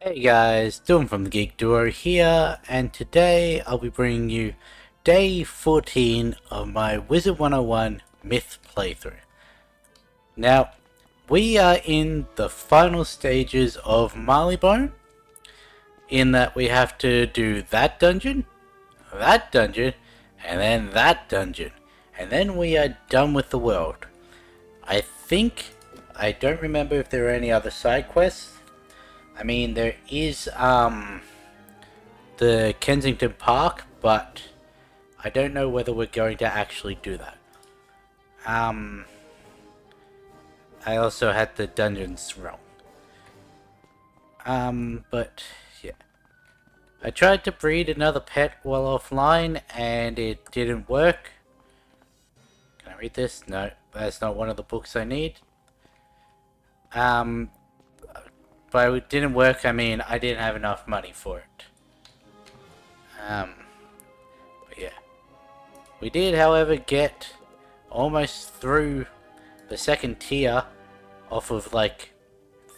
Hey guys, Dylan from the Geek Duo here, and today I'll be bringing you day 14 of my Wizard101 Myth playthrough. Now, we are in the final stages of Marleybone, in that we have to do that dungeon, and then that dungeon, and then we are done with the world. I don't remember if there are any other side quests. I mean, there is, the Kensington Park, but I don't know whether we're going to actually do that. I also had the dungeons wrong. But yeah. I tried to breed another pet while offline and it didn't work. Can I read this? No, that's not one of the books I need. By it didn't work, I mean I didn't have enough money for it. But yeah. We did, however, get almost through the second tier off of like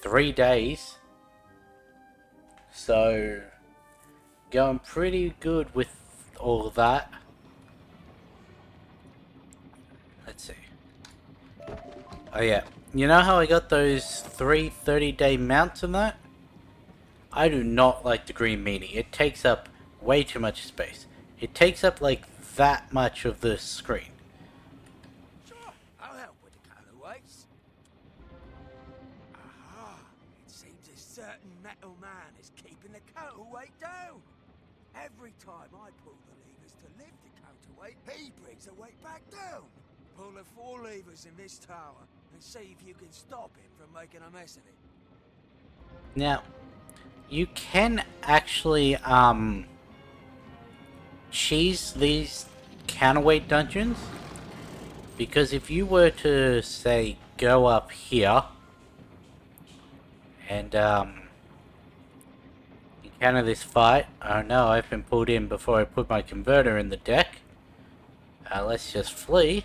3 days. So, going pretty good with all that. Let's see. Oh yeah, you know how I got those 3 30-day mounts and that? I do not like the green meanie. It takes up way too much space. It takes up like that much of the screen. Sure, I'll help with the counterweights. Aha! It seems a certain metal man is keeping the counterweight down. Every time I pull the levers to lift the counterweight, he brings the weight back down. Pull the 4 levers in this tower and see if you can stop him from making a mess of it. Now, you can actually, cheese these counterweight dungeons, because if you were to, say, go up here and, encounter this fight. Oh no, I've been pulled in before I put my converter in the deck. Let's just flee.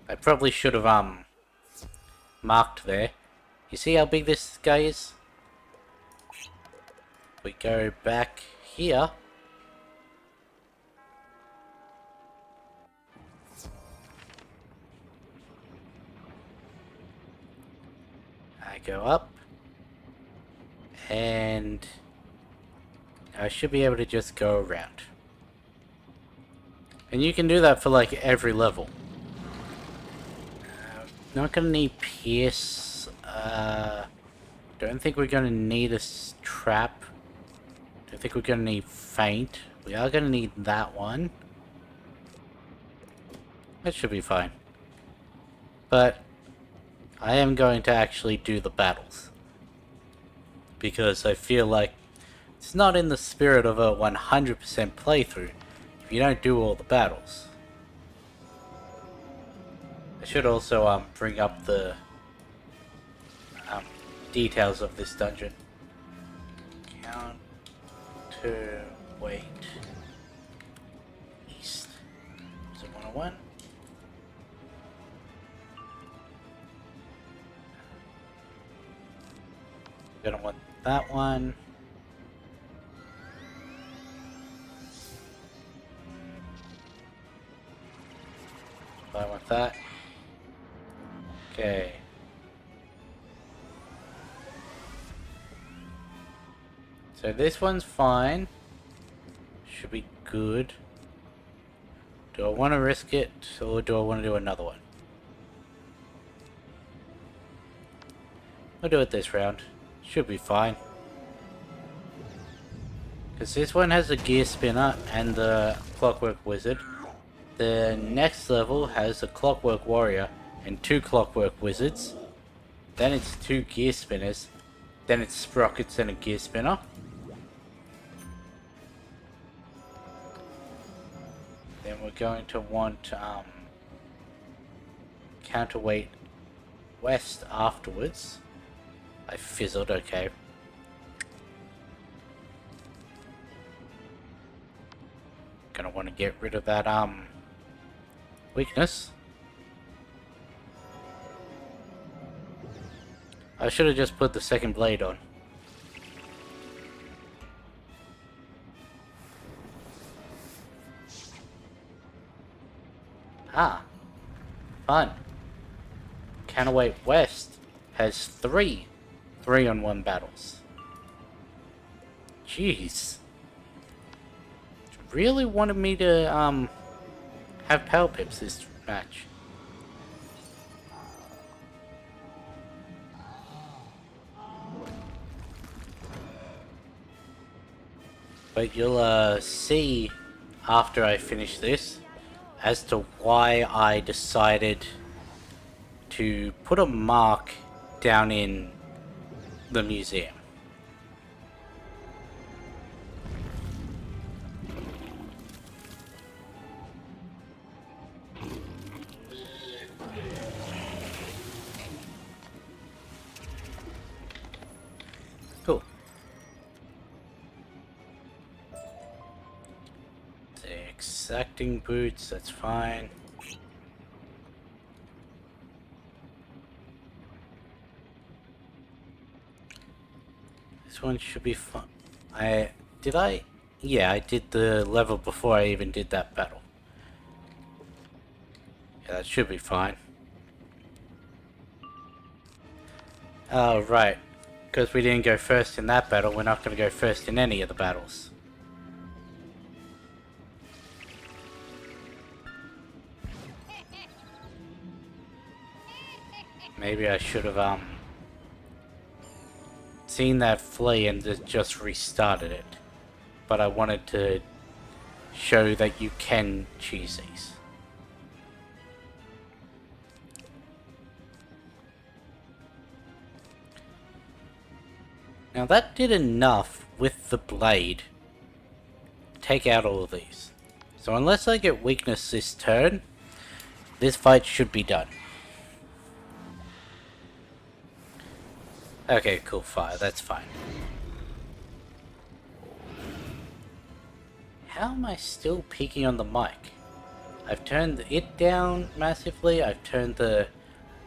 I probably should have, marked there. You see how big this guy is? We go back here. I go up. And I should be able to just go around. And you can do that for like every level. Not gonna need Pierce. Don't think we're gonna need a trap. Don't think we're gonna need Feint. We are gonna need that one. That should be fine. But I am going to actually do the battles, because I feel like it's not in the spirit of a 100% playthrough if you don't do all the battles. I should also bring up the details of this dungeon. Counterweight East. Is it 101? Gonna want that one. I want that. Okay. So this one's fine. Should be good. Do I want to risk it, or do I want to do another one? I'll do it this round. Should be fine. Because this one has a gear spinner and the clockwork wizard. The next level has a clockwork warrior and 2 clockwork wizards. Then it's 2 gear spinners. Then it's sprockets and a gear spinner. Then we're going to want counterweight west afterwards. I fizzled, okay. Gonna want to get rid of that weakness. I should have just put the second blade on. Ah, fun. Counterweight West has 3-on-1 battles. Jeez. Really wanted me to, have power pips this match. But you'll, see after I finish this as to why I decided to put a mark down in the museum. Cool. The exacting boots, that's fine. This one should be fun. Yeah, I did the level before I even did that battle. Yeah, that should be fine. Oh, right. Because we didn't go first in that battle, we're not going to go first in any of the battles. Maybe I should have, seen that flea and just restarted it. But I wanted to show that you can choose these. Now that did enough with the blade to take out all of these. So unless I get weakness this turn, this fight should be done. Okay, cool, fire, that's fine. How am I still peeking on the mic? I've turned it down massively, I've turned the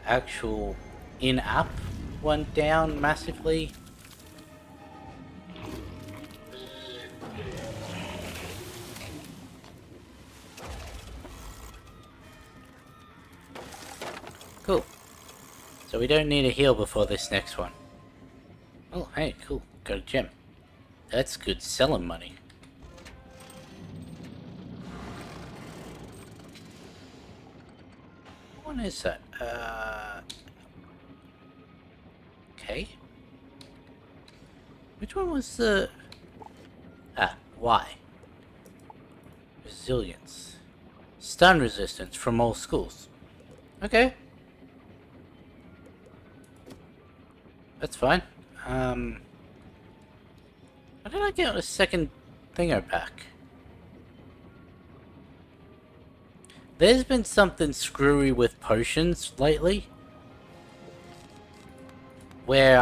actual in-app one down massively. Cool. So we don't need a heal before this next one. Oh, hey, cool. Got a gem. That's good selling money. What is that? Okay. Which one was the... Ah, Y. Resilience. Stun resistance from all schools. Okay. That's fine. Why did I get a second thingo pack? There's been something screwy with potions lately. Where,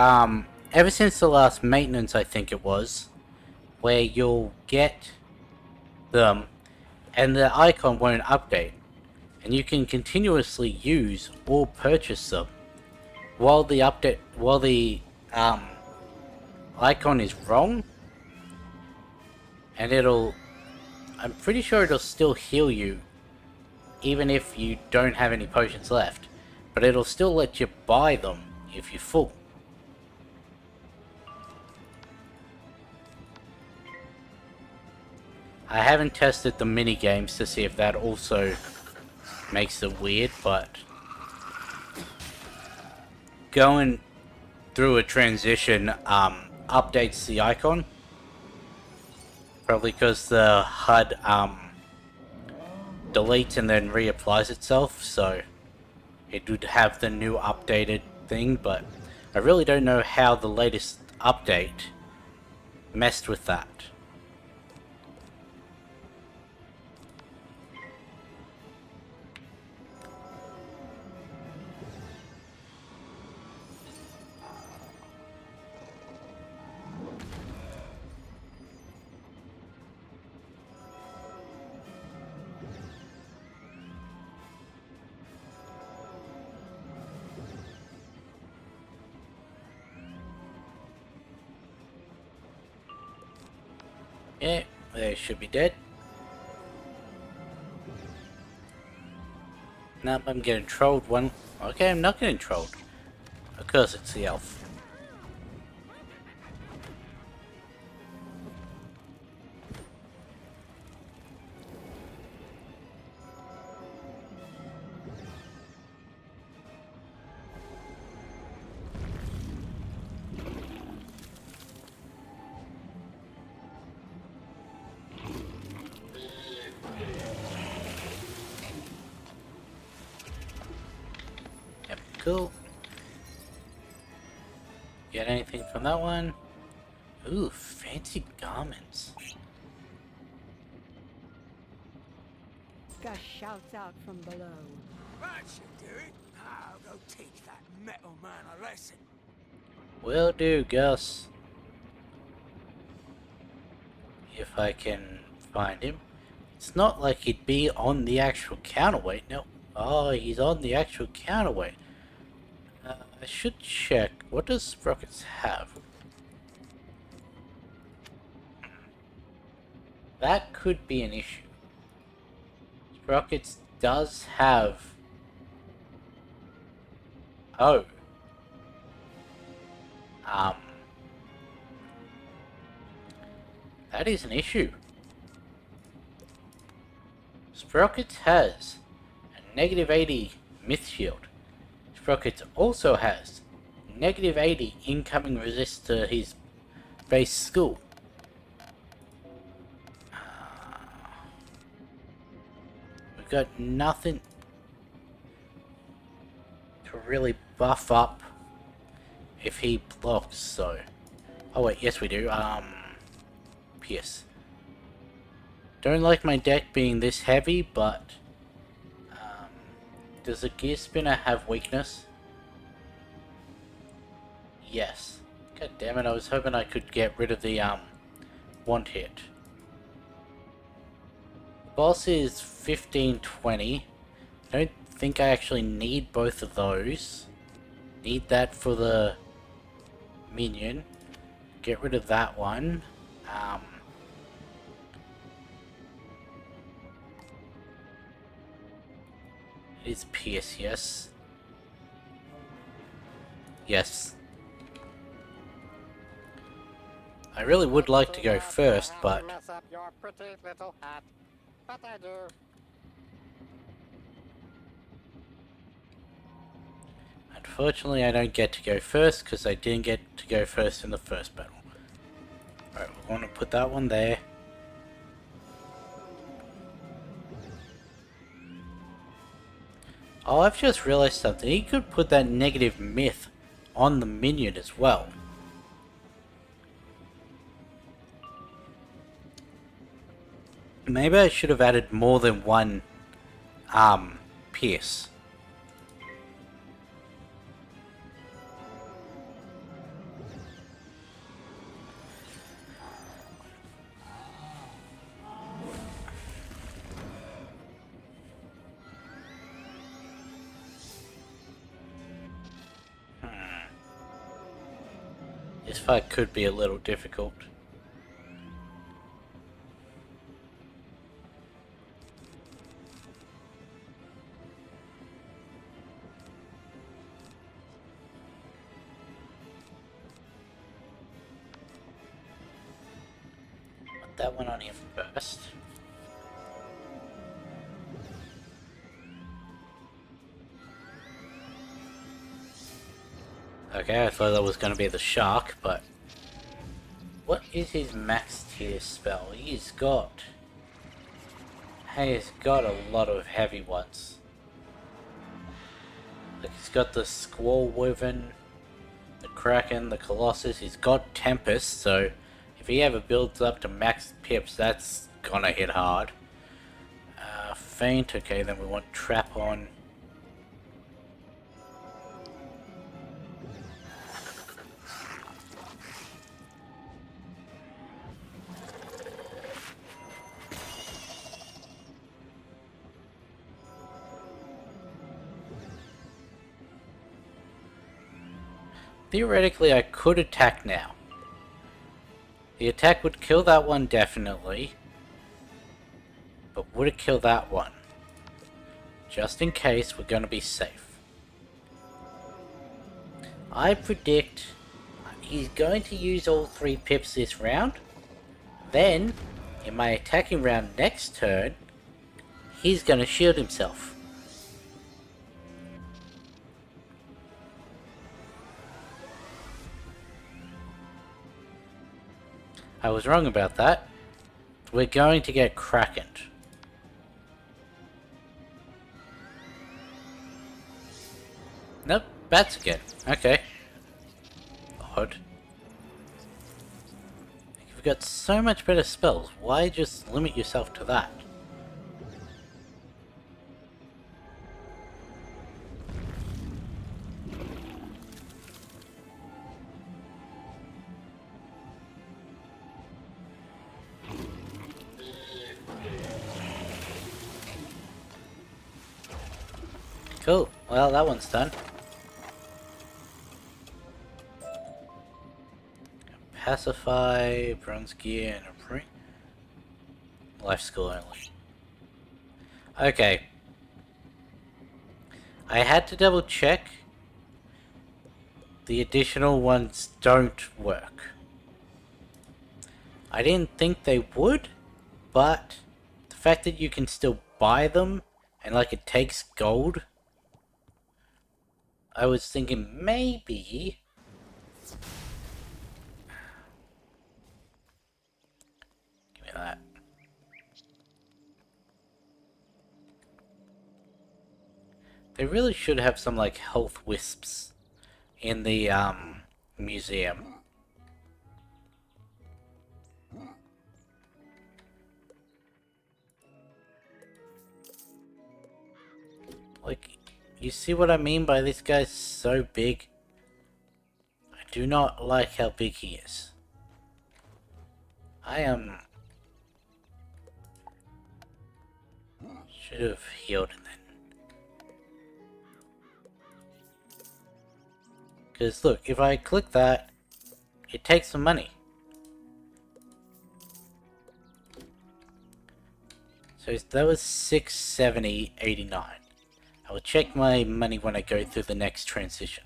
ever since the last maintenance, I think it was, where you'll get them and the icon won't update. And you can continuously use or purchase them while the icon is wrong. And I'm pretty sure it'll still heal you even if you don't have any potions left. But it'll still let you buy them if you're full. I haven't tested the mini games to see if that also makes it weird, but going through a transition updates the icon. Probably because the HUD deletes and then reapplies itself, so it would have the new updated thing, but I really don't know how the latest update messed with that. Yeah, they should be dead. Nope, I'm getting trolled one. Okay, I'm not getting trolled. Of course it's the elf. Yep, cool. Get anything from that one? Ooh, fancy garments. Gus shouts out from below. That should do it. I'll go teach that metal man a lesson. Will do, Gus. If I can find him. It's not like he'd be on the actual counterweight. No. Oh, he's on the actual counterweight. I should check. What does Sprockets have? That could be an issue. Sprockets does have... Oh. That is an issue. Sprockets has a negative 80 myth shield. Sprockets also has negative 80 incoming resist to his base skill. We've got nothing to really buff up if he blocks, so... Oh wait, yes we do. Pierce. Don't like my deck being this heavy, but... does the gear spinner have weakness? Yes. God damn it, I was hoping I could get rid of the, one hit. Boss is 1520. I don't think I actually need both of those. Need that for the minion. Get rid of that one. It is Pierce, yes. Yes. I really would like to go first, but... Mess up your pretty little hat. But I do. Unfortunately, I don't get to go first, because I didn't get to go first in the first battle. Alright, we want to put that one there. Oh, I've just realized something. He could put that negative myth on the minion as well. Maybe I should have added more than one, pierce. This fight could be a little difficult. Put that one on him first. Okay, I thought that was going to be the shark, but... What is his max tier spell? He's got a lot of heavy ones. Like, he's got the Squall Wyvern, the Kraken, the Colossus. He's got Tempest, so if he ever builds up to max pips, that's gonna hit hard. Feint, okay, then we want Trap on. Theoretically, I could attack now. The attack would kill that one definitely. But would it kill that one? Just in case, we're gonna be safe. I predict he's going to use all 3 pips this round. Then, in my attacking round next turn, he's gonna shield himself. I was wrong about that. We're going to get Krakened. Nope, bats again. Okay. Odd. You've got so much better spells, why just limit yourself to that? Cool, well that one's done. Pacify, bronze gear, and a pre. Life skill only. Okay. I had to double check. The additional ones don't work. I didn't think they would, but the fact that you can still buy them and like it takes gold, I was thinking maybe. Give me that. They really should have some like health wisps in the museum. Like, you see what I mean by this guy's so big? I do not like how big he is. I am... should have healed him then. Because look, if I click that, it takes some money. So that was 670.89. I will check my money when I go through the next transition.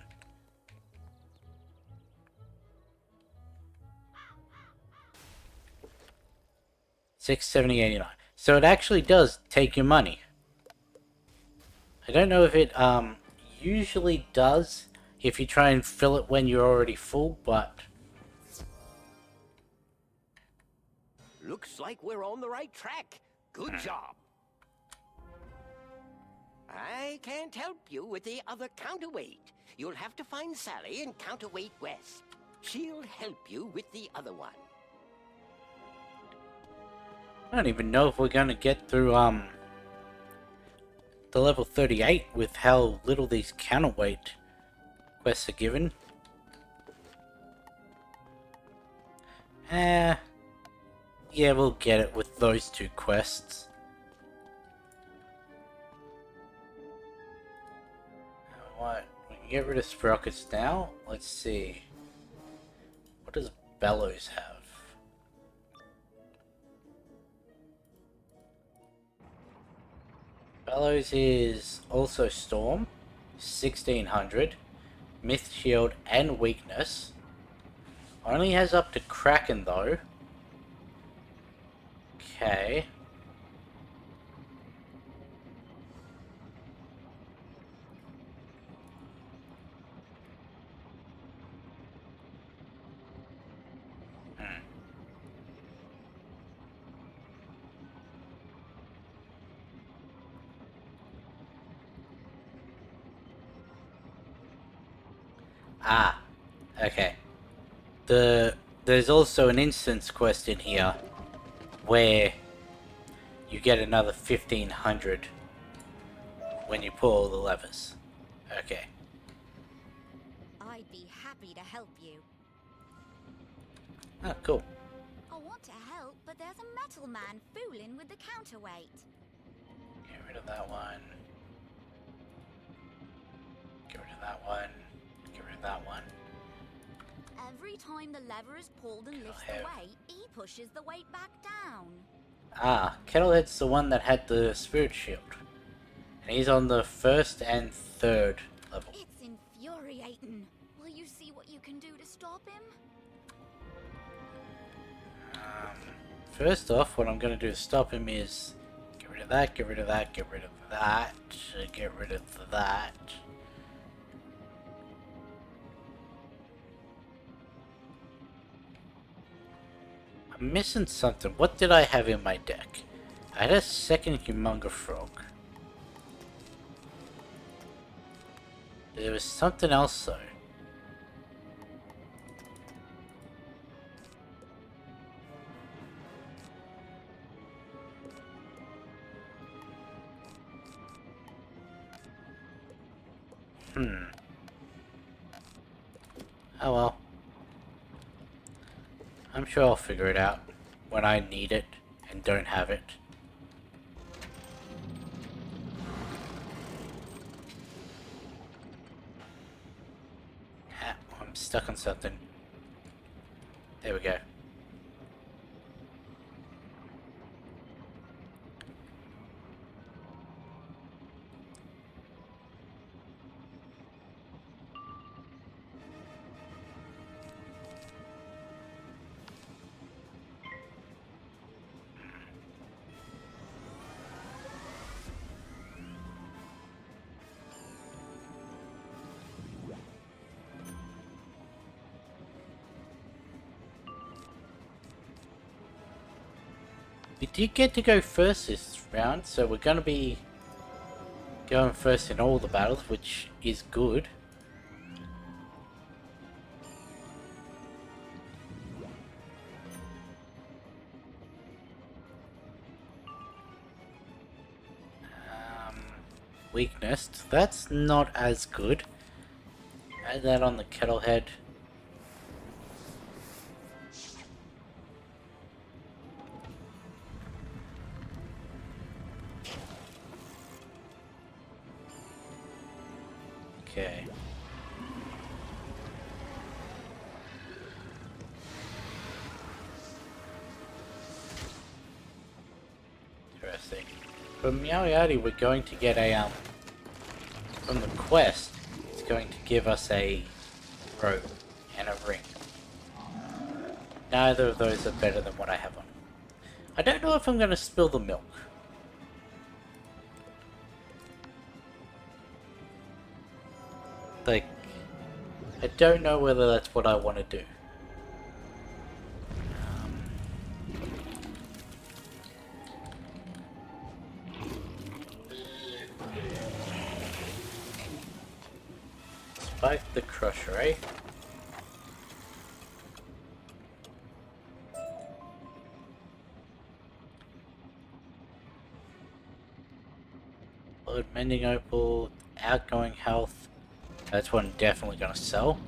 $670.89. So it actually does take your money. I don't know if it usually does if you try and fill it when you're already full, but looks like we're on the right track. Good job. I can't help you with the other counterweight. You'll have to find Sally in Counterweight West. She'll help you with the other one. I don't even know if we're gonna get through the level 38 with how little these counterweight quests are given. Yeah, we'll get it with those 2 quests. What? We can get rid of sprockets now? Let's see. What does Bellows have? Bellows is also Storm, 1600, Myth Shield and Weakness. Only has up to Kraken though. Okay. Ah, okay. There's also an instance quest in here where you get another 1500 when you pull all the levers. Okay. I'd be happy to help you. Oh, cool. I want to help, but there's a metal man fooling with the counterweight. Get rid of that one. Get rid of that one. Get rid of that one. every time the lever is pulled and lifts the weight, he pushes the weight back down. Ah, Kettlehead's the one that had the spirit shield. And he's on the first and third level. It's infuriating. Will you see what you can do to stop him? First off, what I'm going to do to stop him is get rid of that, get rid of that, get rid of that, get rid of that. I'm missing something. What did I have in my deck? I had a second Humonga Frog. There was something else though. Oh well. I'm sure I'll figure it out when I need it and don't have it. Ah, I'm stuck on something. There we go. We did get to go first this round, so we're going to be going first in all the battles, which is good. Weakness, that's not as good. Add that on the Kettlehead. Okay. Interesting. From Meow we're going to get a, from the quest, it's going to give us a robe and a ring. Neither of those are better than what I have on. I don't know if I'm going to spill the milk. Like, I don't know whether that's what I want to do. Spike the Crusher, eh? Load Mending Opal, Outgoing Health. That's one definitely gonna sell.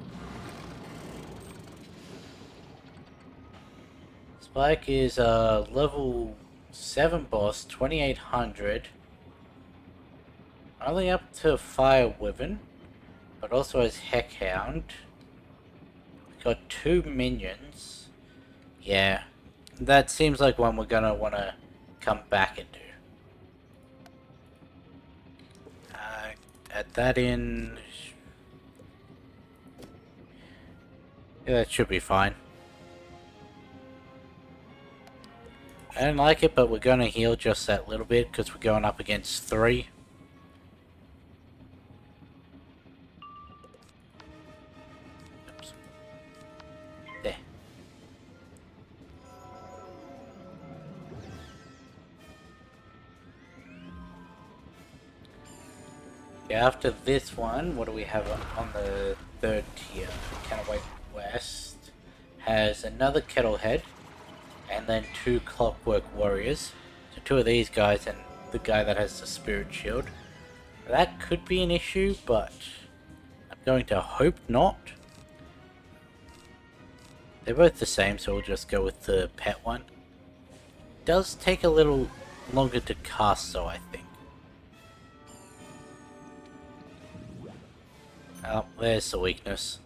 Spike is a level 7 boss, 2800. Only up to Fire Wyvern, but also has Heckhound. Got 2 minions. Yeah, that seems like one we're gonna wanna come back and do. Add that in. Yeah, that should be fine. I don't like it, but we're gonna heal just that little bit because we're going up against 3. Oops. There. Okay, after this one, what do we have on the third tier? Cannaway West has another Kettlehead and then 2 Clockwork Warriors. So 2 of these guys and the guy that has the Spirit Shield. That could be an issue, but I'm going to hope not. They're both the same, so we'll just go with the pet one. Does take a little longer to cast though, I think. Oh, there's the weakness.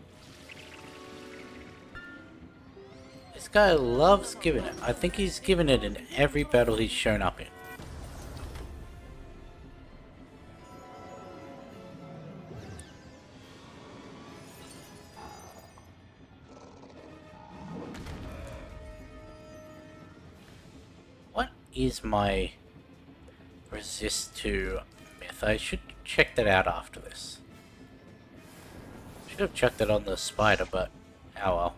This guy loves giving it. I think he's given it in every battle he's shown up in. What is my resist to myth? I should check that out after this. Should have checked it on the spider, but oh well.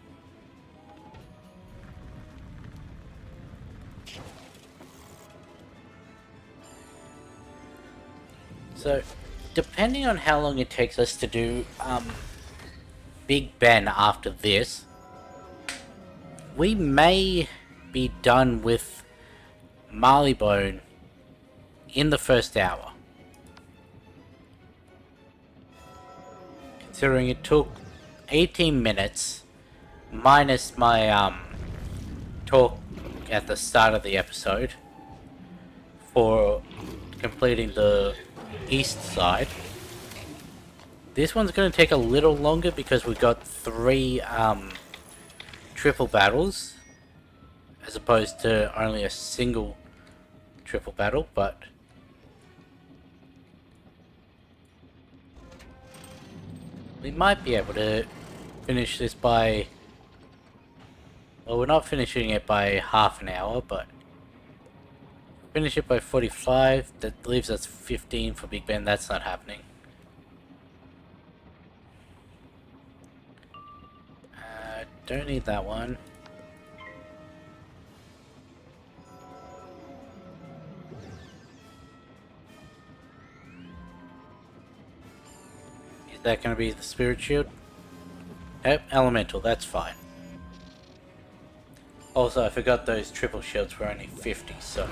So, depending on how long it takes us to do Big Ben after this, we may be done with Marleybone in the first hour. Considering it took 18 minutes, minus my talk at the start of the episode, for completing the east side. This one's going to take a little longer because we got 3 triple battles as opposed to only a single triple battle, but we might be able to finish this by, well, we're not finishing it by half an hour, but finish it by 45. That leaves us 15 for Big Ben. That's not happening. Don't need that one. Is that going to be the Spirit Shield? Nope, Elemental, that's fine. Also, I forgot those triple shields were only 50, so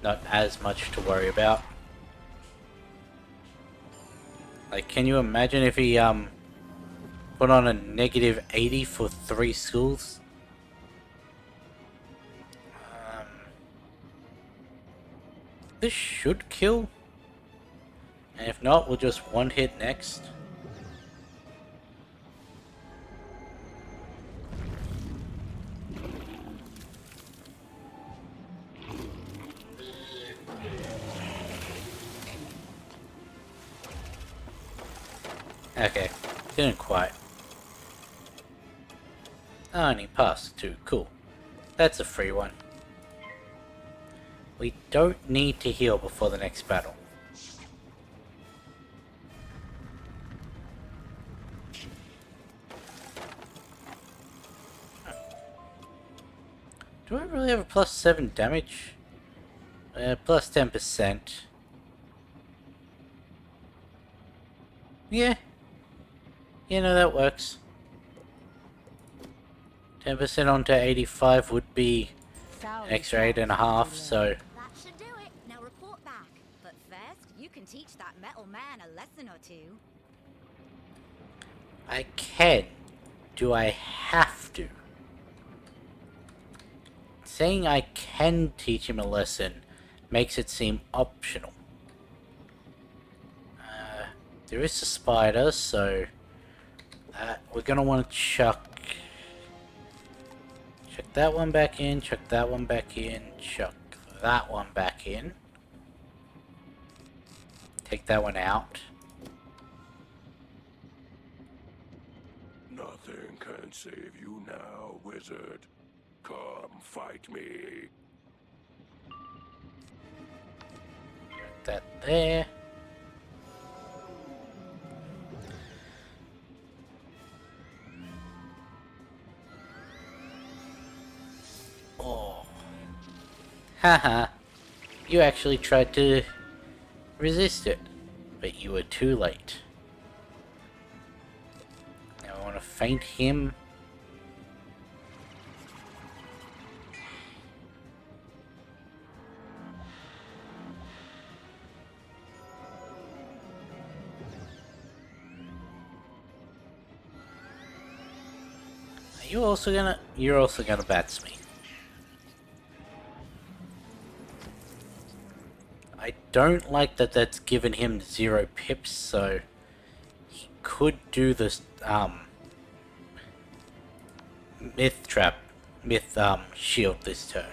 not as much to worry about. Like, can you imagine if he put on a negative 80 for 3 schools? This should kill. And if not, we'll just one hit next. Okay, didn't quite. Oh, and he passed too. Cool. That's a free one. We don't need to heal before the next battle. Do I really have a plus 7 damage? Plus 10%. Yeah. You know, that works. 10% onto 85 would be an extra 8.5, so... That should do it. Now report back. But first, you can teach that metal man a lesson or two. I can. Do I have to? Saying I can teach him a lesson makes it seem optional. There is a spider, so... we're gonna want to chuck that one back in, chuck that one back in, chuck that one back in. Take that one out. Nothing can save you now, wizard. Come fight me. Put that there. Oh. Haha. You actually tried to resist it, but you were too late. Now I want to feint him. You're also gonna bats me. I don't like that that's given him 0 pips, so he could do this myth trap Myth shield this turn.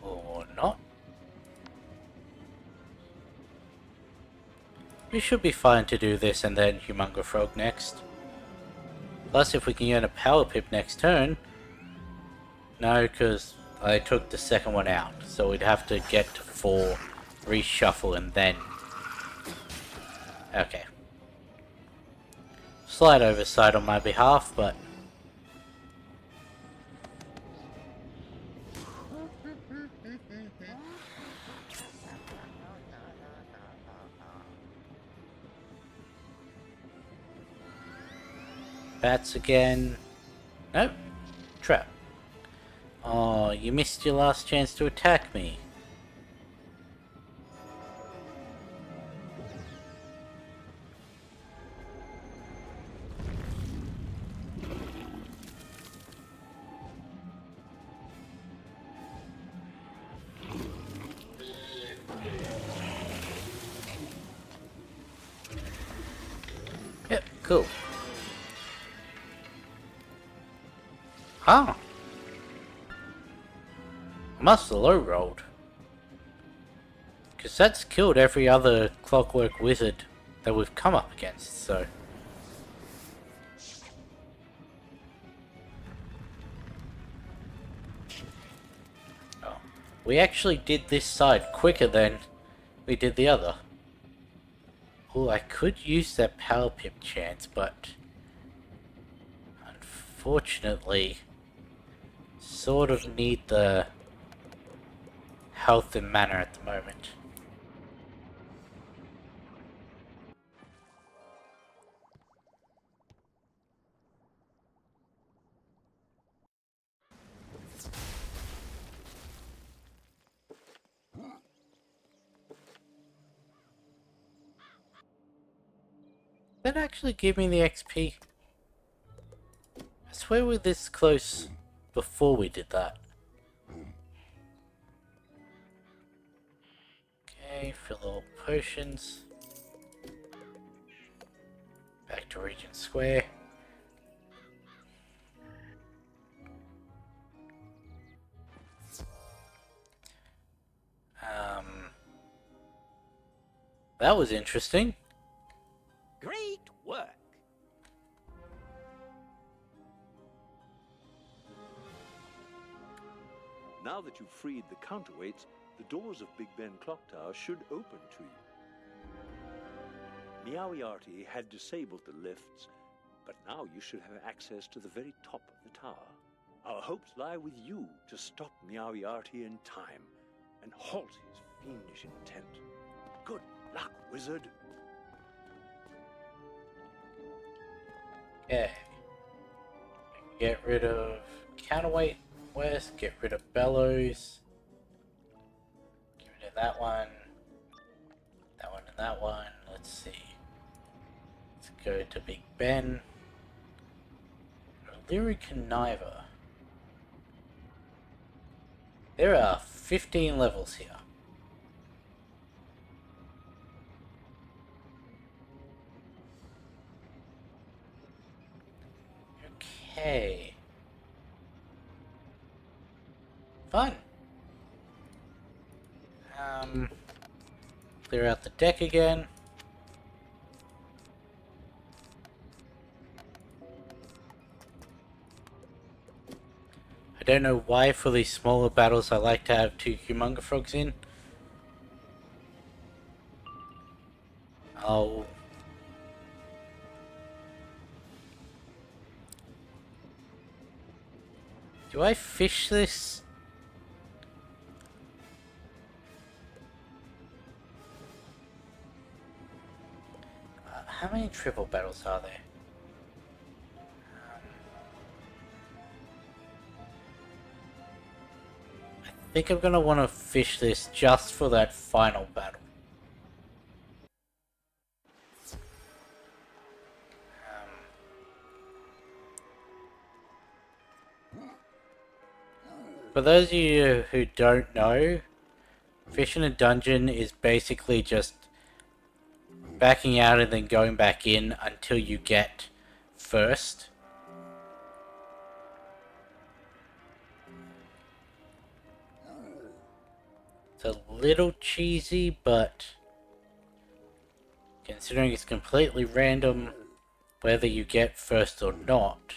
Or not. We should be fine to do this and then Humunga Frog next. Plus, if we can get a Power Pip next turn... No, because I took the second one out, so we'd have to get to 4, reshuffle, and then... Okay. Slight oversight on my behalf, but... Bats again. Nope. Trap. Oh, you missed your last chance to attack me. Yep, cool. Huh. Must have low rolled. Because that's killed every other Clockwork Wizard that we've come up against, so... Oh. We actually did this side quicker than we did the other. Oh, I could use that Power Pip chance, but... Unfortunately... Sort of need the... health and mana at the moment. Did that actually give me the XP? I swear we were this close before we did that. Okay, fill all potions. Back to Regent Square. That was interesting. Great work. Now that you've freed the counterweights, the doors of Big Ben Clock Tower should open to you. Meowiarty had disabled the lifts, but now you should have access to the very top of the tower. Our hopes lie with you to stop Meowiarty in time and halt his fiendish intent. Good luck, wizard. Okay. Get rid of counterweight west, get rid of bellows. Get rid of that one. That one and that one. Let's see. Let's go to Big Ben. Lyric Conniver. There are 15 levels here. Okay. Fun. Clear out the deck again. I don't know why for these smaller battles I like to have 2 Humunga Frogs in. Oh. Do I fish this? How many triple battles are there? I think I'm gonna want to fish this just for that final battle. For those of you who don't know, Fish in a Dungeon is basically just backing out and then going back in until you get first. It's a little cheesy, but considering it's completely random whether you get first or not,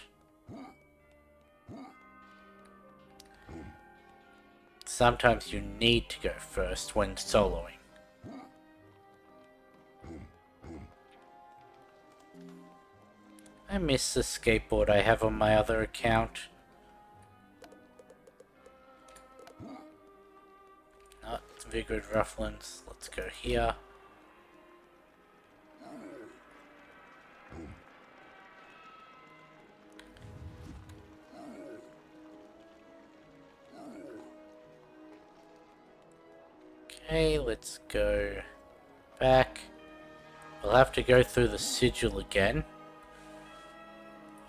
sometimes you need to go first when soloing. I miss the skateboard I have on my other account. Not Vigrid Rufflands. Let's go here. Okay, let's go back. We'll have to go through the sigil again.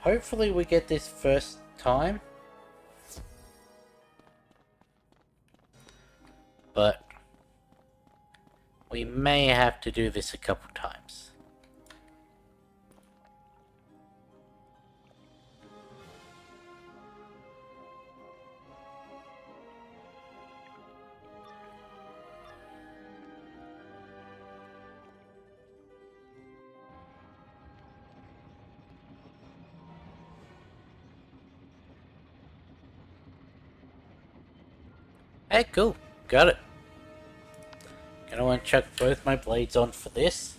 Hopefully we get this first time. But we may have to do this a couple times. Hey, cool. Got it. Gonna want to chuck both my blades on for this,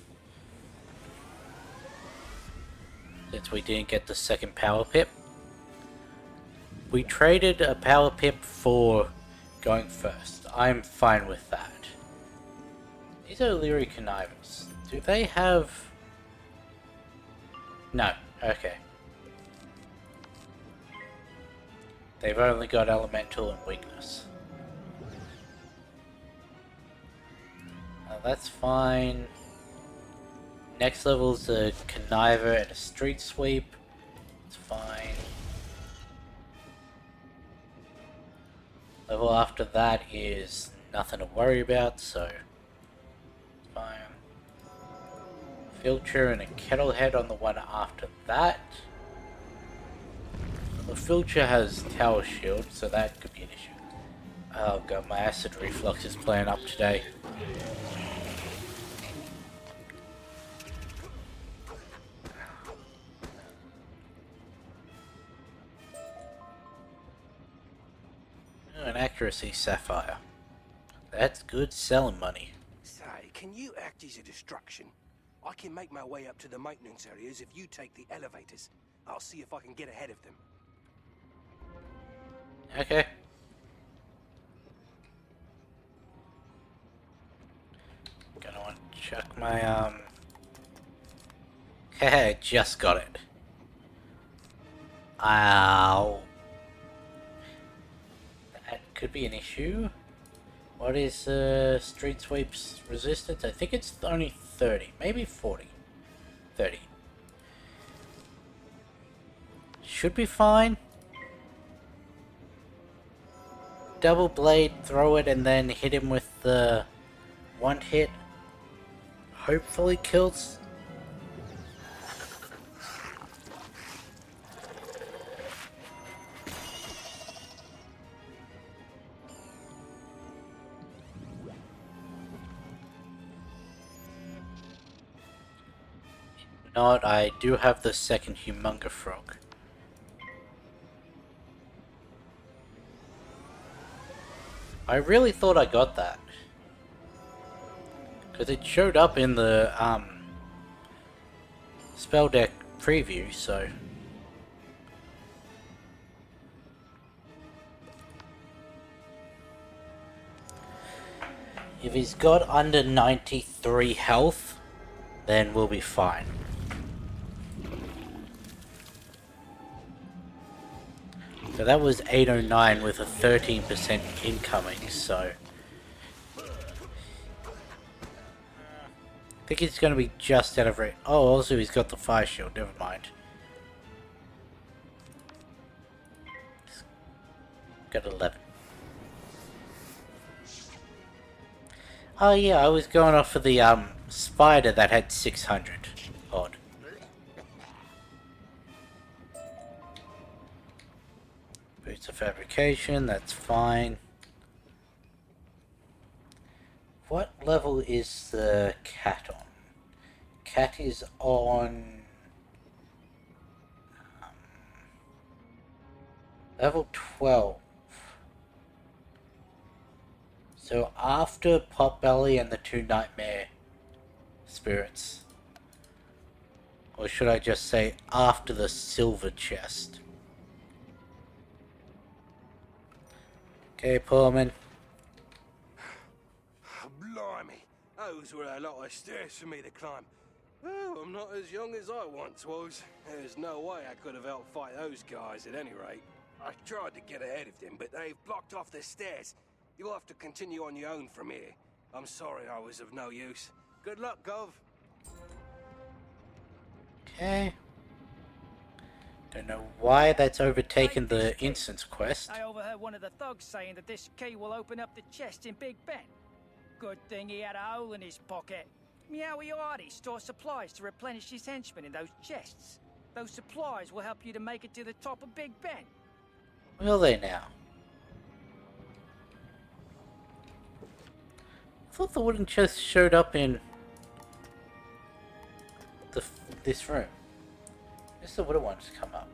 since we didn't get the second power pip. We traded a power pip for going first. I'm fine with that. These are Leary Connivers. Do they have... No. Okay. They've only got elemental and weakness. That's fine. Next level's a Conniver and a Street Sweep. It's fine. Level after that is nothing to worry about, so it's fine. Filcher and a Kettlehead on the one after that. The Filcher has Tower Shield, so that could be an issue. Oh god, my acid reflux is playing up today. An accuracy sapphire. That's good selling money. Say, can you act as a distraction? I can make my way up to the maintenance areas if you take the elevators. I'll see if I can get ahead of them. Okay. Gonna want to check my Hey, just got it. Ow. That could be an issue. What is Street Sweep's resistance? I think it's only 30, maybe 40. 30. Should be fine. Double blade, throw it, and then hit him with the one hit. Hopefully kills. If not, I do have the second Humunga Frog. I really thought I got that, because it showed up in the spell deck preview, so if he's got under 93 health, then we'll be fine. So that was 809 with a 13% incoming, so I think he's going to be just out of range. Oh, also he's got the fire shield, never mind. Got 11. Oh yeah, I was going off of the spider that had 600 odd. Boots of fabrication, that's fine. What level is the cat on? Cat is on level 12. So after Potbelly and the 2 nightmare spirits. Or should I just say after the silver chest? Okay, Pullman. Blimey, those were a lot of stairs for me to climb. Oh, I'm not as young as I once was. There's no way I could have helped fight those guys at any rate. I tried to get ahead of them, but they've blocked off the stairs. You'll have to continue on your own from here. I'm sorry I was of no use. Good luck, Gov. Okay. Don't know why that's overtaken the instance quest. I overheard one of the thugs saying that this key will open up the chest in Big Ben. Good thing he had a hole in his pocket. Meowie Artie stores supplies to replenish his henchmen in those chests. Those supplies will help you to make it to the top of Big Ben. Will they now? I thought the wooden chest showed up in this room. This the wooden ones come up.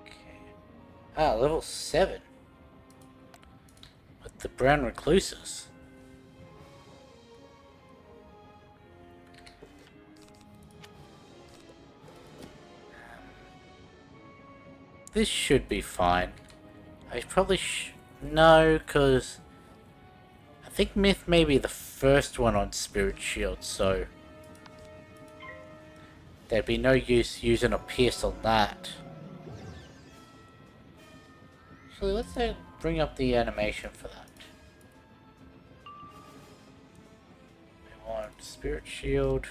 Okay. Ah, level 7. With the brown recluses. This should be fine. I probably no, because I think Myth may be the first one on Spirit Shield, so there'd be no use using a pierce on that. Actually, let's bring up the animation for that. We want Spirit Shield.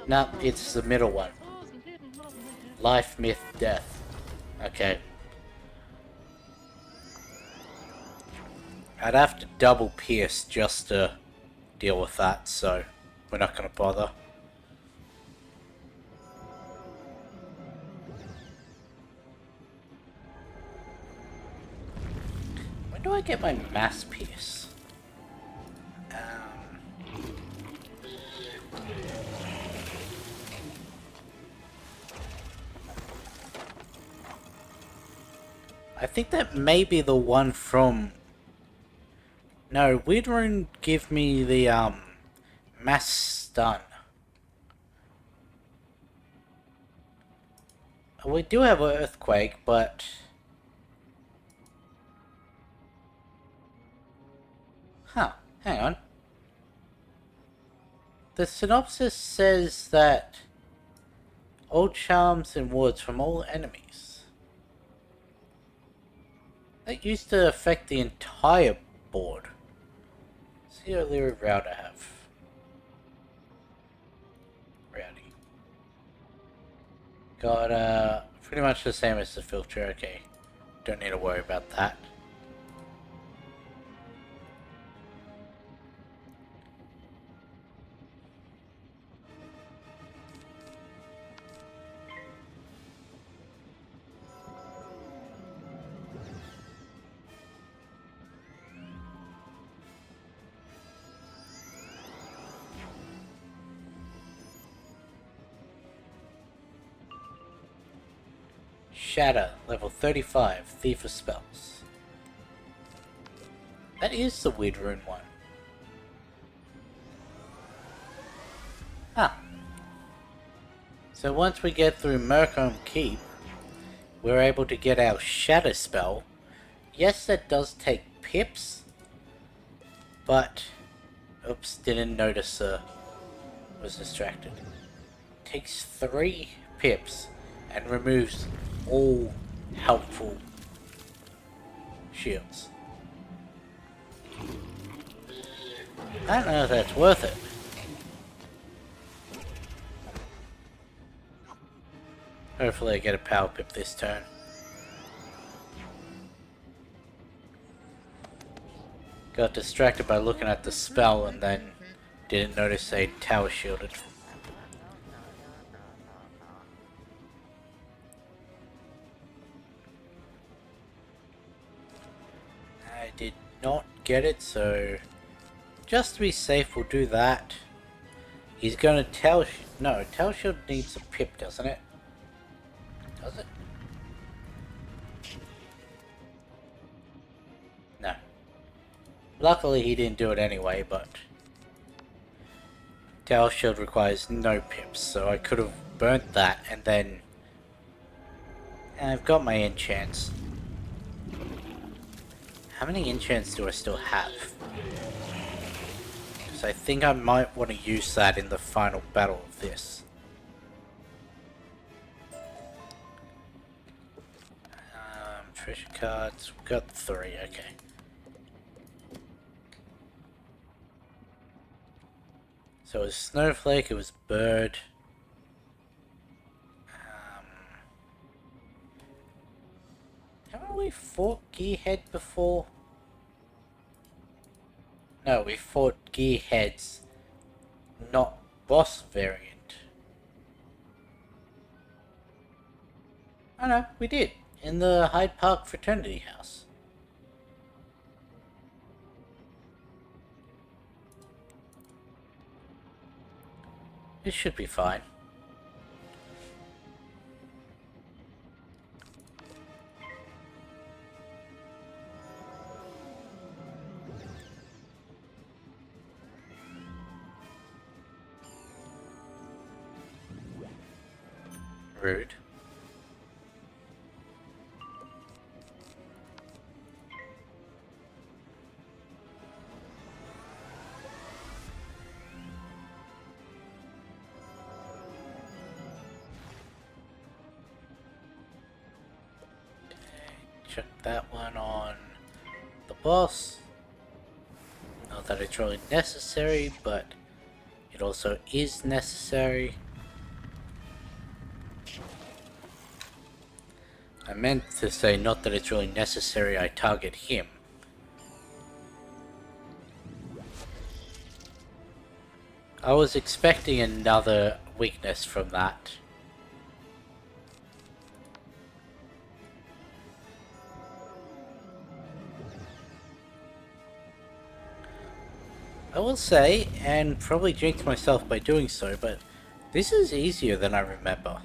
No, it's the middle one. Life, myth, death. Okay. I'd have to double pierce just to deal with that, so we're not gonna bother. When do I get my mass pierce? I think that may be the one from... No, Weird Rune give me the mass stun. We do have an earthquake, but... Huh, hang on. The synopsis says that all charms and wards from all enemies. That used to affect the entire board. Let's see what lyric route I have. Rowdy. Got pretty much the same as the filter, okay. Don't need to worry about that. Shatter, level 35, Thief of Spells. That is the Weird Rune one. Ah. So once we get through Mercombe Keep, we're able to get our Shatter spell. Yes, that does take pips, but... Oops, didn't notice, was distracted. Takes 3 pips and removes all helpful shields. I don't know if that's worth it. Hopefully I get a power pip this turn. Got distracted by looking at the spell and then didn't notice they tower shielded. I did not get it, so just to be safe we'll do that. He's gonna tower no, tower shield needs a pip, doesn't it? Does it? No. Luckily he didn't do it anyway, but tower shield requires no pips, so I could have burnt that and then I've got my enchants. How many enchants do I still have? Because I think I might want to use that in the final battle of this. Treasure cards, we've got 3, okay. So it was Snowflake, it was Bird. Haven't we fought Gearhead before? No, we fought Gearheads, not boss variant. Oh no, we did. In the Hyde Park Fraternity House. This should be fine. Rude. Check that one on the boss. Not that it's really necessary, but it also is necessary. I meant to say not that it's really necessary I target him. I was expecting another weakness from that. I will say, and probably jinx myself by doing so, but this is easier than I remember.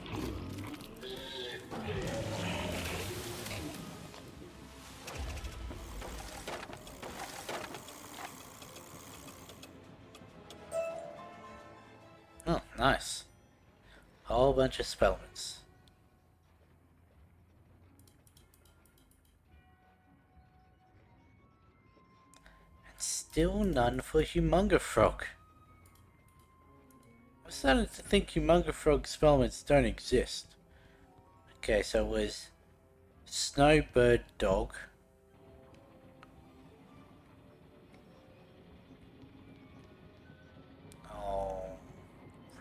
Oh, nice. Whole bunch of spellments. And still none for Humunga Frog. I'm starting to think Humunga Frog spellments don't exist. Okay, so it was Snowbird Dog.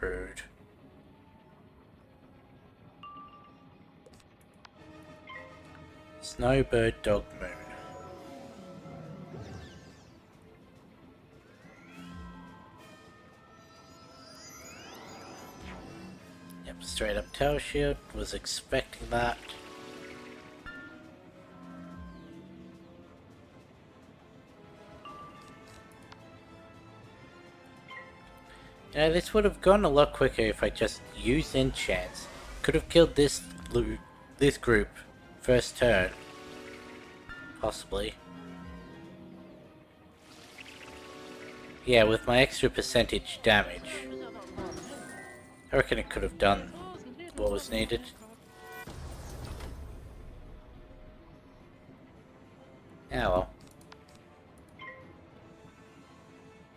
Rude. Snowbird Dog Moon. Yep, straight up tower shield. Was expecting that. Yeah, this would have gone a lot quicker if I just used enchants. Could have killed this group first turn. Possibly. Yeah, with my extra percentage damage. I reckon it could have done what was needed. Yeah, well.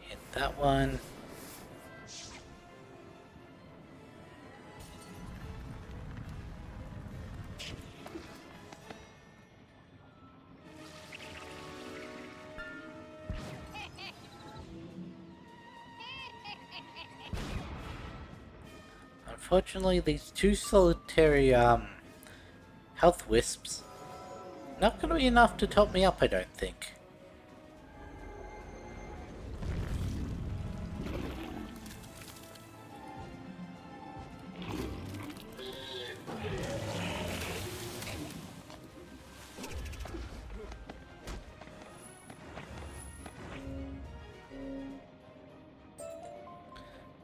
Hit that one. Unfortunately, these two solitary health wisps not gonna be enough to top me up, I don't think.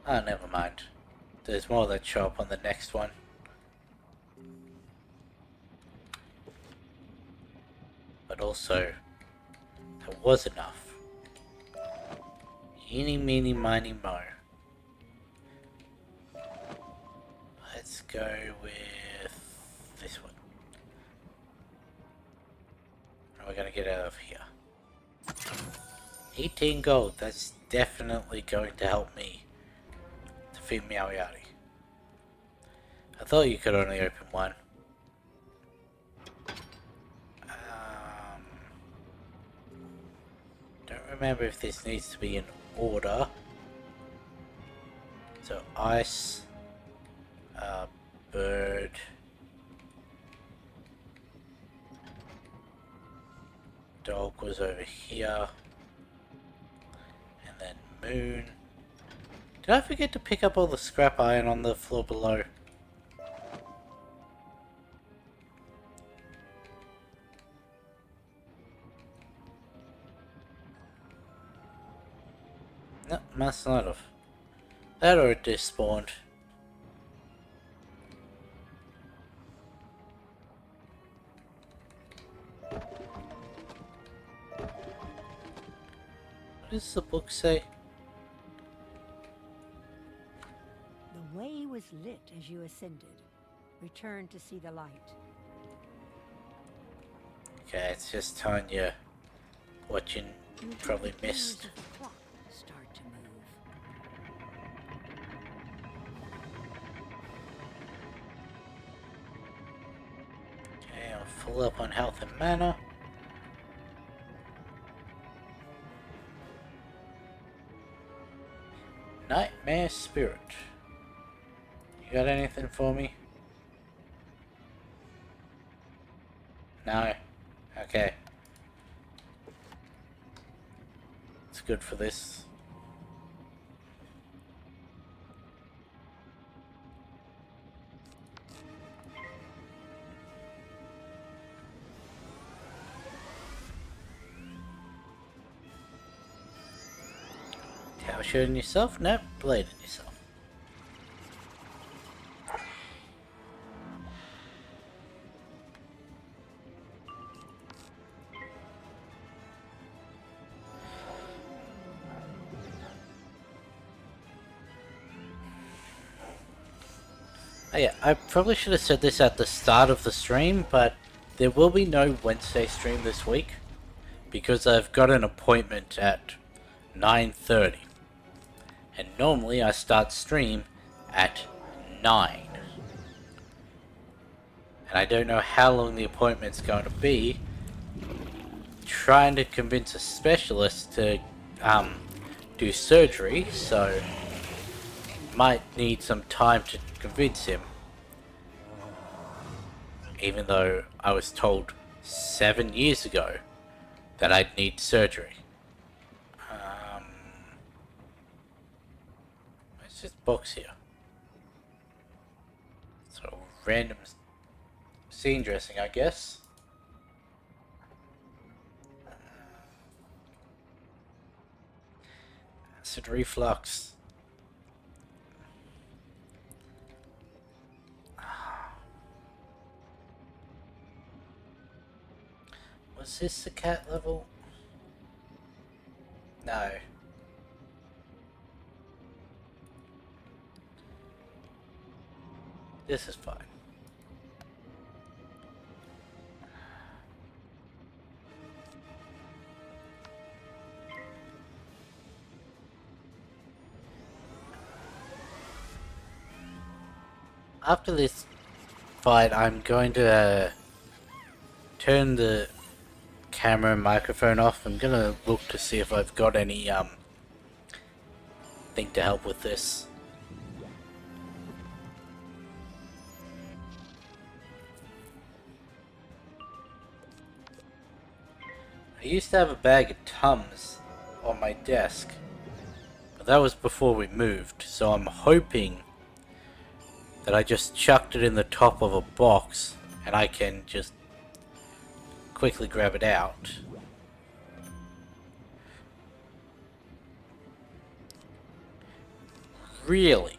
Oh, never mind. There's more that show up on the next one. But also, there was enough. Eeny, meeny, miny, mo. Let's go with this one. And we're gonna get out of here. 18 gold, that's definitely going to help me defeat Meowiarty. I thought you could only open one. Don't remember if this needs to be in order. So ice, bird, dog was over here, and then moon. Did I forget to pick up all the scrap iron on the floor below? No, must not have. That or it just spawned. What does the book say? The way was lit as you ascended. Return to see the light. Okay, it's just telling you what you probably missed. The clock start to move. Okay, I'll full up on health and mana. Nightmare Spirit. You got anything for me? No? Okay. It's good for this. Tower shooting yourself? No, blading yourself. Oh yeah, I probably should have said this at the start of the stream, but there will be no Wednesday stream this week because I've got an appointment at 9:30. And normally I start stream at 9. And I don't know how long the appointment's going to be. Trying to convince a specialist to do surgery, so might need some time to convince him. Even though I was told 7 years ago that I'd need surgery. What's this box here? So random scene dressing, I guess. Acid reflux. Was this the cat level? No. This is fine. After this fight, I'm going to turn the camera and microphone off. I'm gonna look to see if I've got any thing to help with this. I used to have a bag of Tums on my desk, but that was before we moved, so I'm hoping that I just chucked it in the top of a box and I can just quickly grab it out. Really?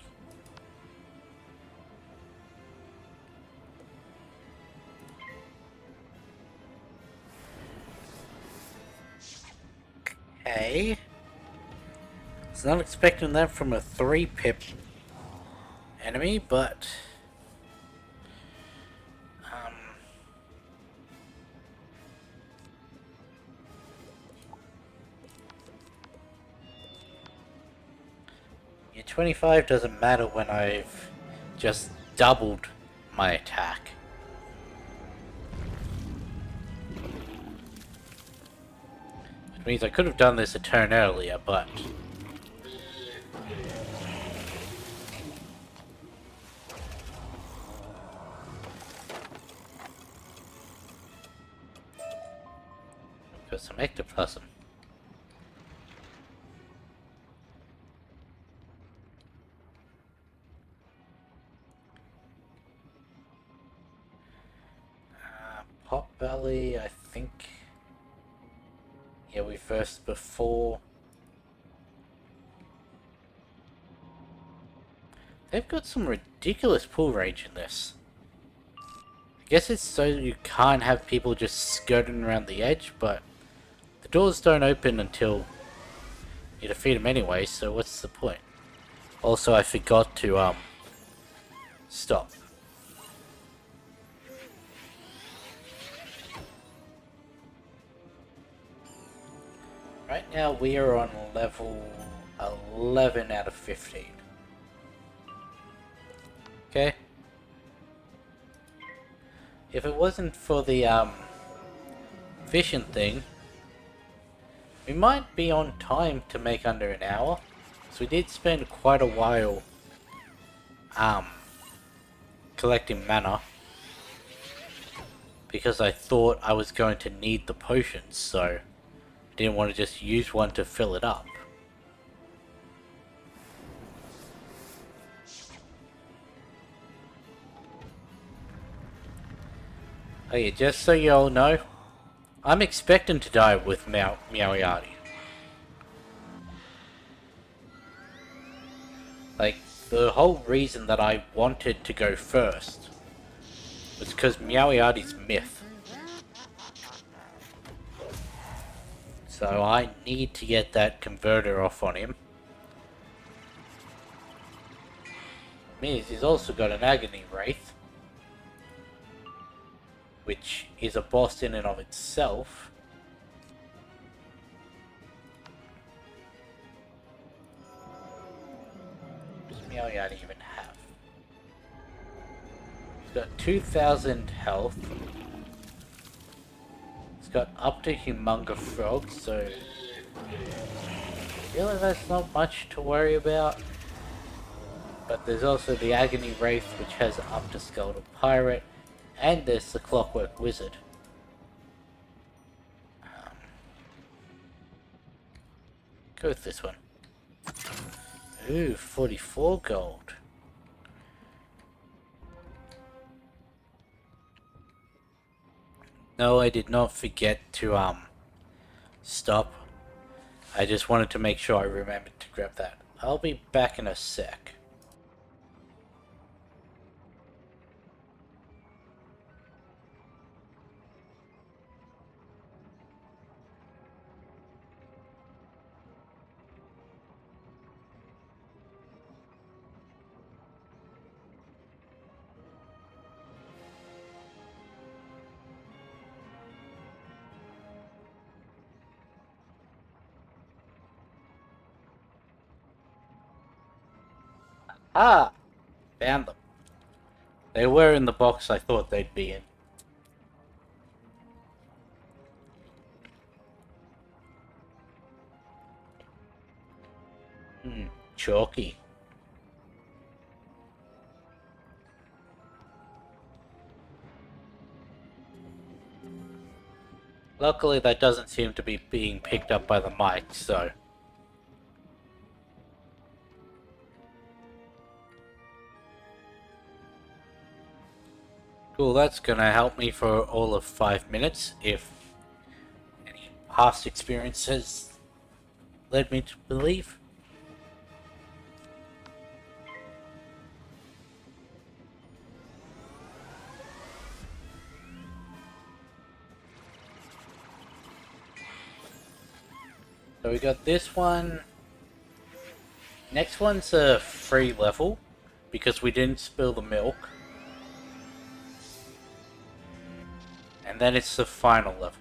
Okay. I was not expecting that from a 3-pip enemy, but... Yeah, 25 doesn't matter when I've just doubled my attack. Which means I could have done this a turn earlier, but... got some ectoplasm. Potbelly, I think... Yeah, we first before... They've got some ridiculous pull range in this. I guess it's so you can't have people just skirting around the edge, but the doors don't open until you defeat them anyway, so what's the point? Also, I forgot to, stop. Right now we are on level 11 out of 15. Okay. If it wasn't for the, fishing thing, we might be on time to make under an hour. So we did spend quite a while, collecting mana. Because I thought I was going to need the potions, so I didn't want to just use one to fill it up. Oh yeah, just so you all know, I'm expecting to die with Meowiardi. Like, the whole reason that I wanted to go first was because Meowiardi's myth. So I need to get that converter off on him. Means he's also got an Agony Wraith, which is a boss in and of itself. What does Meowiardi even have? He's got 2,000 health. He's got up to Humunga Frog, so... really that's not much to worry about. But there's also the Agony Wraith, which has up to Skeletal Pirate. And there's the Clockwork Wizard. Go with this one. Ooh, 44 gold. No, I did not forget to, stop. I just wanted to make sure I remembered to grab that. I'll be back in a sec. Ah! Found them. They were in the box I thought they'd be in. Chalky. Luckily that doesn't seem to be being picked up by the mic, so... Cool, that's gonna help me for all of 5 minutes, if any past experiences led me to believe. So we got this one. Next one's a free level, because we didn't spill the milk. And then it's the final level.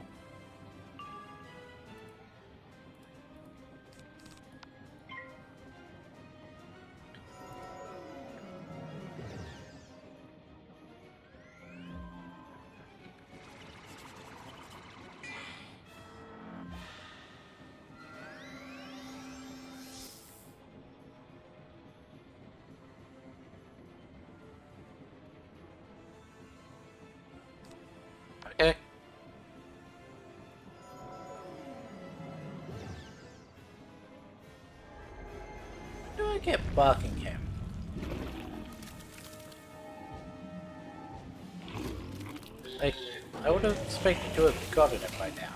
Okay. Where do I get Barkingham? Like, I would have expected to have gotten it by now.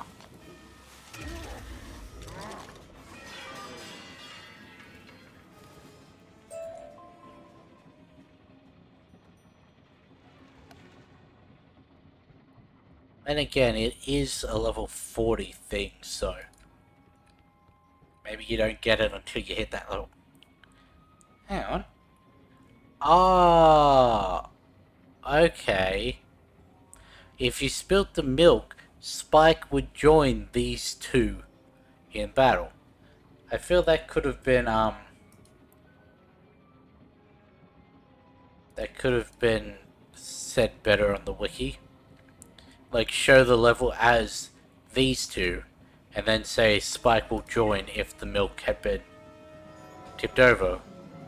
And again, it is a level 40 thing, so... maybe you don't get it until you hit that level. Hang on. Ah, okay. If you spilt the milk, Spike would join these two in battle. I feel that could have been, that could have been said better on the wiki. Like, show the level as these two, and then say Spike will join if the milk had been tipped over,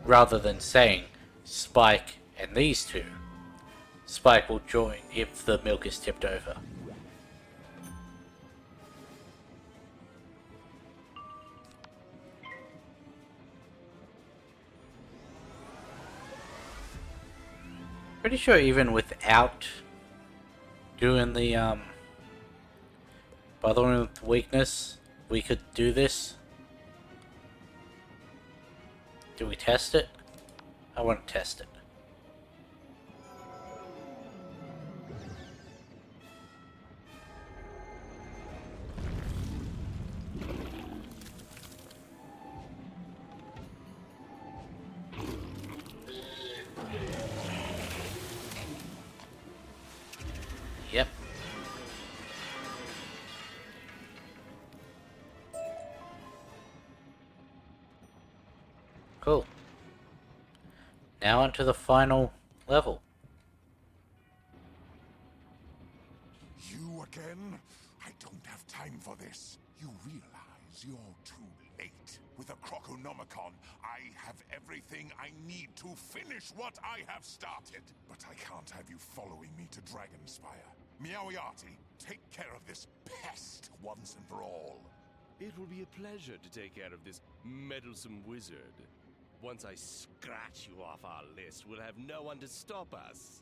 rather than saying Spike and these two. Spike will join if the milk is tipped over. Pretty sure even without doing the bothering with weakness, we could do this. Do we test it? I want to test it. Yep. Cool. Now onto the final level. You again? I don't have time for this. You realize you're too late. With a Croconomicon, I have everything I need to finish what I have started. But I can't have you following me to Dragonspire. Meowiarty, take care of this pest once and for all. It will be a pleasure to take care of this meddlesome wizard. Once I scratch you off our list, we'll have no one to stop us.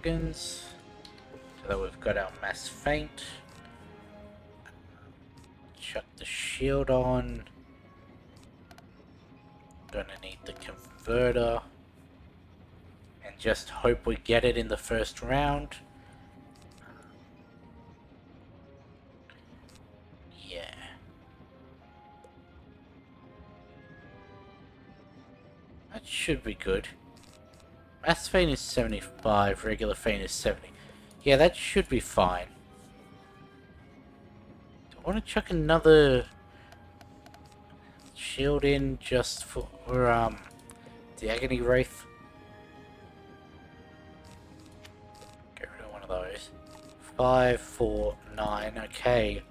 So that we've got our mass feint. Chuck the shield on. Gonna need the converter. And just hope we get it in the first round. Yeah. That should be good. Mass feint is 75, regular feint is 70. Yeah, that should be fine. Do I want to chuck another shield in just for the Agony Wraith? Get rid of one of those. 5, 4, 9, okay.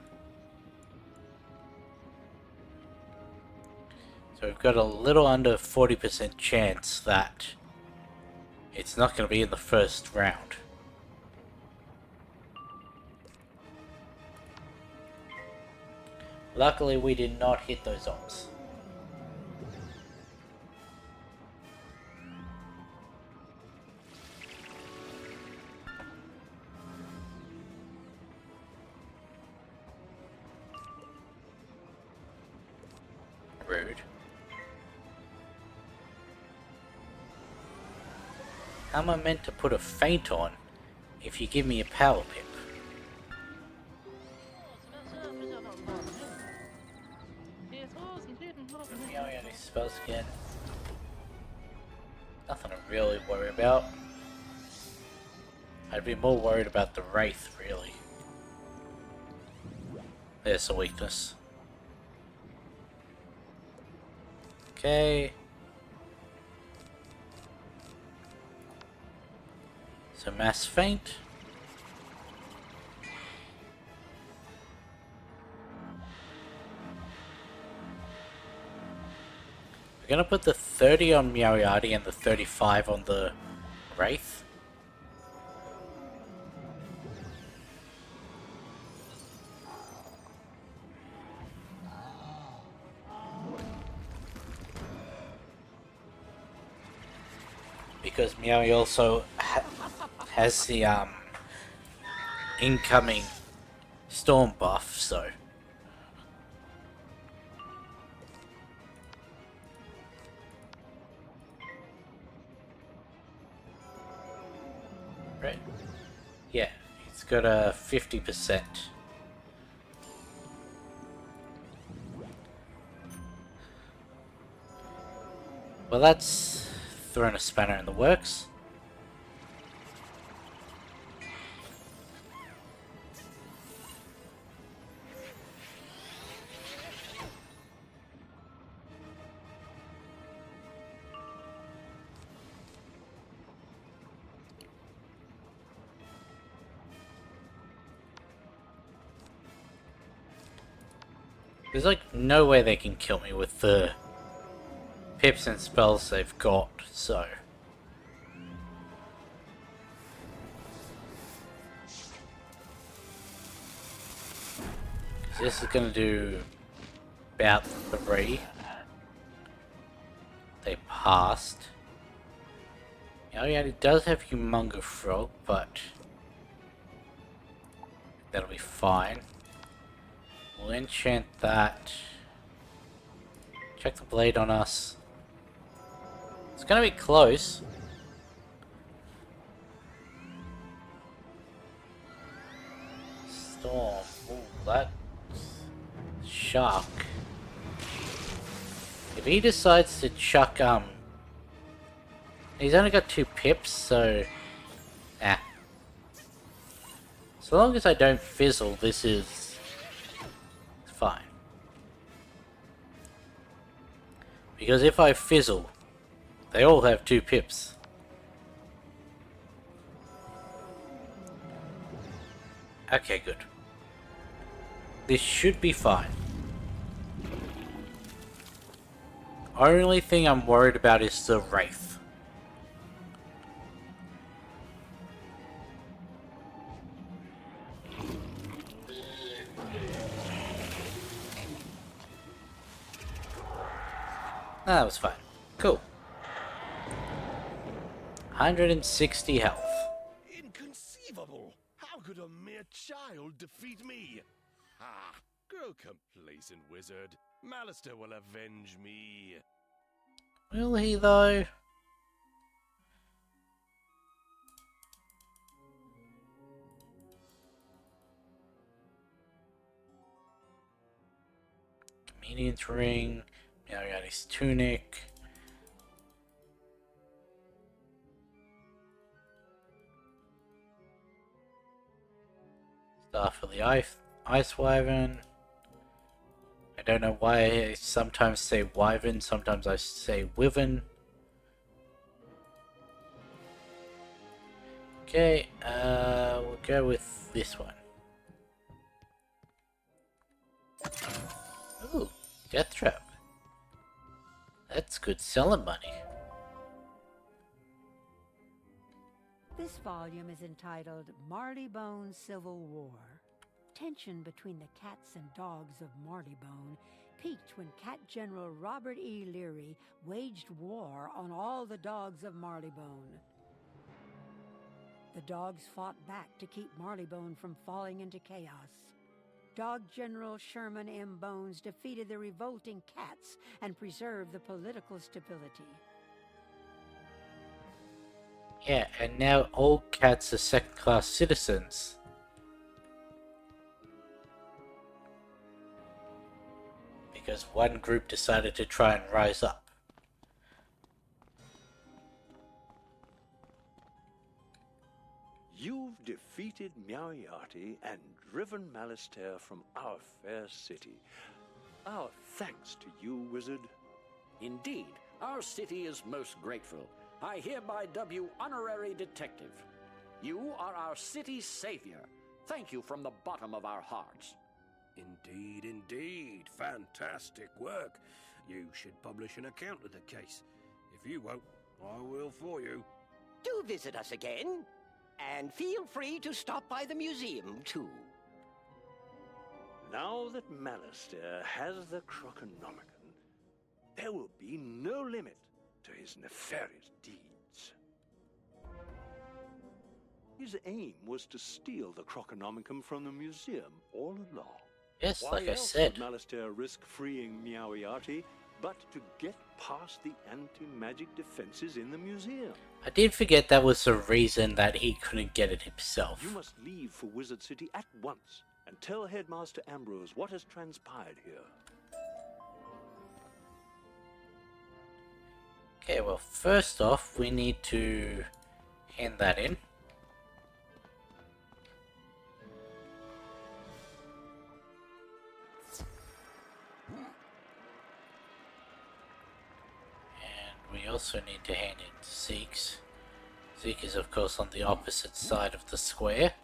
So we've got a little under 40% chance that It's not going to be in the first round. Luckily, we did not hit those ops. Rude. How am I meant to put a feint on if you give me a power pip? Oh yeah, these spells again. Nothing to really worry about. I'd be more worried about the Wraith, really. There's a weakness. Okay. So mass feint. We're gonna put the 30 on Moriarty and the 35 on the Wraith. Because Meowie also has the incoming storm buff, so right? Yeah, it's got a 50%. Well, that's thrown a spanner in the works. There's like no way they can kill me with the pips and spells they've got, so. This is gonna do about 3. They passed. Oh yeah, it does have Humongous Frog, but that'll be fine. We'll enchant that. Check the blade on us. It's gonna be close. Storm. Ooh, that shark. If he decides to chuck, he's only got 2 pips, so so long as I don't fizzle, this is fine. Because if I fizzle, they all have 2 pips. Okay, good. This should be fine. Only thing I'm worried about is the Wraith. That was fine. Cool. 160 health. Inconceivable! How could a mere child defeat me? Ah, grow complacent, wizard. Malister will avenge me. Will he, though? Comedian's ring. Moriarty's tunic. Staff of the Ice Wyvern. I don't know why I sometimes say Wyvern, sometimes I say Wyvern. Okay, we'll go with this one. Ooh, Death Trap. That's good selling money. This volume is entitled Marleybone Civil War. Tension between the cats and dogs of Marleybone peaked when Cat General Robert E. Leary waged war on all the dogs of Marleybone. The dogs fought back to keep Marleybone from falling into chaos. Dog General Sherman M. Bones defeated the revolting cats and preserved the political stability. Yeah, and now all cats are second-class citizens. Because one group decided to try and rise up. You've defeated Moriarty and driven Malistaire from our fair city. Our thanks to you, Wizard. Indeed, our city is most grateful. I hereby dub you honorary detective. You are our city's savior. Thank you from the bottom of our hearts. Indeed, indeed. Fantastic work. You should publish an account of the case. If you won't, I will for you. Do visit us again. And feel free to stop by the museum, too. Now that Malistaire has the Croconomicon, there will be no limit to his nefarious deeds. His aim was to steal the Croconomicon from the museum all along. Yes, Why like I else said. would Malistaire risk freeing Moriarty but to get past the anti-magic defenses in the museum? I did forget that was the reason that he couldn't get it himself. You must leave for Wizard City at once and tell Headmaster Ambrose what has transpired here. Okay, well, first off, we need to hand that in. We also need to hand it to Zeke's. Zeke is of course on the opposite side of the square.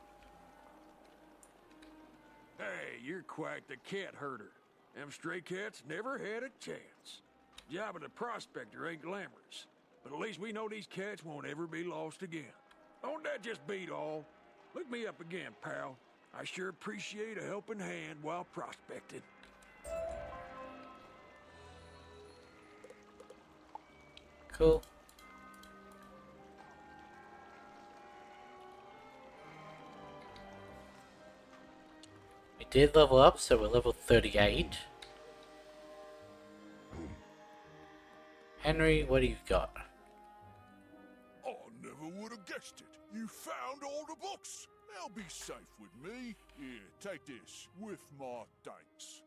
Hey, you're quite the cat herder. Them stray cats never had a chance. Job of the prospector ain't glamorous, but at least we know these cats won't ever be lost again. Don't that just beat all? Look me up again, pal. I sure appreciate a helping hand while prospecting. Cool. We did level up, so we're level 38. Henry, what do you got? I never would have guessed it. You found all the books. They'll be safe with me. Here, take this with my thanks.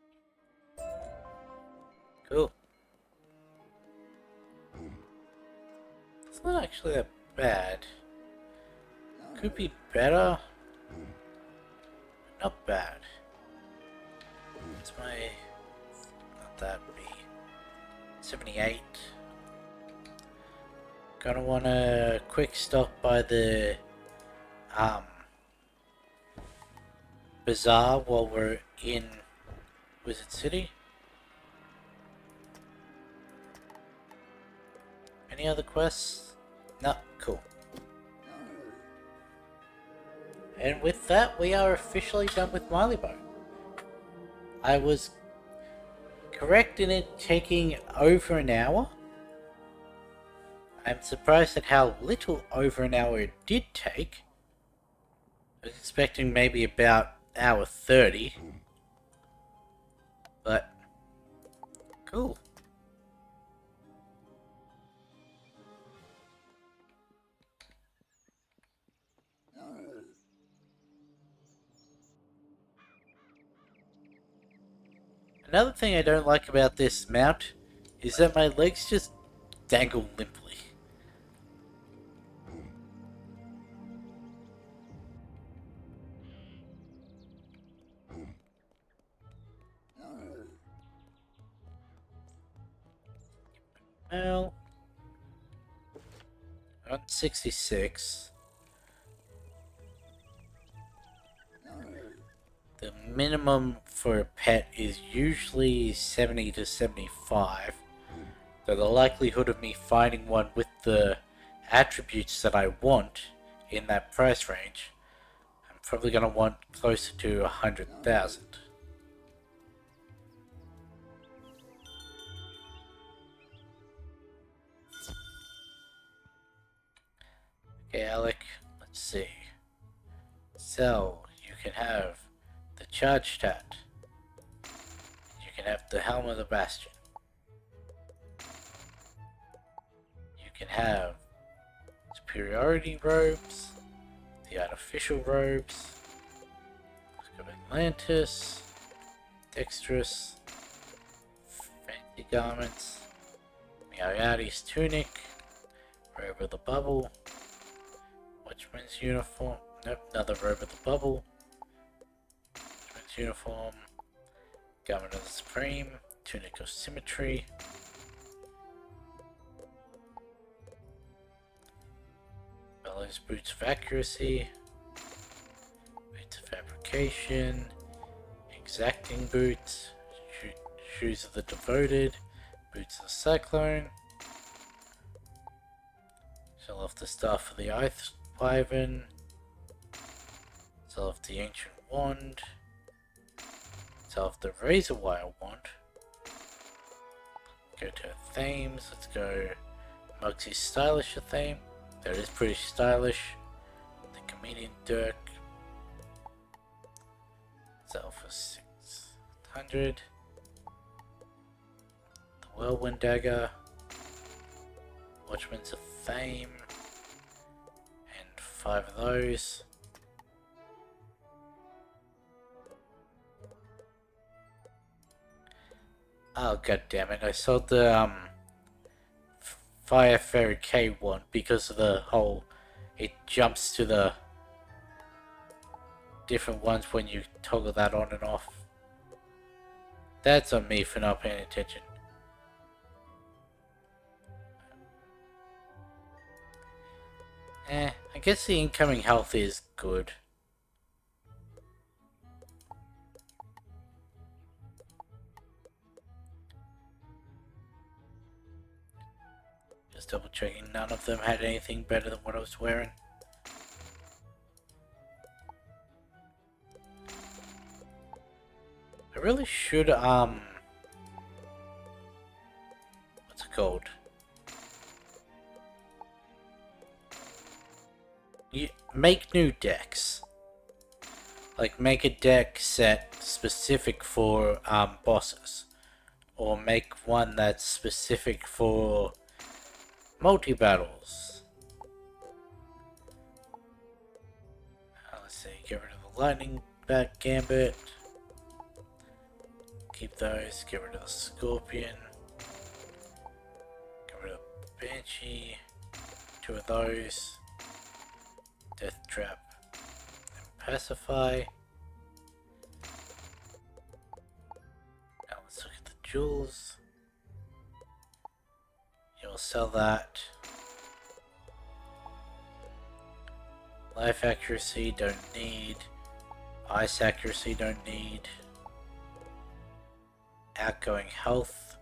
Cool. It's not actually that bad. Could be better. Not bad. It's my... not that be... 78. Gonna wanna quick stop by the bazaar while we're in Wizard City. Any other quests? No, cool. And with that, we are officially done with Marleybone. I was correct in it taking over an hour. I'm surprised at how little over an hour it did take. I was expecting maybe about hour 30. But, cool. Another thing I don't like about this mount is that my legs just dangle limply. Well, on 66. The minimum for a pet is usually 70 to 75. So the likelihood of me finding one with the attributes that I want in that price range, I'm probably going to want closer to 100,000. Okay, Alec, let's see. So, you can have the Charge Stat. You can have the Helm of the Bastion. You can have Superiority Robes, the Artificial Robes, Book of Atlantis, Dexterous, Fancy Garments, Moriarty's Tunic, Robe of the Bubble, Watchman's Uniform, nope, another Robe of the Bubble, Watchman's Uniform, Garment of the Supreme, Tunic of Symmetry, Bellows Boots of Accuracy, Boots of Fabrication, Exacting Boots, Shoes of the Devoted, Boots of the Cyclone, sell off the Staff of the Ice Wyvern, sell off the Ancient Wand, sell off the Razor Wire Wand, go to Themes, let's go Mugsy's Stylish theme, that is pretty stylish, the Comedian Dirk, sell for 600, the Whirlwind Dagger, Watchman's of Fame, and 5 of those. Oh god damn it, I sold the Fire Fairy K one because of the whole, it jumps to the different ones when you toggle that on and off. That's on me for not paying attention. I guess the incoming health is good. Just double checking, none of them had anything better than what I was wearing. I really should, what's it called? You make new decks. Like, make a deck set specific for, bosses. Or make one that's specific for multi-battles. Let's see, get rid of the Lightning Bat Gambit. Keep those, get rid of the Scorpion. Get rid of Banshee. 2 of those. Death Trap. And Pacify. Now let's look at the jewels. You'll sell that. Life Accuracy, don't need. Ice Accuracy, don't need. Outgoing Health,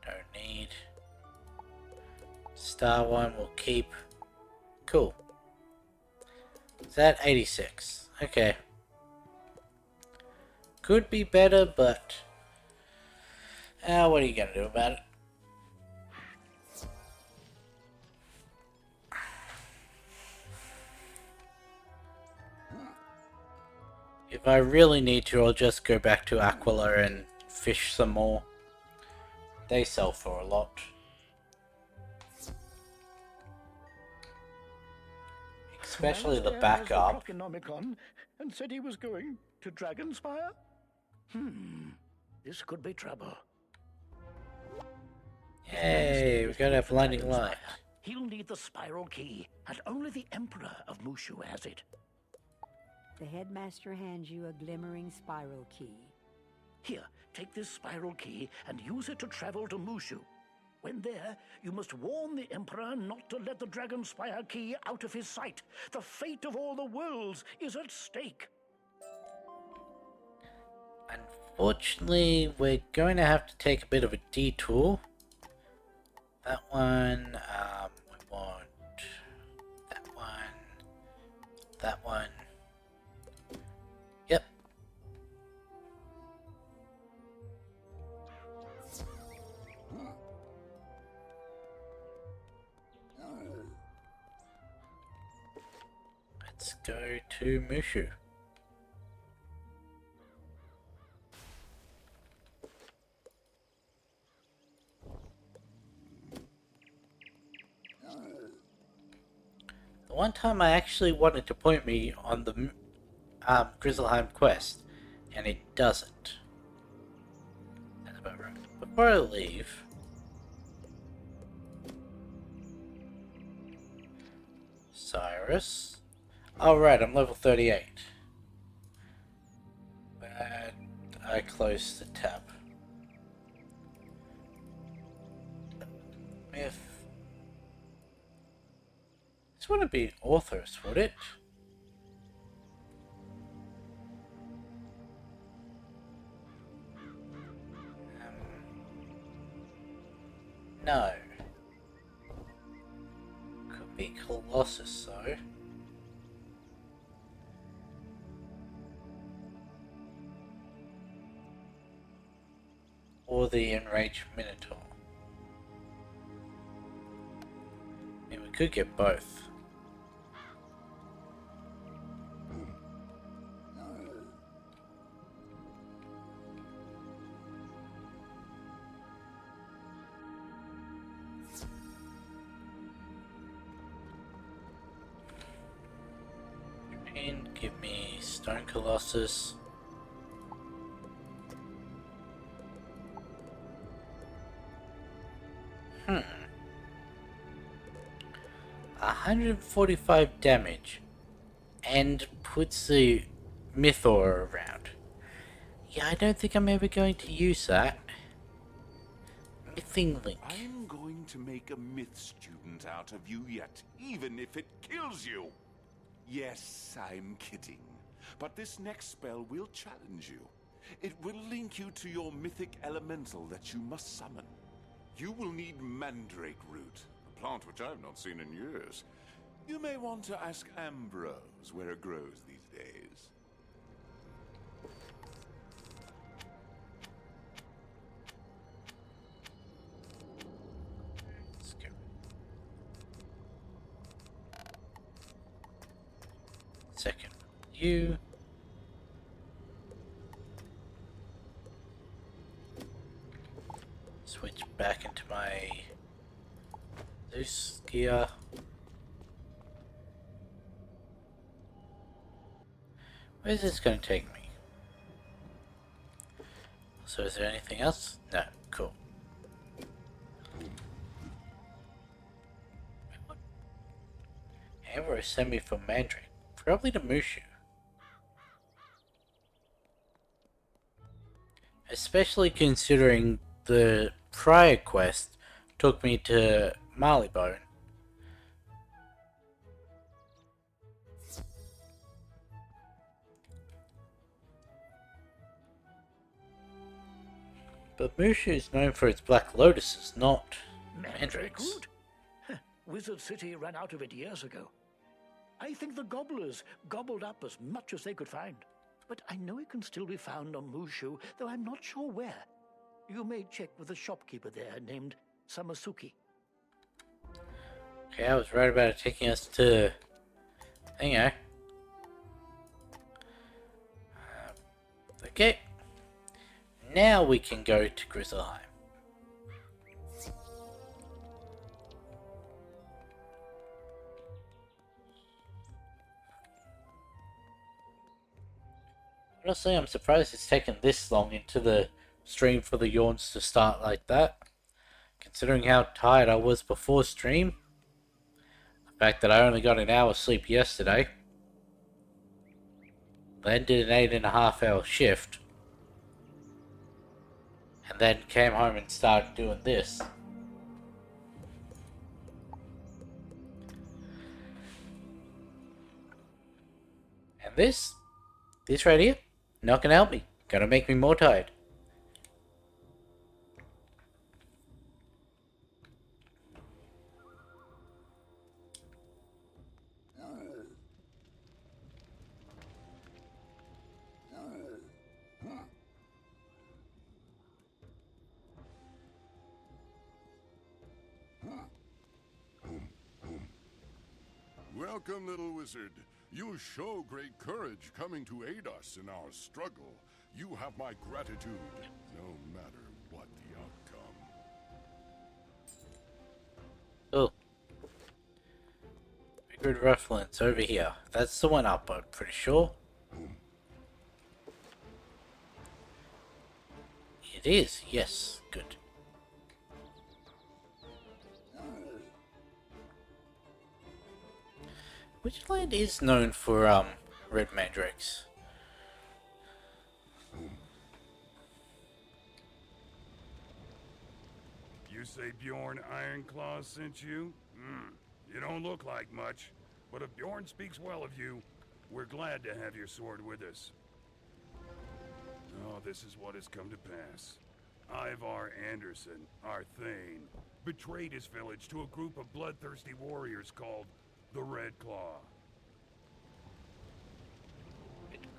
don't need. Star one we'll keep. Cool. Is that 86? Okay. Could be better, but what are you gonna do about it? If I really need to, I'll just go back to Aquila and fish some more. They sell for a lot. Especially the backup. And said he was going to Dragonspire? This could be trouble. Hey, we gotta have blinding light. He'll need the spiral key, and only the Emperor of Mushu has it. The headmaster hands you a glimmering spiral key. Here, take this spiral key and use it to travel to Mushu. When there, you must warn the Emperor not to let the Dragonspire key out of his sight. The fate of all the worlds is at stake. Unfortunately, we're going to have to take a bit of a detour. That one, go to Mushu. The one time I actually wanted to point me on the Grizzleheim quest, and it doesn't. That's about right. Before I leave, Cyrus. Alright, I'm level 38. But I closed the tab. If this wouldn't be authors, would it? No. Could be Colossus, though. Or the Enraged Minotaur. I mean, we could get both. And give me Stone Colossus. Hmm. 145 damage and puts the Mythor around. Yeah, I don't think I'm ever going to use that. Mything Link. I'm going to make a myth student out of you yet, even if it kills you. Yes, I'm kidding. But this next spell will challenge you. It will link you to your mythic elemental that you must summon. You will need mandrake root, a plant which I've not seen in years. You may want to ask Ambrose where it grows these days. Let's go. Second, you. Switch back into my loose gear. Where's this going to take me? So is there anything else? No, cool. Amber sent me for Mandrake. Probably to Mushu. Especially considering the prior quest took me to Marleybone. But Mushu is known for its black lotuses, not mandrakes. Root? Wizard City ran out of it years ago. I think the gobblers gobbled up as much as they could find. But I know it can still be found on Mushu, though I'm not sure where. You may check with a shopkeeper there named Samasuki. Okay, I was right about it taking us to... Thingo. Okay. Now we can go to Grizzleheim. Honestly, I'm surprised it's taken this long into the stream for the yawns to start like that. Considering how tired I was before stream. The fact that I only got an hour's sleep yesterday. Then did an 8.5-hour shift. And then came home and started doing this. And this right here, not gonna help me. Gonna make me more tired. Welcome, little wizard. You show great courage coming to aid us in our struggle. You have my gratitude, no matter what the outcome. Oh. Good reference over here. That's the one up, I'm pretty sure. It is, yes. Good. Which land is known for, red mandrakes? You say Bjorn Ironclaw sent you? You don't look like much, but if Bjorn speaks well of you, we're glad to have your sword with us. Oh, this is what has come to pass. Ivar Anderson, our Thane, betrayed his village to a group of bloodthirsty warriors called the Red Claw.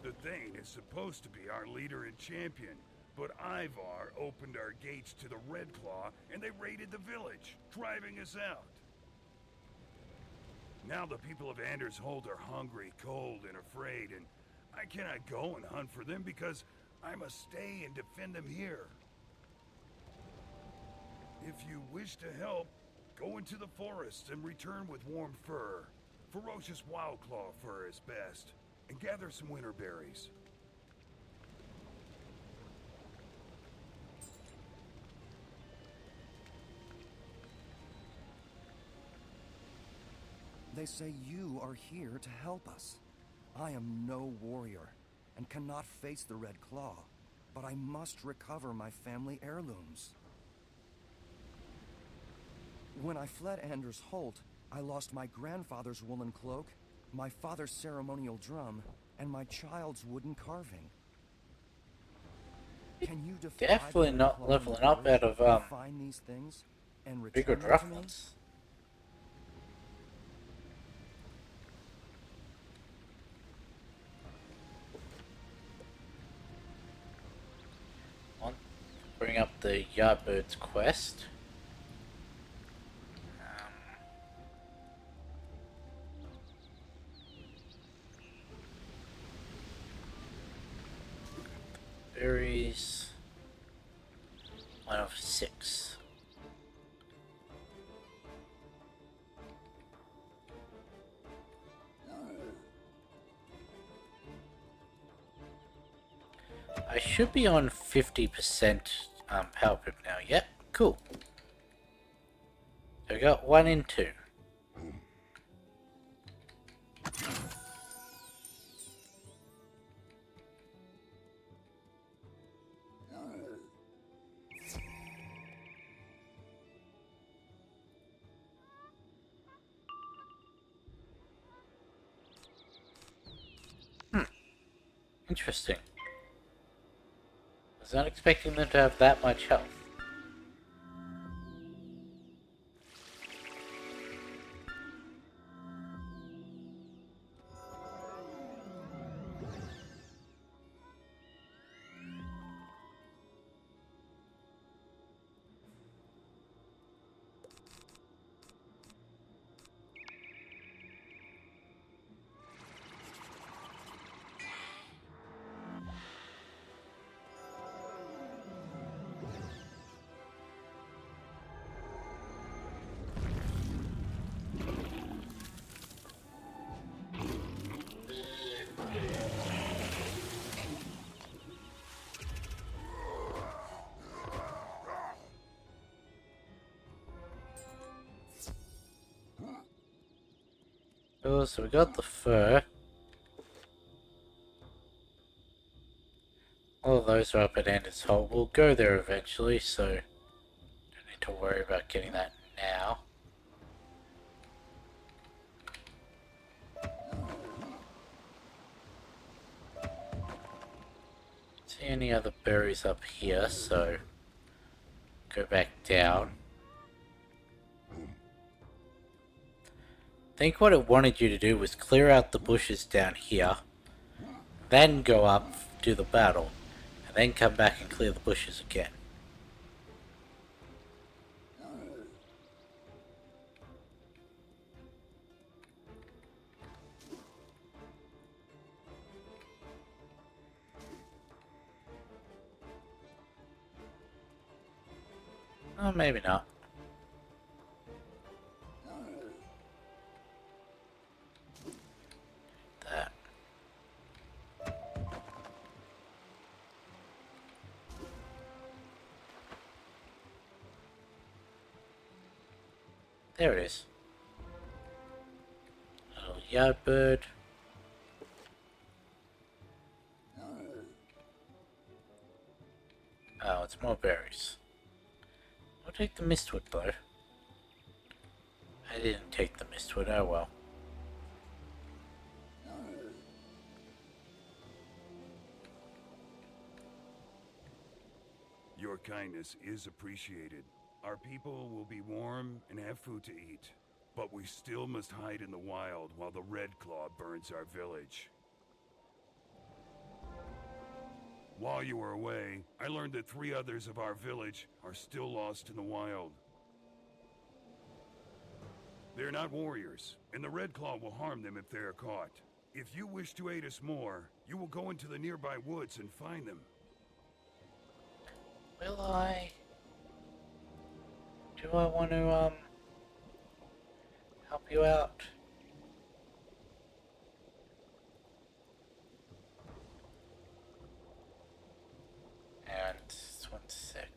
The Thane is supposed to be our leader and champion, but Ivar opened our gates to the Red Claw and they raided the village, driving us out. Now the people of Andershold are hungry, cold, and afraid, and I cannot go and hunt for them because I must stay and defend them here. If you wish to help, go into the forest and return with warm fur. Ferocious wildclaw fur is best, and gather some winter berries. They say you are here to help us. I am no warrior, and cannot face the Red Claw, but I must recover my family heirlooms. When I fled Anders Holt, I lost my grandfather's woolen cloak, my father's ceremonial drum, and my child's wooden carving. Can you defy Definitely the not Claw leveling and up out of find these things and bigger return them to me? reference. On, bring up the Yardbirds quest. Berries. 1 of 6. I should be on 50% power pip now. Yep, cool. So we got 1 and 2. Interesting. I was not expecting them to have that much health. Oh, so we got the fur. All of those are up at Anders Hole. We'll go there eventually, so don't need to worry about getting that now. See any other berries up here, so go back down. I think what it wanted you to do was clear out the bushes down here, then go up, do the battle, and then come back and clear the bushes again. Oh, maybe not. That. There it is. Little yard bird. Oh, it's more berries. I'll take the mistwood though. I didn't take the mistwood, oh well. Your kindness is appreciated. Our people will be warm and have food to eat. But we still must hide in the wild while the Red Claw burns our village. While you were away, I learned that 3 others of our village are still lost in the wild. They're not warriors, and the Red Claw will harm them if they are caught. If you wish to aid us more, you will go into the nearby woods and find them. Will I? Do I want to, help you out? And just 1 sec.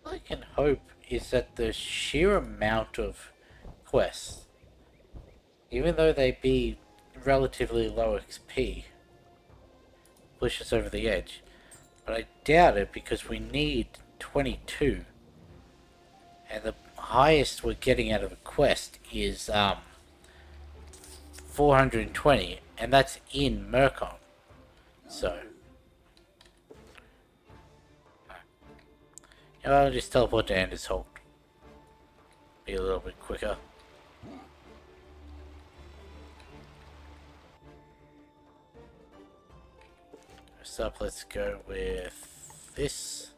All I can hope is that the sheer amount of quests, even though they be relatively low XP, push us over the edge. But I doubt it because we need 22. And the highest we're getting out of a quest is 420, and that's in Murcon. So you know, I'll just teleport to Anders Holt. Be a little bit quicker. First up, let's go with this.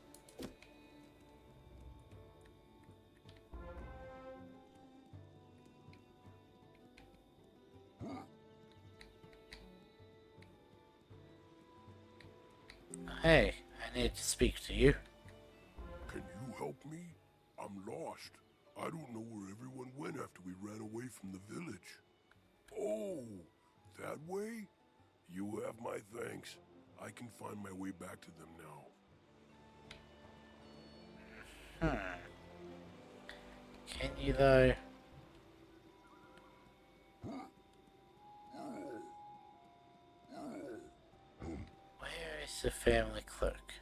Hey, I need to speak to you. Can you help me? I'm lost. I don't know where everyone went after we ran away from the village. Oh, that way? You have my thanks. I can find my way back to them now. Can you though? Where is the family clerk?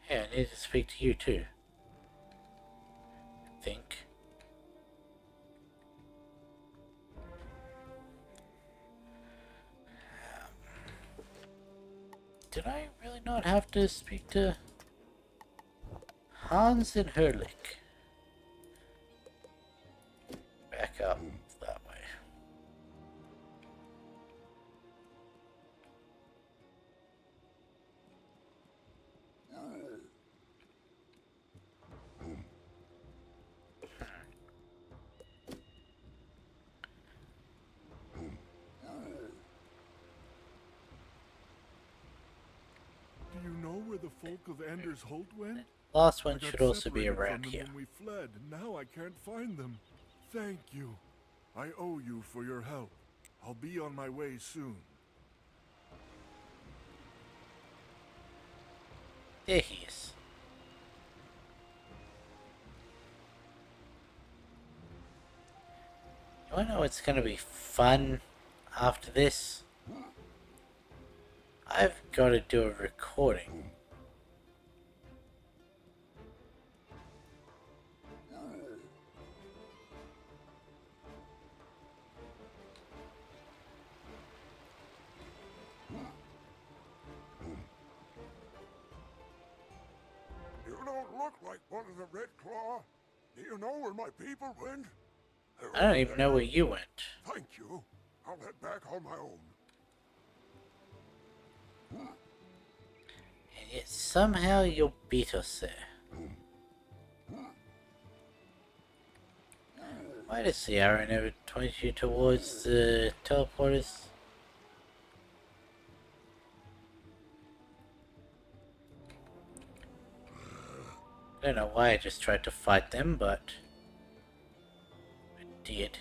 Yeah, I need to speak to you too. I think. Did I really not have to speak to Hans and Herlick? Back up that way. Do you know where the folk of Anders Holt went? Last one I got should also be separated around from them here. when we fled, and now I can't find them. Thank you. I owe you for your help. I'll be on my way soon. There he is. You wanna know what's gonna be fun after this? I've got to do a recording. You don't look like one of the Red Claw. Do you know where my people went? I don't even know where you went. Thank you. I'll head back on my own. And yet somehow you'll beat us there. Why does the arrow never point you towards the teleporters? I don't know why I just tried to fight them, but I did.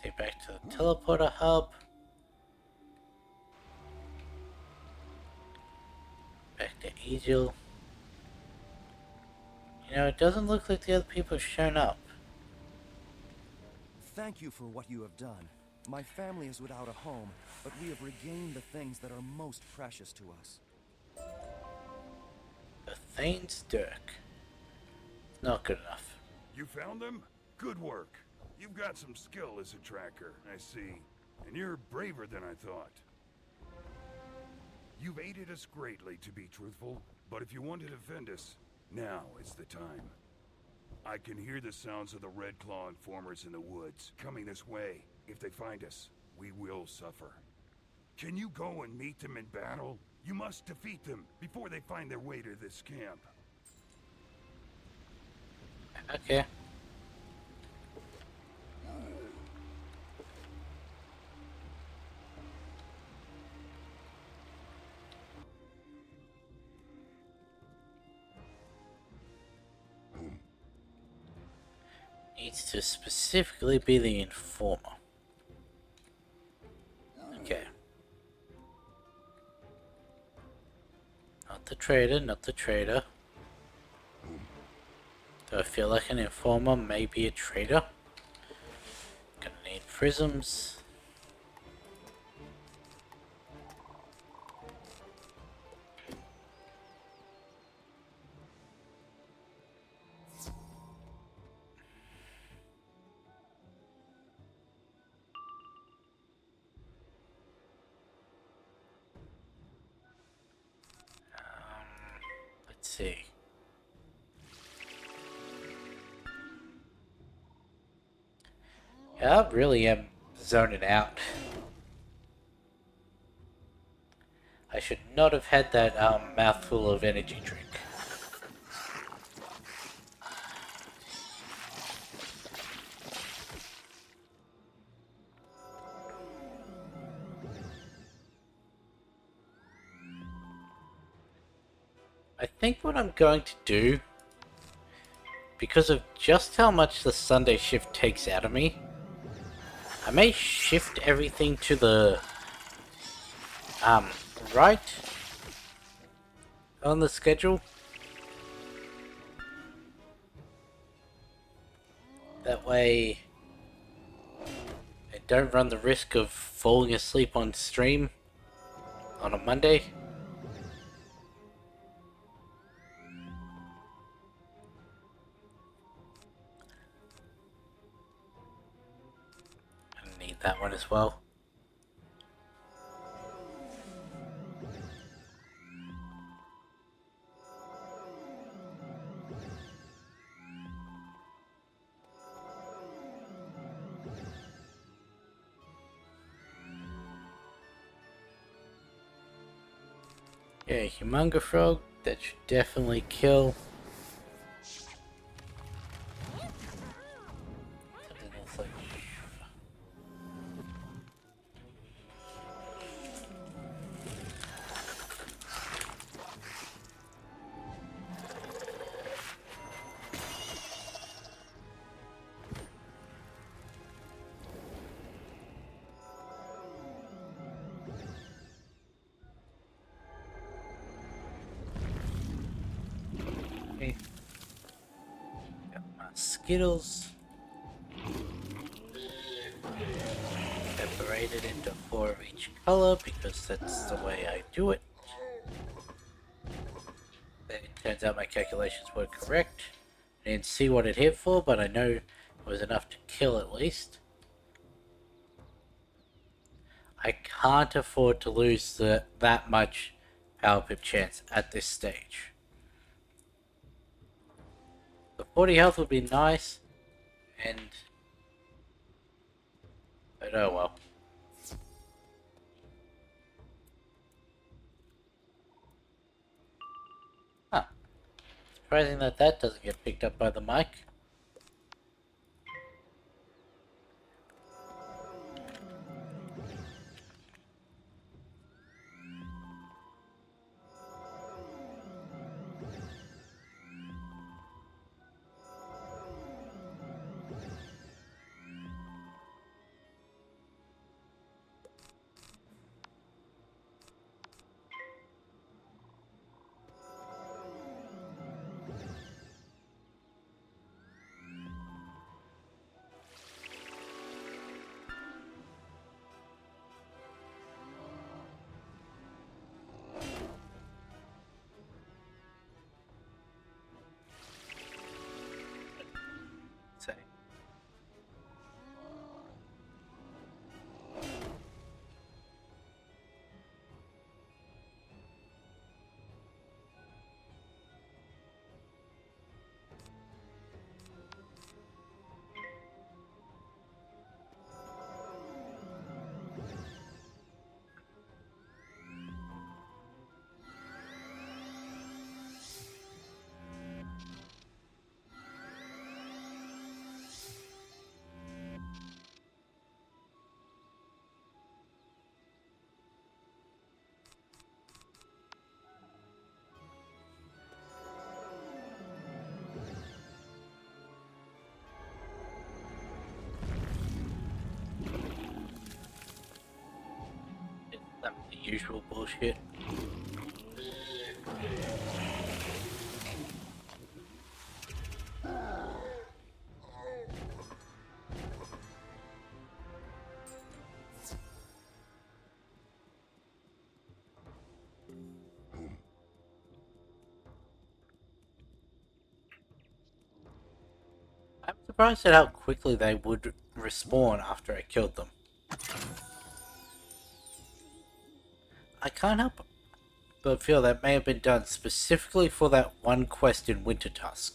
See, back to the teleporter hub. Back to Egil. You know, it doesn't look like the other people have shown up. Thank you for what you have done. My family is without a home, but we have regained the things that are most precious to us. The Thane's Dirk. Not good enough. You found them? Good work. You've got some skill as a tracker, I see. And you're braver than I thought. You've aided us greatly, to be truthful. But if you want to defend us, now is the time. I can hear the sounds of the Red Claw informers in the woods, coming this way. If they find us, we will suffer. Can you go and meet them in battle? You must defeat them before they find their way to this camp. Okay. Needs to specifically be the informer. Okay. Not the trader, not the trader. Do I feel like an informer may be a trader? Gonna need prisms. Let's see. Yeah, I really am zoning out. I should not have had that mouthful of energy drink. I think what I'm going to do, because of just how much the Sunday shift takes out of me, I may shift everything to the right on the schedule. That way I don't run the risk of falling asleep on stream on a Monday. I need that one as well. Yeah, Humunga Frog, that should definitely kill. Something else like... Okay. Got my Skittles. Separated into 4 of each color because that's the way I do it. It turns out my calculations were correct. I didn't see what it hit for, but I know it was enough to kill at least. I can't afford to lose that much power pip chance at this stage. The 40 health would be nice, but oh well. Huh. Surprising that that doesn't get picked up by the mic. The usual bullshit. I'm surprised at how quickly they would respawn after I killed them. I can't help but feel that may have been done specifically for that one quest in Wintertusk.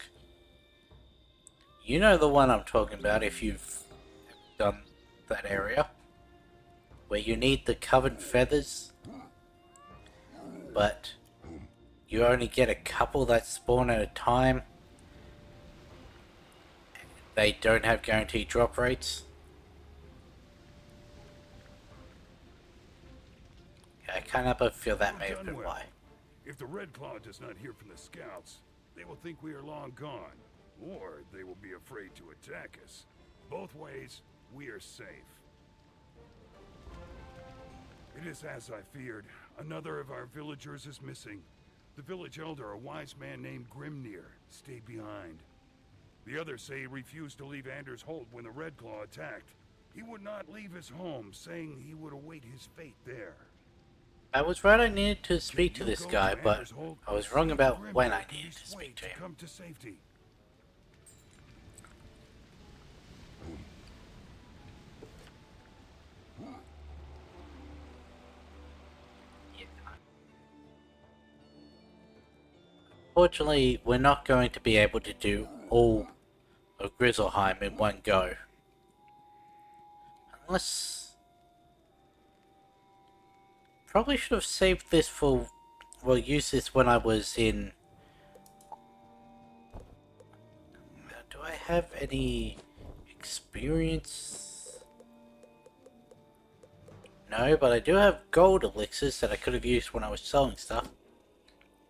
You know the one I'm talking about if you've done that area. Where you need the covered feathers, but you only get a couple that spawn at a time. They don't have guaranteed drop rates. I can't help but feel that may have been why. If the Red Claw does not hear from the scouts, they will think we are long gone, or they will be afraid to attack us. Both ways, we are safe. It is as I feared. Another of our villagers is missing. The village elder, a wise man named Grimnir, stayed behind. The others say he refused to leave Anders Holt when the Red Claw attacked. He would not leave his home, saying he would await his fate there. I was right I needed to speak to this guy, but I was wrong about when I needed to speak to him. Come to safety. Fortunately, we're not going to be able to do all of Grizzleheim in one go. Unless... Probably should have saved this for... Well, use this when I was in... Do I have any experience? No, but I do have gold elixirs that I could have used when I was selling stuff.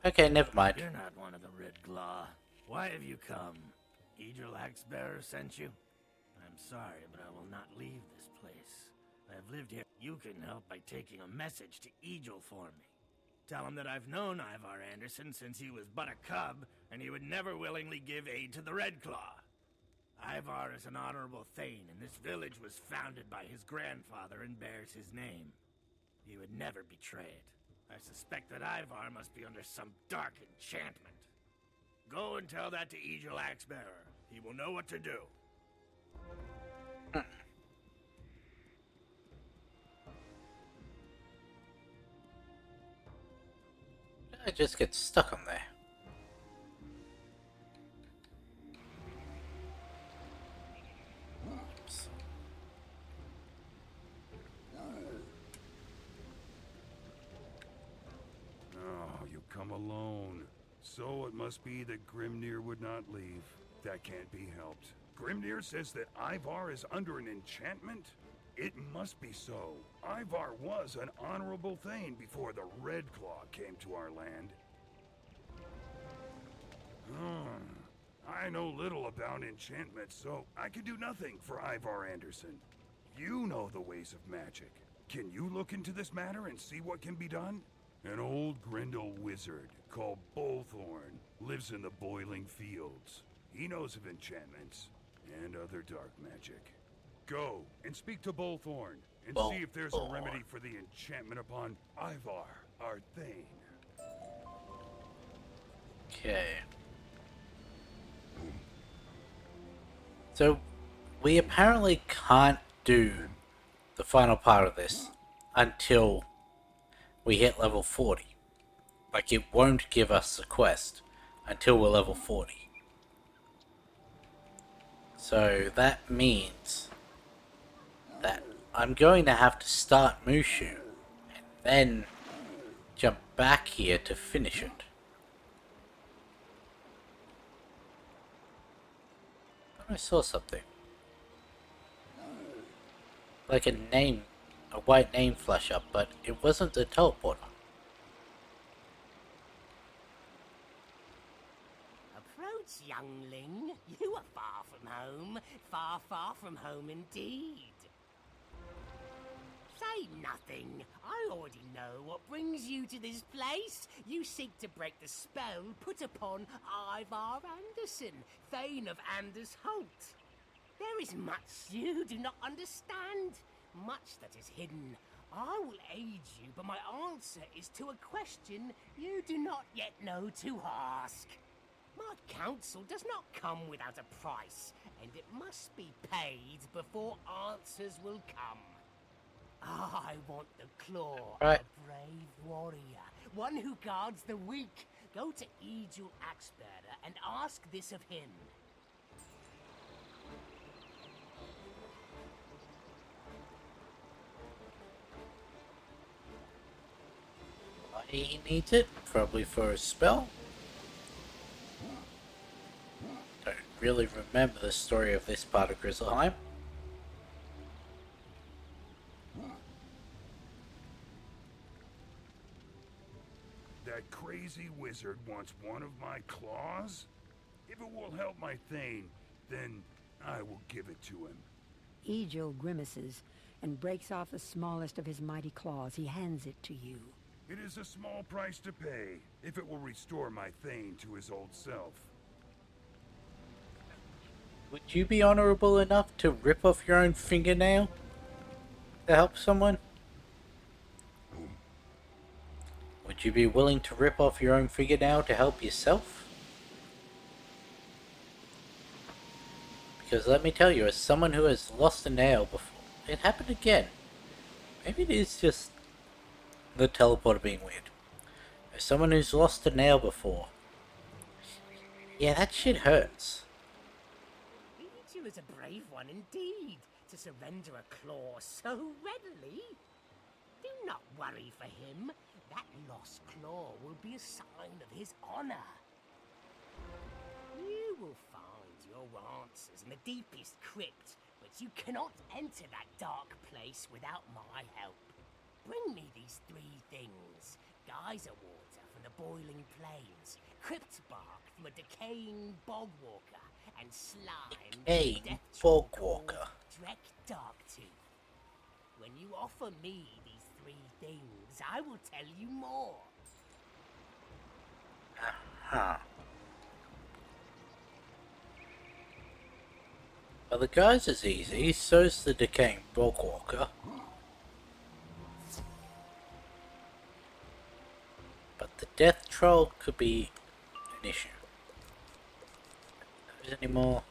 Okay, never mind. You're not one of the Red Claw. Why have you come? Eagle Axebearer sent you? I'm sorry, but I will not leave this place. I have lived here. You can help by taking a message to Eagle for me. Tell him that I've known Ivar Anderson since he was but a cub, and he would never willingly give aid to the Red Claw. Ivar is an honorable thane, and this village was founded by his grandfather and bears his name. He would never betray it. I suspect that Ivar must be under some dark enchantment. Go and tell that to Eagle Axebearer. He will know what to do. I just get stuck on there. Oops. Oh, you come alone. So it must be that Grimnir would not leave. That can't be helped. Grimnir says that Ivar is under an enchantment? It must be so. Ivar was an honorable thane before the Red Claw came to our land. I know little about enchantment, so I can do nothing for Ivar Anderson. You know the ways of magic. Can you look into this matter and see what can be done? An old Grendel wizard called Bolthorn lives in the Boiling Fields. He knows of enchantments and other dark magic. Go and speak to Bolthorn and see if there's a remedy for the enchantment upon Ivar, our thane. Okay. So, we apparently can't do the final part of this until we hit level 40. Like, it won't give us the quest until we're level 40. So, that means that I'm going to have to start Mushu and then jump back here to finish it. I saw something. Like a white name flash up, but it wasn't the teleporter. Approach, youngling. You are far from home. Far, far from home indeed. Say nothing. I already know what brings you to this place. You seek to break the spell put upon Ivar Anderson, Thane of Andersholt. There is much you do not understand, much that is hidden. I will aid you, but my answer is to a question you do not yet know to ask. My counsel does not come without a price, and it must be paid before answers will come. I want the claw of a brave warrior, one who guards the weak. Go to Egil Axebearer and ask this of him. He needs it, probably for a spell. Don't really remember the story of this part of Grizzleheim. That crazy wizard wants one of my claws? If it will help my thane, then I will give it to him. Egil grimaces and breaks off the smallest of his mighty claws. He hands it to you. It is a small price to pay, if it will restore my thane to his old self. Would you be honorable enough to rip off your own fingernail to help someone? Would you be willing to rip off your own fingernail to help yourself? Because let me tell you, as someone who has lost a nail before, it happened again. Maybe it is just the teleporter being weird. As someone who's lost a nail before, yeah, that shit hurts. Egil is a brave one indeed, to surrender a claw so readily. Do not worry for him. That lost claw will be a sign of his honor. You will find your answers in the deepest crypt, but you cannot enter that dark place without my help. Bring me these three things: geyser water from the boiling plains, crypt bark from a decaying bog walker, and slime Hey, from bog walker. Drek Darktooth. When you offer me these three things, I will tell you more. Huh. Well, the geyser's easy, so's the decaying bog walker. But the death troll could be an issue. Is there any more?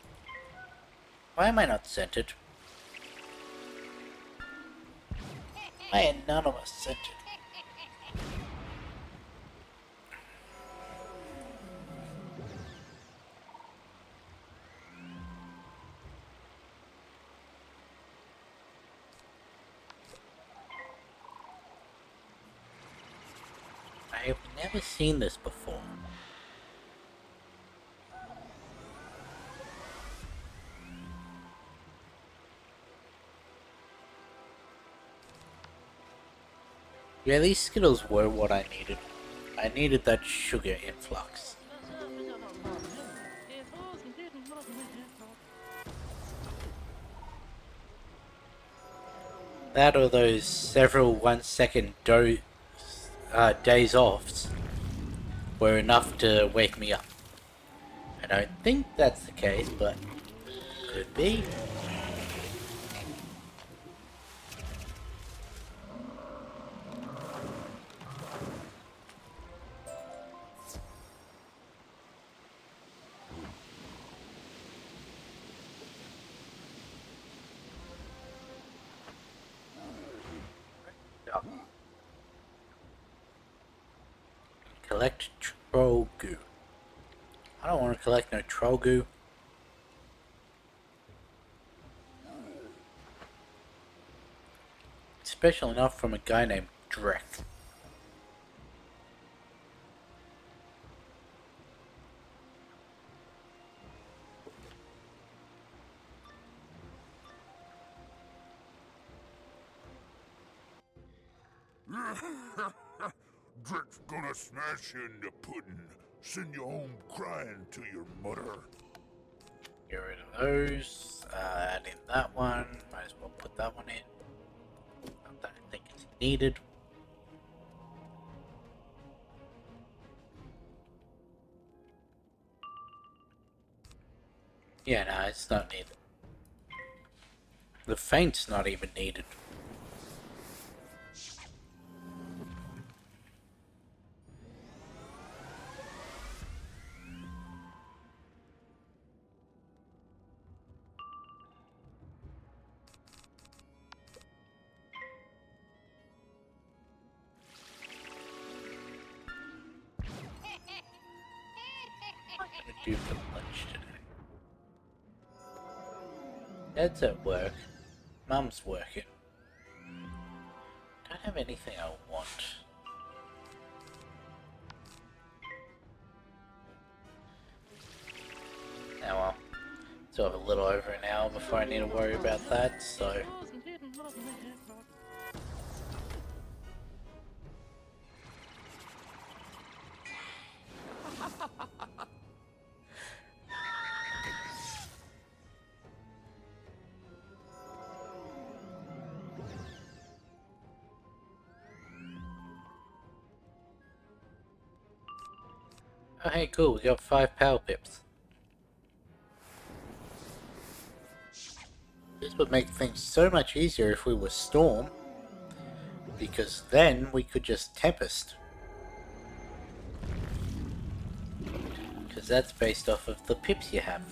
Why am I not centered? Why are none of us centered? I have never seen this before. Yeah, these Skittles were what I needed. I needed that sugar influx. That or those several 1 second days offs were enough to wake me up. I don't think that's the case, but could be. Collect troll goo. I don't want to collect no troll goo. Special enough from a guy named Drek. Drek's gonna smash you into pudding. Send you home crying to your mother. Get rid of those. Add in that one. Might as well put that one in. Not that I think it's needed. Yeah, no, it's not needed. The feint's not even needed. What am I gonna do for lunch today? Dad's at work. Mum's working. Don't have anything I want. Now, well, still have a little over an hour before I need to worry about that, so... Oh hey, cool, we got 5 power pips. This would make things so much easier if we were Storm, because then we could just Tempest. Because that's based off of the pips you have.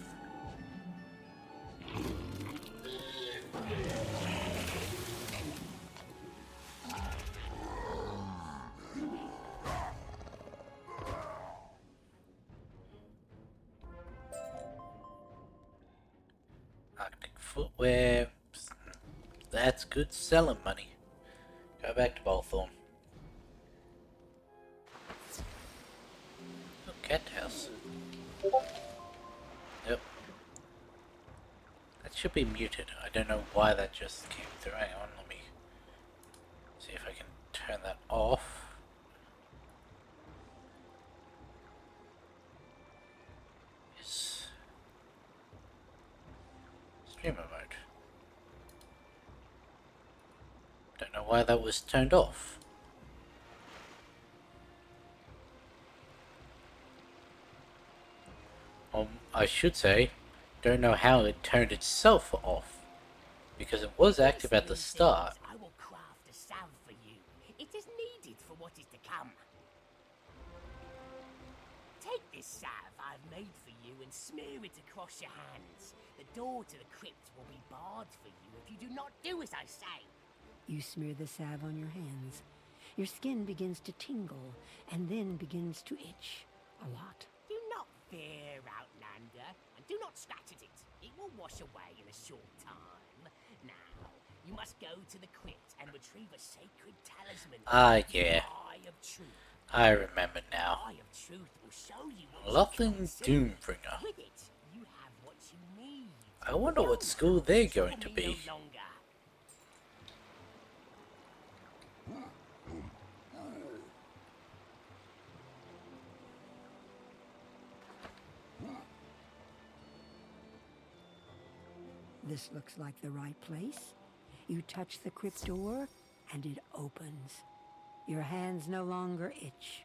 Arctic footwear. That's good selling money. Go back to Bolthorn. Oh, cat house. Yep. That should be muted. I don't know why that just came through. Hang on, let me see if I can turn that off. Yes. Streamer mode. Don't know why that was turned off. I should say, don't know how it turned itself off, because it was active at the start. I will craft a salve for you. It is needed for what is to come. Take this salve I've made for you and smear it across your hands. The door to the crypt will be barred for you if you do not do as I say. You smear the salve on your hands. Your skin begins to tingle and then begins to itch a lot. Do not fear, Outlander, and do not scratch at it. It will wash away in a short time. Now, you must go to the crypt and retrieve a sacred talisman. Ah, yeah. Eye of Truth. I remember now. Eye of Truth will show you what Loveland you can see. Doombringer. With it, you have what you need. I wonder what school they're going to No be. longer. This looks like the right place. You touch the crypt door, and it opens. Your hands no longer itch.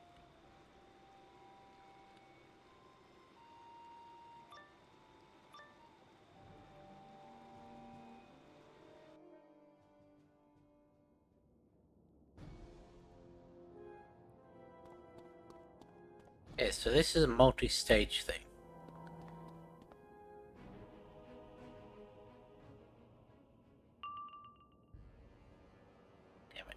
Yeah, so this is a multi-stage thing. Damn it.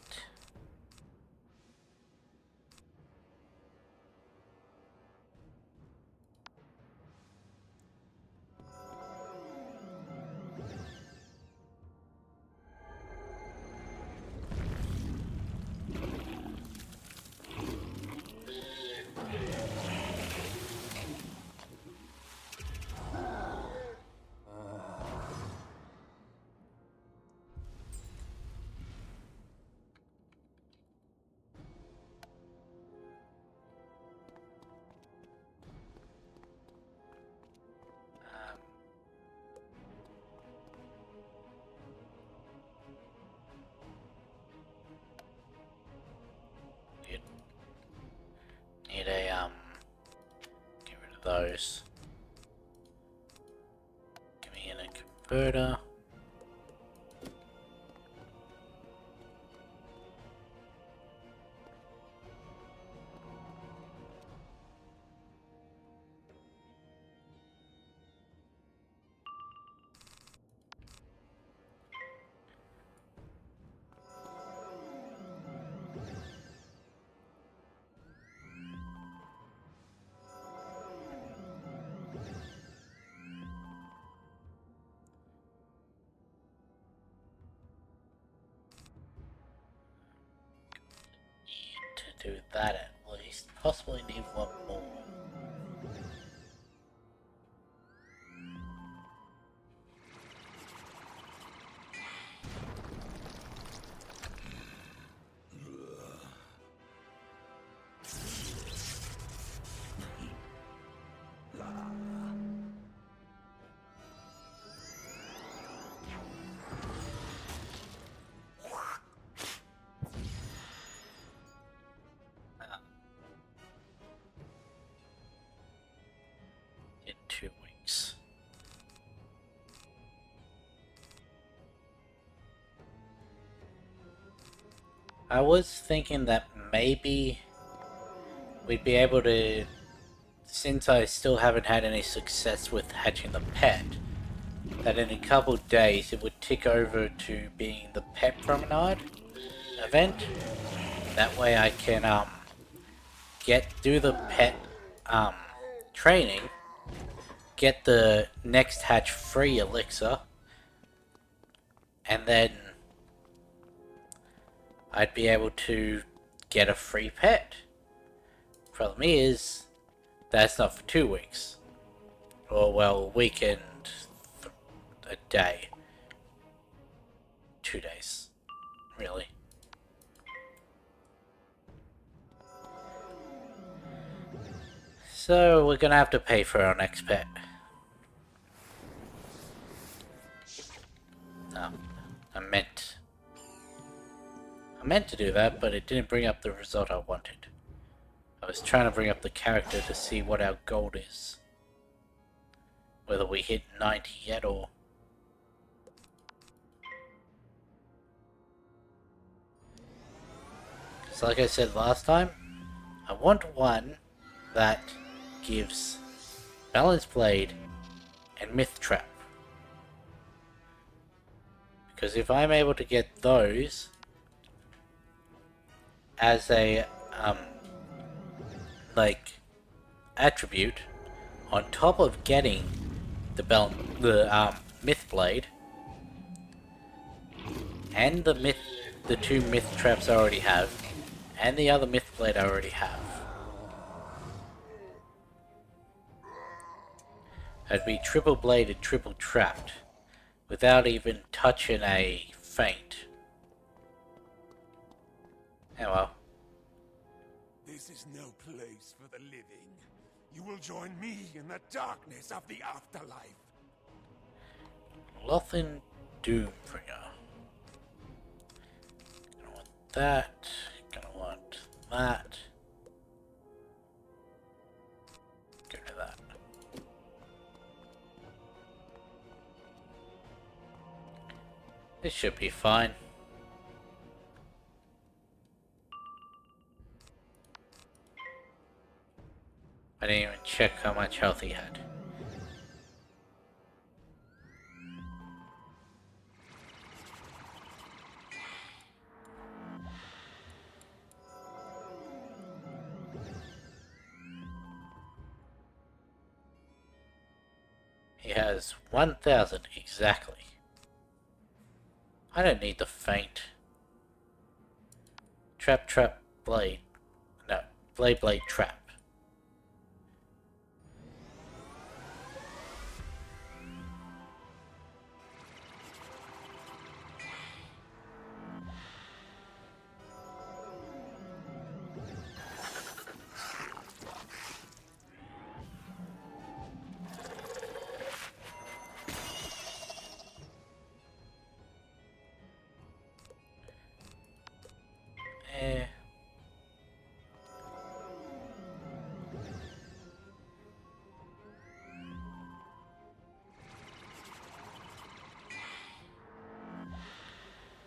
Need a, get rid of those. Give me in a converter. To do that at least. Possibly need one more. In 2 weeks. I was thinking that maybe we'd be able to, since I still haven't had any success with hatching the pet, that in a couple days it would tick over to being the pet promenade event. That way I can do the pet training, get the next hatch free elixir, and then I'd be able to get a free pet. Problem is, that's not for 2 weeks. Or, well, a week and a day. 2 days. Really. So, we're gonna have to pay for our next pet. No, I meant to do that, but it didn't bring up the result I wanted. I was trying to bring up the character to see what our goal is. Whether we hit 90 yet or... So like I said last time, I want one that gives Balance Blade and Myth Trap. Because if I'm able to get those as a attribute on top of getting the Myth Blade and the 2 Myth Traps I already have, and the other Myth Blade I already have, I'd be triple bladed, triple trapped, without even touching a feint. Oh well. This is no place for the living. You will join me in the darkness of the afterlife. Lothin Doombringer. Gonna want that. Gonna want that. Get rid of that. This should be fine. I didn't even check how much health he had. He has 1,000 exactly. I don't need the feint. Trap, trap, blade. No, blade, blade, trap.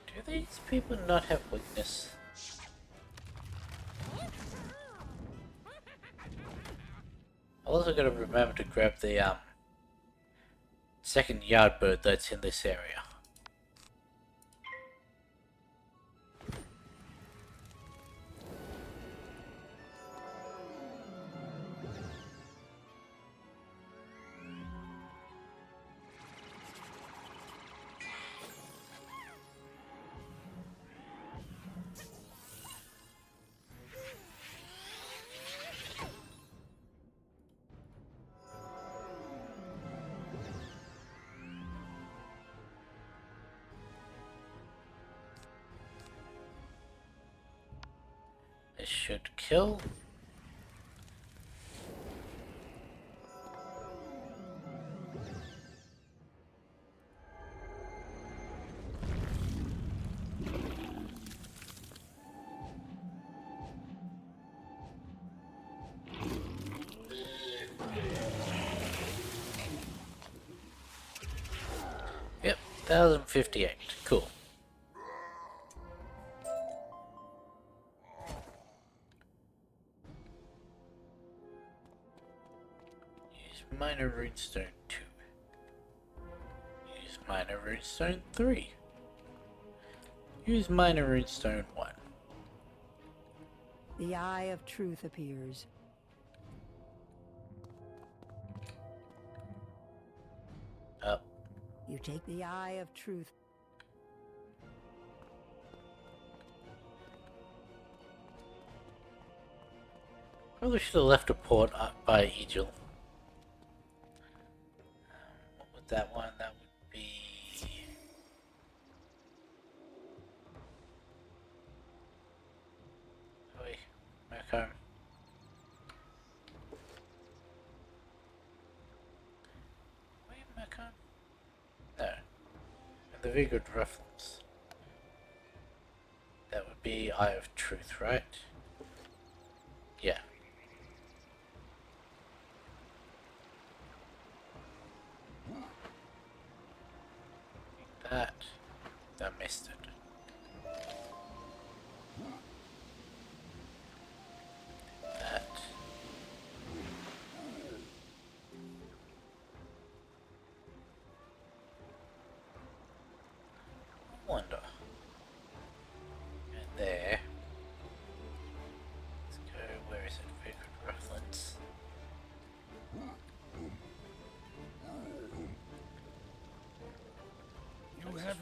Do these people not have weakness? I also gotta remember to grab the second yard bird that's in this area. This should kill. Yep, 1058. Cool. Minor Runestone 2. Use Minor Runestone 3. Use Minor Runestone 1. The Eye of Truth appears. Up. You take the Eye of Truth. Probably should have left a port up by Egil. What would that one? That would be... Oi, back home. Wait, back home? No. And the Vigor Ruffles. That would be Eye of Truth, right? Yeah. That. I missed it. That. I wonder. And there. Let's go. Where is it? Vigor Rufflins.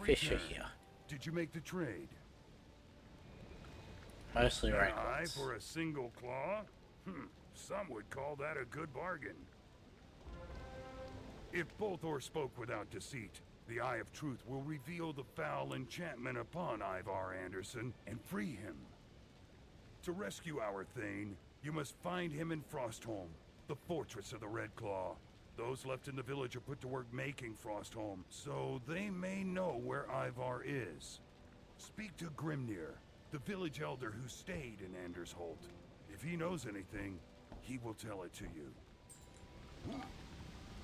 Fisher here. Did you make the trade? Mostly An rank eye ones. for a single claw? Some would call that a good bargain. If Bolthor spoke without deceit, the Eye of Truth will reveal the foul enchantment upon Ivar Anderson and free him. To rescue our Thane, you must find him in Frostholm, the fortress of the Red Claw. Those left in the village are put to work making Frostholm, so they may know where Ivar is. Speak to Grimnir, the village elder who stayed in Anders Holt. If he knows anything, he will tell it to you.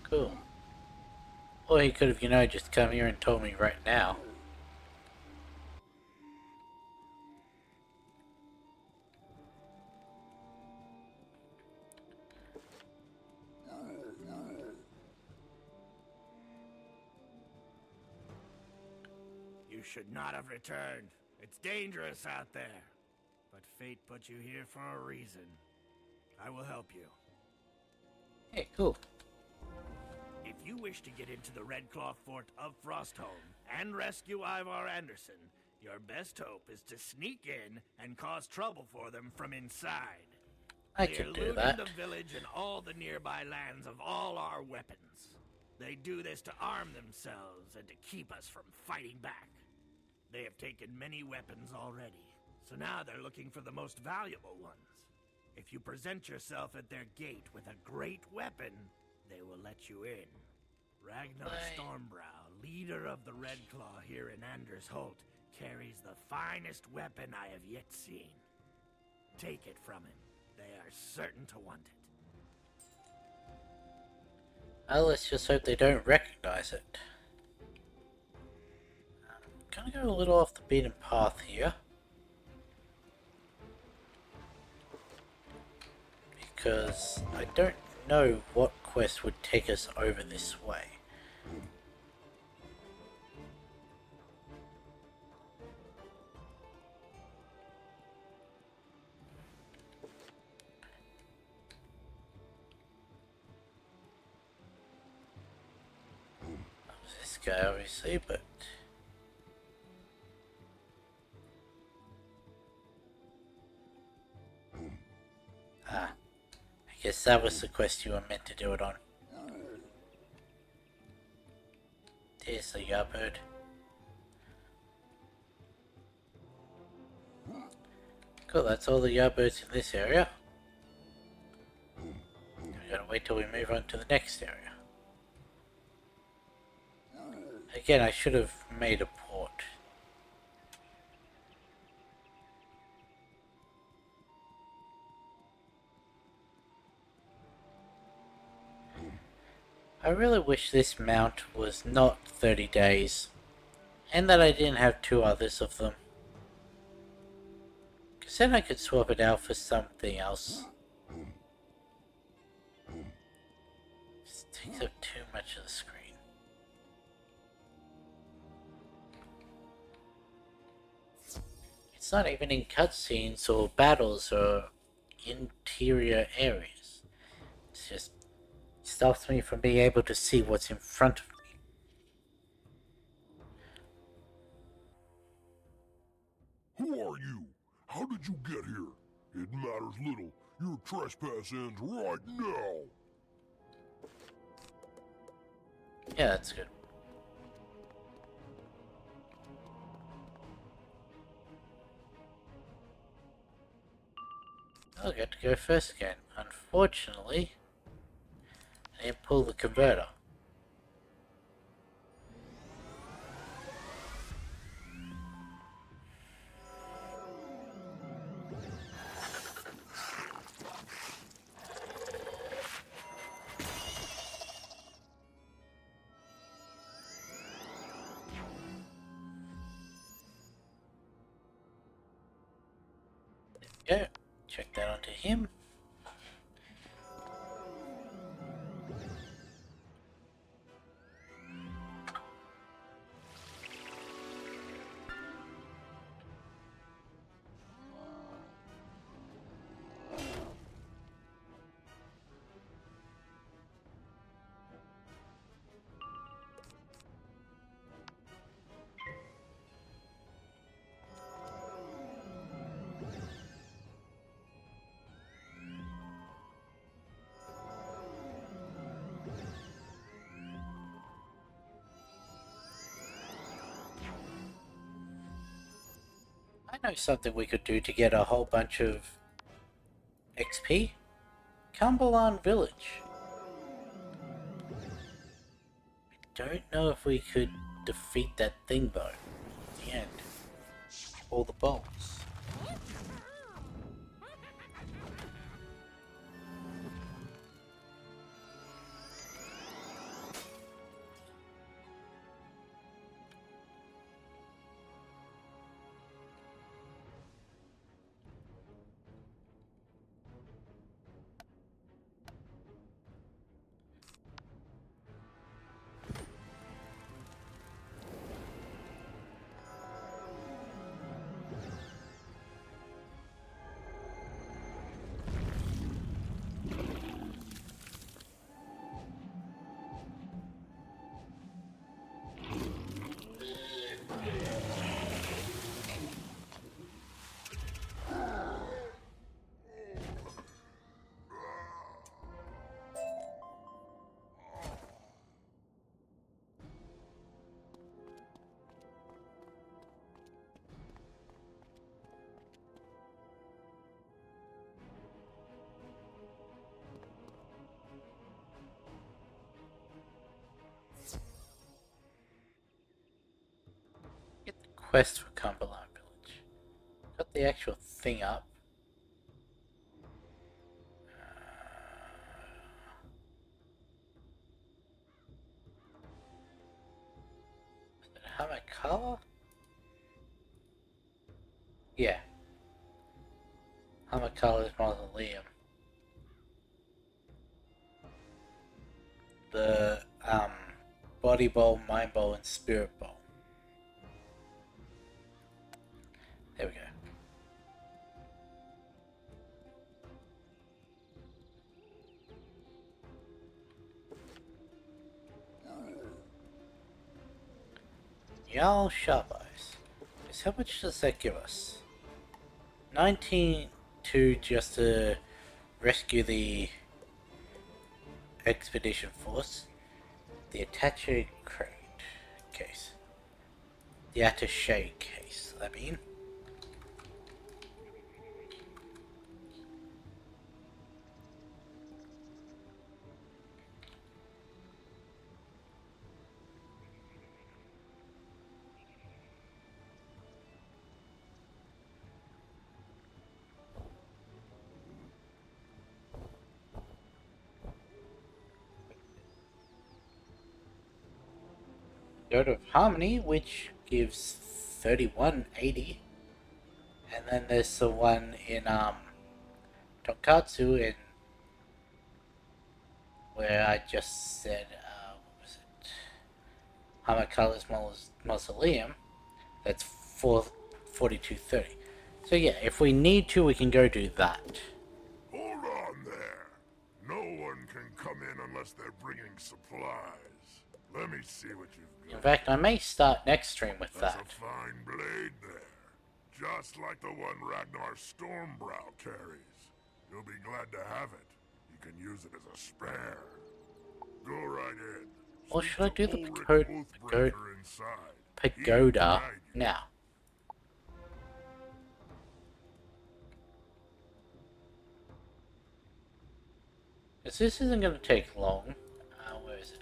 Cool. Or he could have, you know, just come here and told me right now. You should not have returned. It's dangerous out there. But fate put you here for a reason. I will help you. Hey, cool. If you wish to get into the Red Claw Fort of Frostholm and rescue Ivar Anderson, your best hope is to sneak in and cause trouble for them from inside. I can do that. They're looting the village and all the nearby lands of all our weapons. They do this to arm themselves and to keep us from fighting back. They have taken many weapons already, so now they're looking for the most valuable ones. If you present yourself at their gate with a great weapon, they will let you in. Ragnar Stormbrow, leader of the Red Claw here in Anders Holt, carries the finest weapon I have yet seen. Take it from him. They are certain to want it. Well, let's just hope they don't recognize it. I'm gonna go a little off the beaten path here. Because I don't know what quest would take us over this way. This guy obviously, but I guess that was the quest you were meant to do it on. There's the yardbird. Cool, that's all the yardbirds in this area. We gotta wait till we move on to the next area. Again, I should have made a port. I really wish this mount was not 30 days, and that I didn't have two others of them. Because then I could swap it out for something else. This takes up too much of the screen. It's not even in cutscenes or battles or interior areas. It's just stops me from being able to see what's in front of me. Who are you? How did you get here? It matters little. Your trespass ends right now. Yeah, that's good. I'll get to go first again. Unfortunately, I didn't pull the converter. There we go. Check that onto him. I know something we could do to get a whole bunch of XP. Cumberland Village. don't know if we could defeat that thing though. In the end. All the bolts. Quest for Cumberland Village. Got the actual thing up. How my color? Yeah. How my color is Mausoleum. The Body Bowl, Mind Bowl, and Spirit Bowl. There we go. Y'all sharp eyes. Just how much does that give us? 19 to just to rescue the expedition force. The attaché crate case. The attaché case, I mean. Note of Harmony, which gives 3180, and then there's the one in Tonkatsu in where I just said what was it? Hamaka's Mausoleum. That's 4230. So yeah, if we need to, we can go do that. Hold on there. No one can come in unless they're bringing supplies. Let me see what you've got. In fact, I may start next stream with That's that. a fine blade there. Just like the one Ragnar Stormbrow carries. You'll be glad to have it. You can use it as a spare. Go right in. Or should I do the pagoda now? Because this isn't going to take long. Where is it?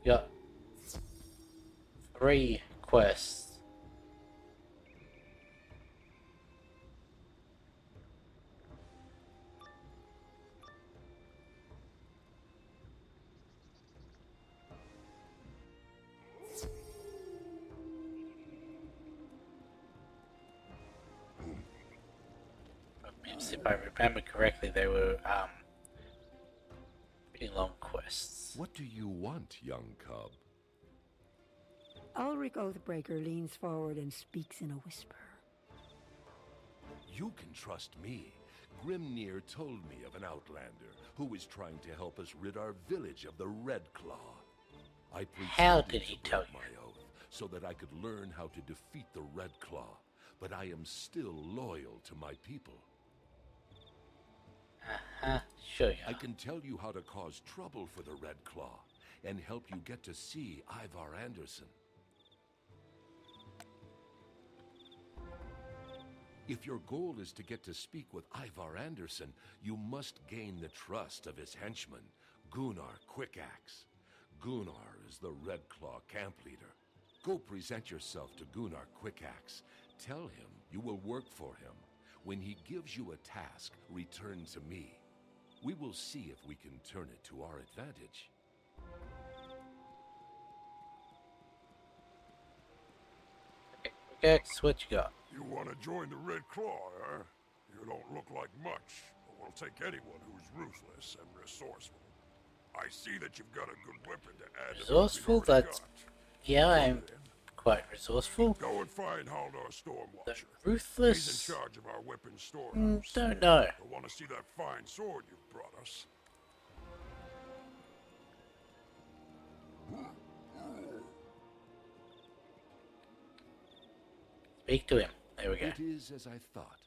Got 3 quests. If I remember correctly, they were pretty long quests. What do you want, young cub? Ulrich Oathbreaker leans forward and speaks in a whisper. You can trust me. Grimnir told me of an outlander who is trying to help us rid our village of the Red Claw. I How did he tell you? my oath so that I could learn how to defeat the Red Claw, but I am still loyal to my people. Sure you I can tell you how to cause trouble for the Red Claw and help you get to see Ivar Anderson. If your goal is to get to speak with Ivar Anderson, you must gain the trust of his henchman, Gunnar Quickaxe. Gunnar is the Red Claw camp leader. Go present yourself to Gunnar Quickaxe. Tell him you will work for him. When he gives you a task, return to me. We will see if we can turn it to our advantage. Quickaxe, what you got? You want to join the Red Claw, huh? You don't look like much, but we'll take anyone who's ruthless and resourceful. I see that you've got a good weapon to add. Resourceful? That's... yeah, I'm quite resourceful. Go and find Haldor Stormwatcher. The ruthless? He's in charge of our weapons storehouse. Don't know. I want to see that fine sword you've brought us. Speak to him. There we go. It is as I thought.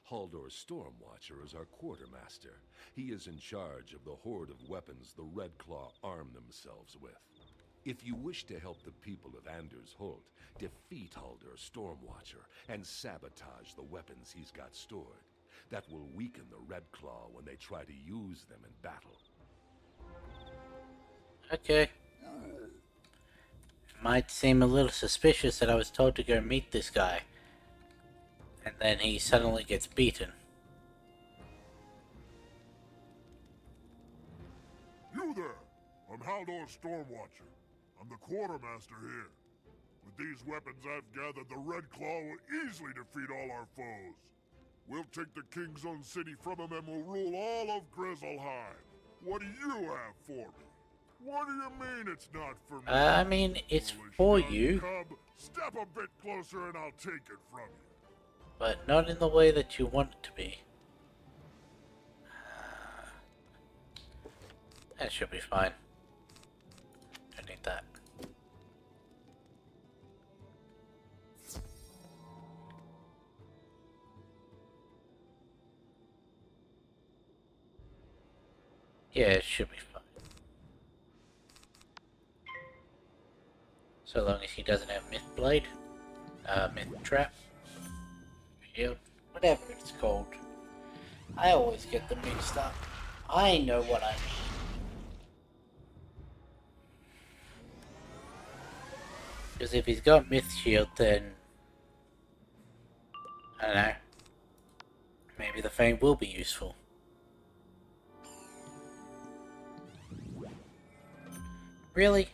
Haldor Stormwatcher is our quartermaster. He is in charge of the horde of weapons the Red Claw arm themselves with. If you wish to help the people of Anders Holt, defeat Haldor Stormwatcher and sabotage the weapons he's got stored. That will weaken the Red Claw when they try to use them in battle. Okay. Might seem a little suspicious that I was told to go meet this guy, and then he suddenly gets beaten. You there! I'm Haldor Stormwatcher. I'm the quartermaster here. With these weapons I've gathered, the Red Claw will easily defeat all our foes. We'll take the King's Own city from him and we'll rule all of Grizzleheim. What do you have for me? What do you mean it's not for me? I mean, it's for you. Cub, step a bit closer and I'll take it from you. But not in the way that you want it to be. That should be fine. Don't need that. Yeah, it should be fine. So long as he doesn't have Myth Blade. Myth Trap. Shield. Whatever it's called. I always get them mixed up. I know what I mean. Because if he's got Myth Shield, then... I don't know. Maybe the Fame will be useful. Really?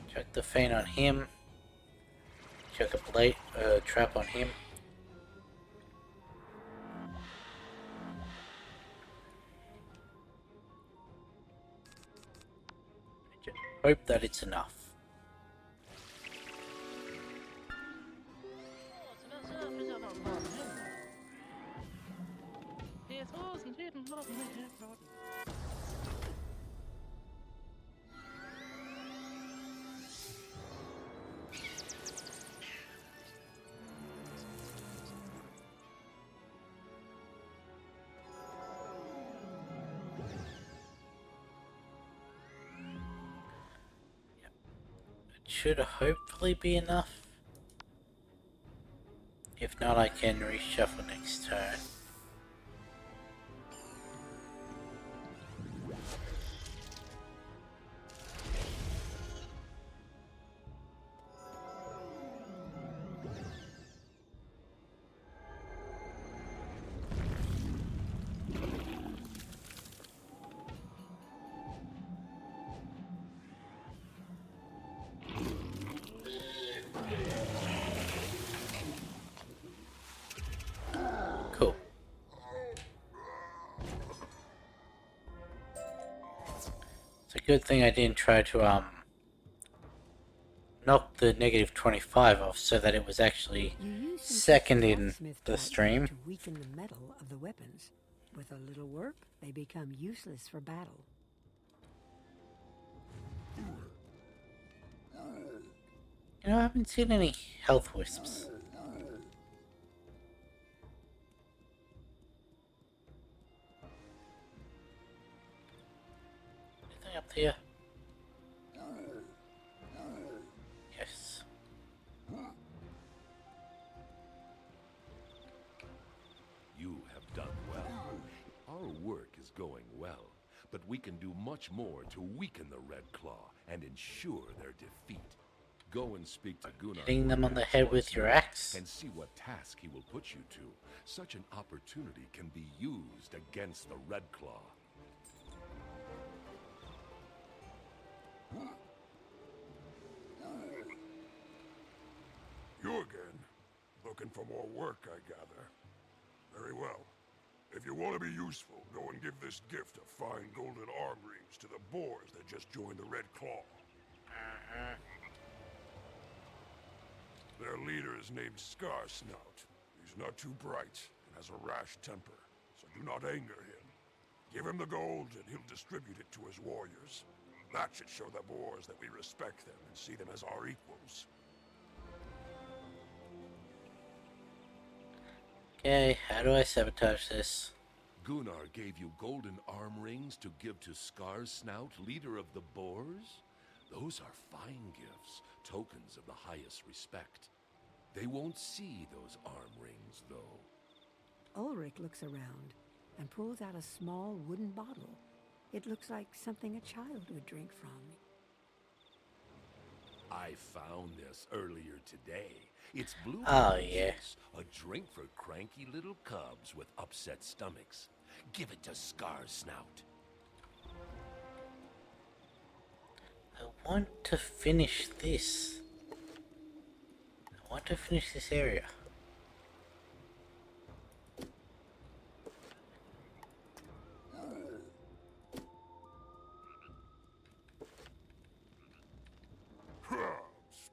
Chuck the Feint on him. Chuck a blade, trap on him. Hope that it's enough. Should hopefully be enough. If not, I can reshuffle next turn. Cool. It's a good thing I didn't try to knock the negative 25 off so that it was actually second in the stream. To weaken the metal of the weapons. With a little work, they become useless for battle. You know, I haven't seen any health wisps. here? Yes. You have done well. Our work is going well, but we can do much more to weaken the Red Claw and ensure their defeat. Go and speak to Gunnar. Hitting them on the head with your axe. And see what task he will put you to. Such an opportunity can be used against the Red Claw. You again? Looking for more work, I gather. Very well. If you want to be useful, go and give this gift of fine golden arm rings to the boars that just joined the Red Claw. Their leader is named Scarsnout. He's not too bright and has a rash temper, so do not anger him. Give him the gold and he'll distribute it to his warriors. That should show the boars that we respect them and see them as our equals. Okay, how do I sabotage this? Gunnar gave you golden arm rings to give to Scarsnout, leader of the boars? Those are fine gifts, tokens of the highest respect. They won't see those arm rings, though. Ulrich looks around and pulls out a small wooden bottle. It looks like something a child would drink from. I found this earlier today. It's blue. Oh, yeah. A drink for cranky little cubs with upset stomachs. Give it to Scarsnout. I want to finish this. I want to finish this area.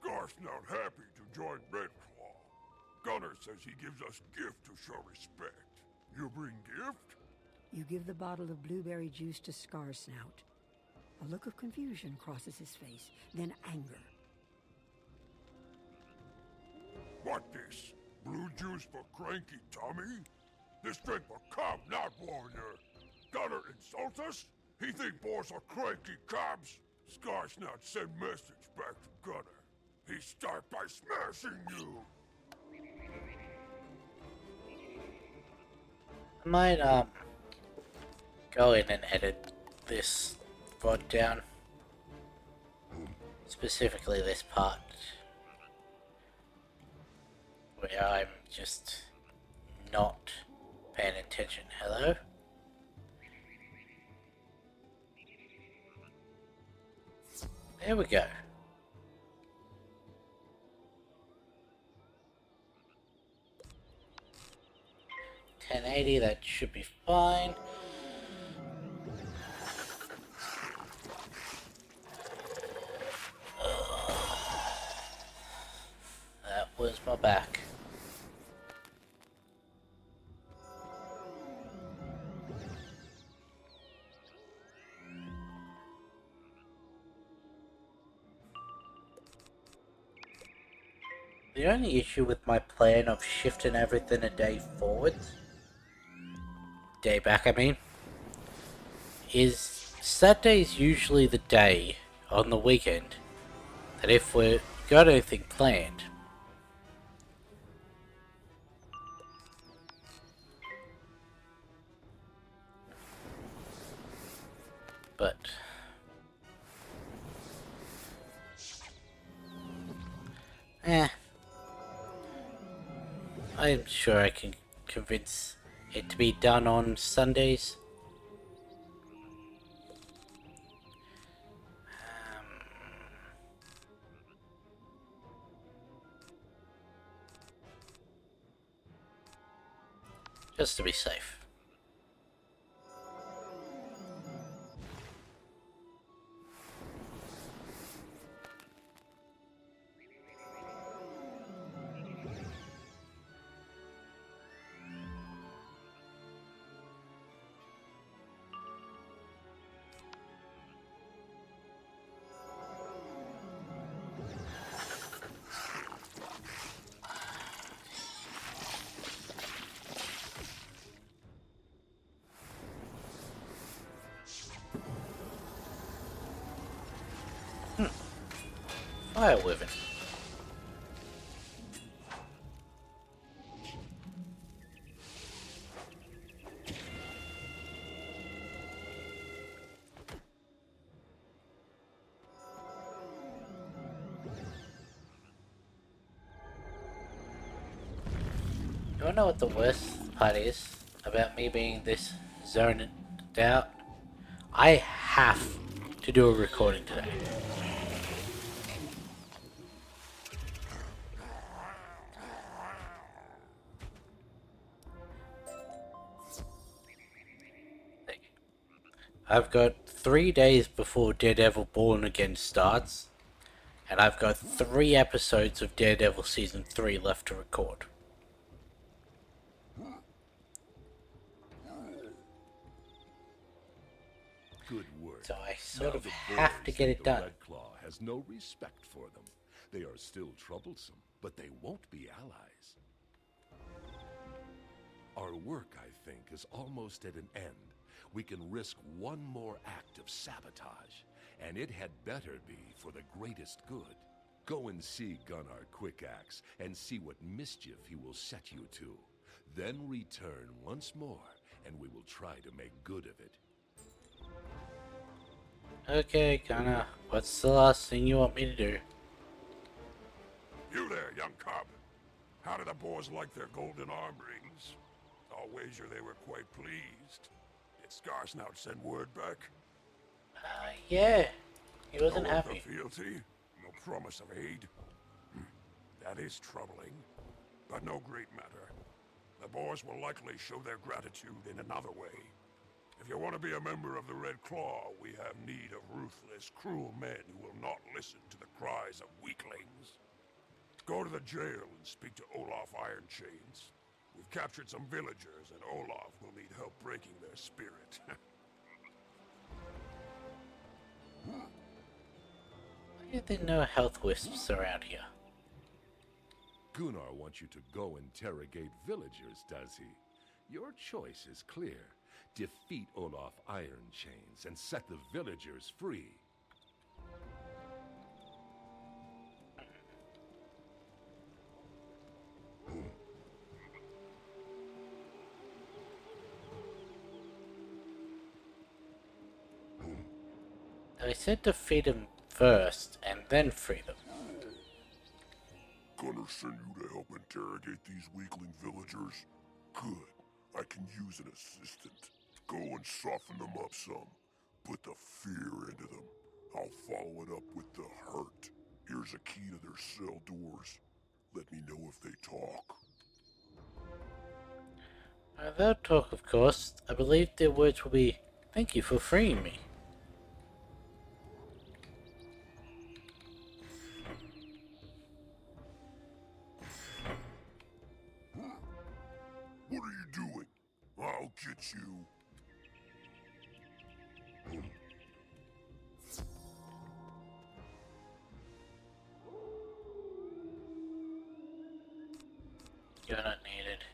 Scarsnout happy to join Red Claw. Gunnar says he gives us gift to show respect. You bring gift? You give the bottle of blueberry juice to Scarsnout. A look of confusion crosses his face, then anger. What this? Blue juice for cranky Tommy? This drink for cub, not warrior. Gunnar insult us? He think boars are cranky cubs? Scarsnout send message back to Gunnar. He start by smashing you. I might go in and edit this VOD down. Specifically this part where I'm just not paying attention. Hello? There we go. $10.80, that should be fine. That was my back. The only issue with my plan of shifting everything a day forward, day back I mean, is Saturday's usually the day on the weekend that if we've got anything planned, but I'm sure I can convince it to be done on Sundays. Just to be safe. Fire Wyvern. You wanna know what the worst part is about me being this zoned out? I have to do a recording today. I've got 3 days before Daredevil Born Again starts, and I've got 3 episodes of Daredevil Season 3 left to record. Good work. So I sort Now of the have to boys get think it the done. Red Claw has no respect for them. They are still troublesome, but they won't be allies. Our work, I think, is almost at an end. We can risk one more act of sabotage, and it had better be for the greatest good. Go and see Gunnar Quickaxe and see what mischief he will set you to. Then return once more, and we will try to make good of it. Okay, Gunnar, what's the last thing you want me to do? You there, young cub. How did the boys like their golden arm rings? I'll wager they were quite pleased. Did Scarsnout send word back? Yeah, he wasn't No happy. fealty? No promise of aid? That is troubling, but no great matter. The boys will likely show their gratitude in another way. If you want to be a member of the Red Claw, we have need of ruthless, cruel men who will not listen to the cries of weaklings. Go to the jail and speak to Olaf Ironchains. We've captured some villagers, and Olaf will need help breaking their spirit. Why are there no health wisps around here? Gunnar wants you to go interrogate villagers, does he? Your choice is clear. Defeat Olaf Ironchains and set the villagers free. I said defeat them first and then free them. Gunnar send you to help interrogate these weakling villagers? Good. I can use an assistant. Go and soften them up some. Put the fear into them. I'll follow it up with the hurt. Here's a key to their cell doors. Let me know if they talk. They'll talk, of course. I believe their words will be, "Thank you for freeing me." What are you doing? I'll get you. You're not needed.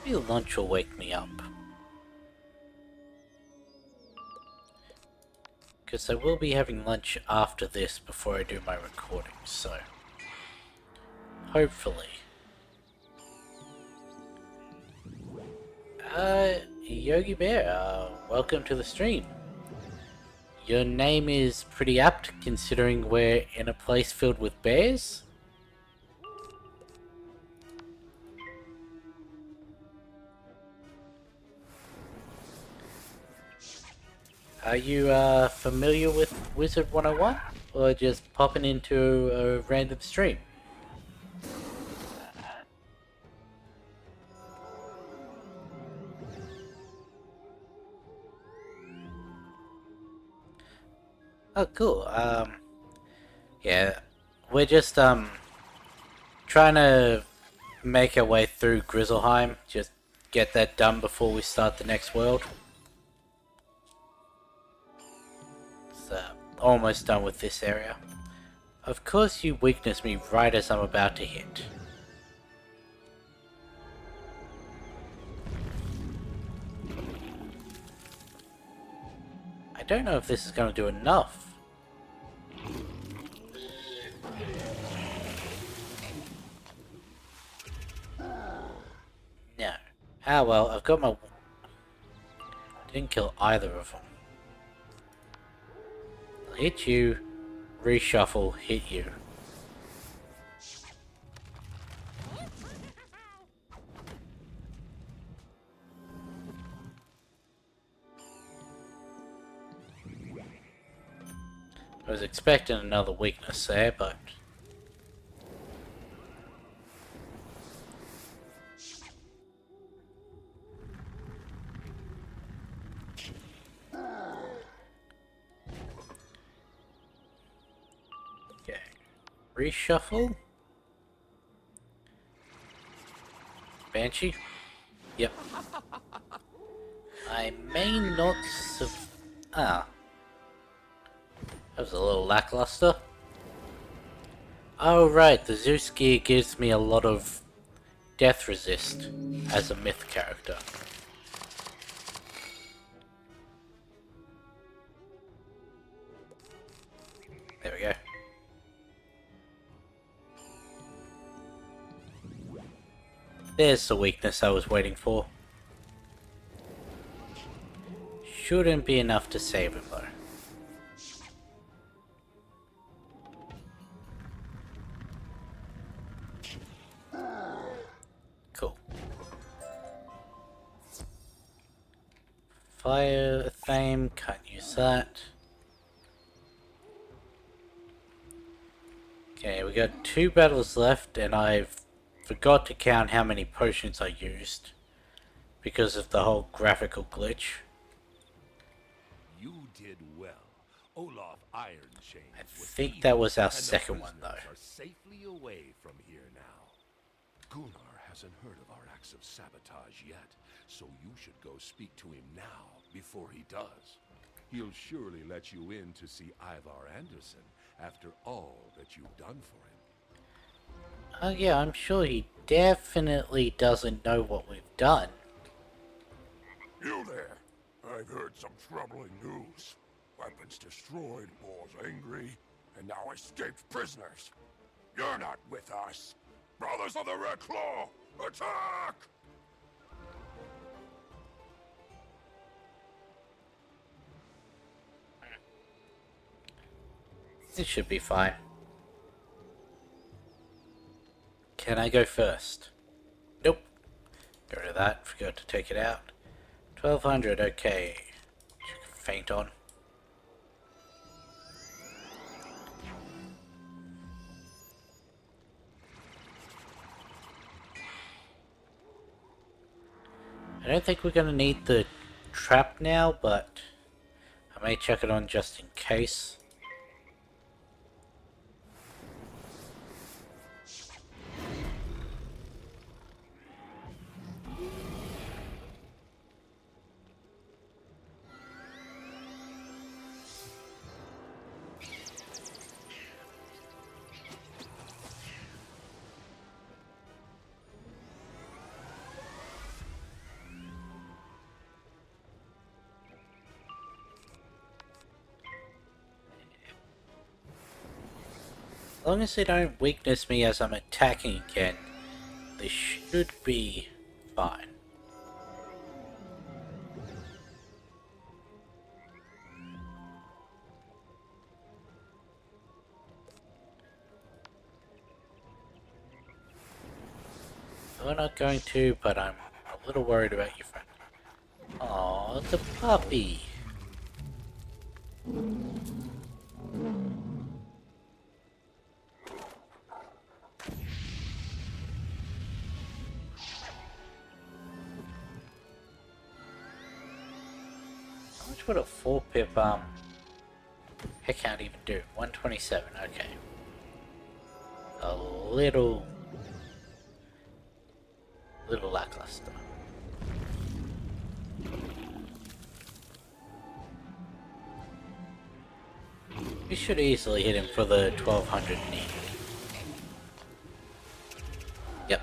Maybe lunch will wake me up. Because I will be having lunch after this before I do my recording, so hopefully. Yogi Bear, welcome to the stream. Your name is pretty apt considering we're in a place filled with bears. Are you familiar with Wizard101? Or just popping into a random stream? Oh, cool. Yeah, we're just trying to make our way through Grizzleheim. Just get that done before we start the next world. So almost done with this area. Of course you weakness me right as I'm about to hit. I don't know if this is going to do enough. No. Ah well, I've got my... Didn't kill either of them. I'll hit you, reshuffle, hit you. I was expecting another weakness there, but... Okay. Reshuffle. Banshee? Yep. I may not that was a little lackluster. Oh right, the Zeus gear gives me a lot of death resist as a myth character. There we go. There's the weakness I was waiting for. Shouldn't be enough to save him though. Cool. Fire Thame, can't use that. Okay, we got 2 battles left and I've forgot to count how many potions I used because of the whole graphical glitch. You did well. Olaf Ironchain. I think that was our second one though. Are safely away from here now. Gunnar hasn't heard of our acts of sabotage yet, so you should go speak to him now before he does. He'll surely let you in to see Ivar Anderson after all that you've done for him. Oh yeah, I'm sure he definitely doesn't know what we've done. You there! I've heard some troubling news. Weapons destroyed, boars angry, and now escaped prisoners. You're not with us. Brothers of the Red Claw, attack! It should be fine. Can I go first? Nope. Get rid of that. Forgot to take it out. 1200, okay. Faint on. I don't think we're going to need the trap now, but I may check it on just in case. As long as they don't weakness me as I'm attacking again, they should be fine. We're not going to, but I'm a little worried about you, friend. Aw, the puppy. How much would a 4-pip, I can't even do. 127, okay. A little lackluster. We should easily hit him for the 1200 need. Yep.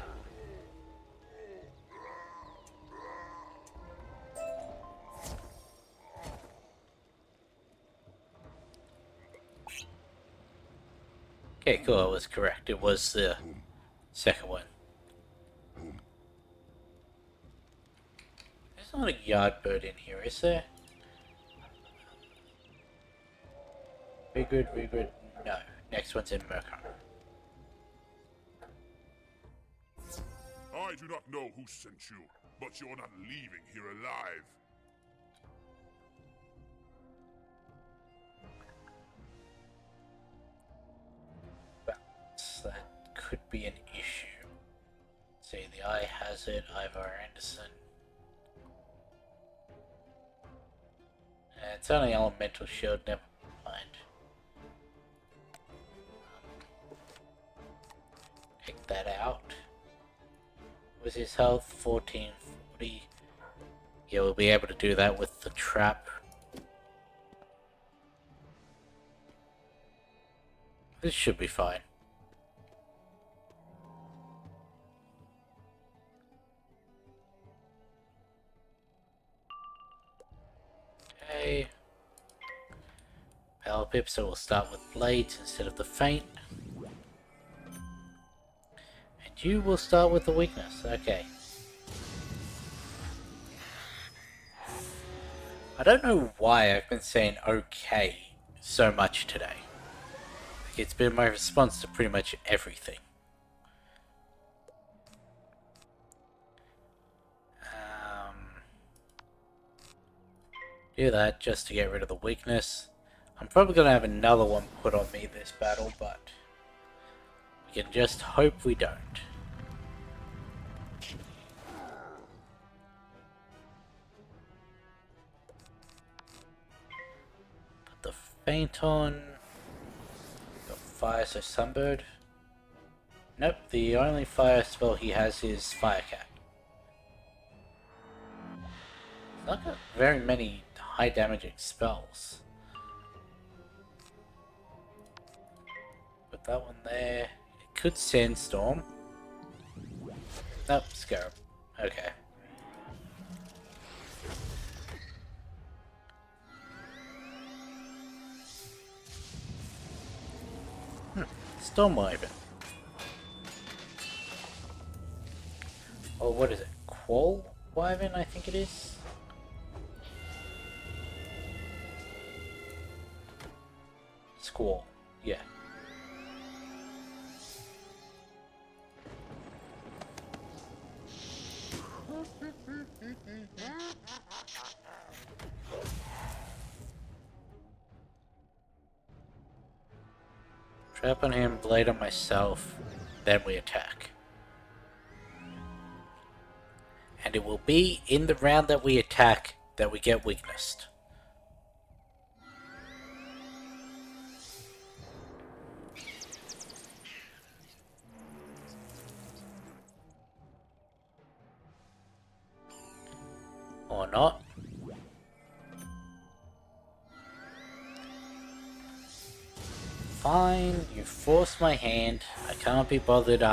Okay, cool, I was correct. It was the second one. There's not a yard bird in here, is there? Vigrid, no. Next one's in Mercar. I do not know who sent you, but you're not leaving here alive. That could be an issue. See, the Eye Hazard, Ivar Anderson. It's only Elemental Shield, never mind. Take that out. Was his health 1440? Yeah, we'll be able to do that with the trap. This should be fine. Okay. Power Pip, so we'll start with blades instead of the feint. And you will start with the weakness, okay. I don't know why I've been saying okay so much today. It's been my response to pretty much everything. Do that just to get rid of the weakness. I'm probably going to have another one put on me this battle, but we can just hope we don't. Put the feint on. Got fire, so Sunbird. Nope, the only fire spell he has is Firecat. He's not got very many high damaging spells. Put that one there. It could Sandstorm. Nope, Scarab. Okay. Storm Wyvern. Oh, what is it? Qual Wyvern, I think it is. Squall, yeah. Trap on him, blade on myself, then we attack. And it will be in the round that we attack that we get weaknessed. Or not. Fine, you forced my hand. I can't be bothered,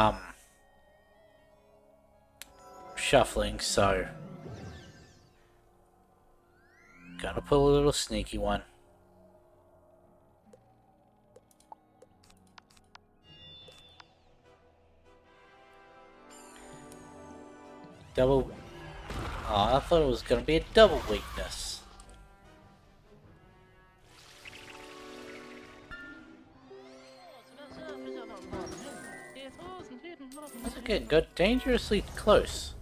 shuffling, so gotta pull a little sneaky one. Double. Oh, I thought it was gonna be a double weakness. That's okay, got dangerously close.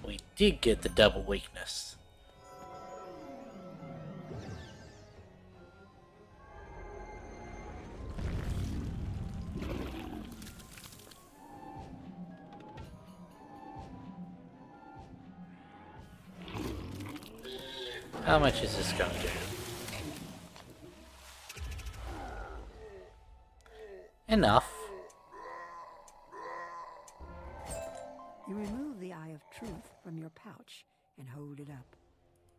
We did get the double weakness. How much is this gonna do? Enough. You remove the Eye of Truth from your pouch and hold it up.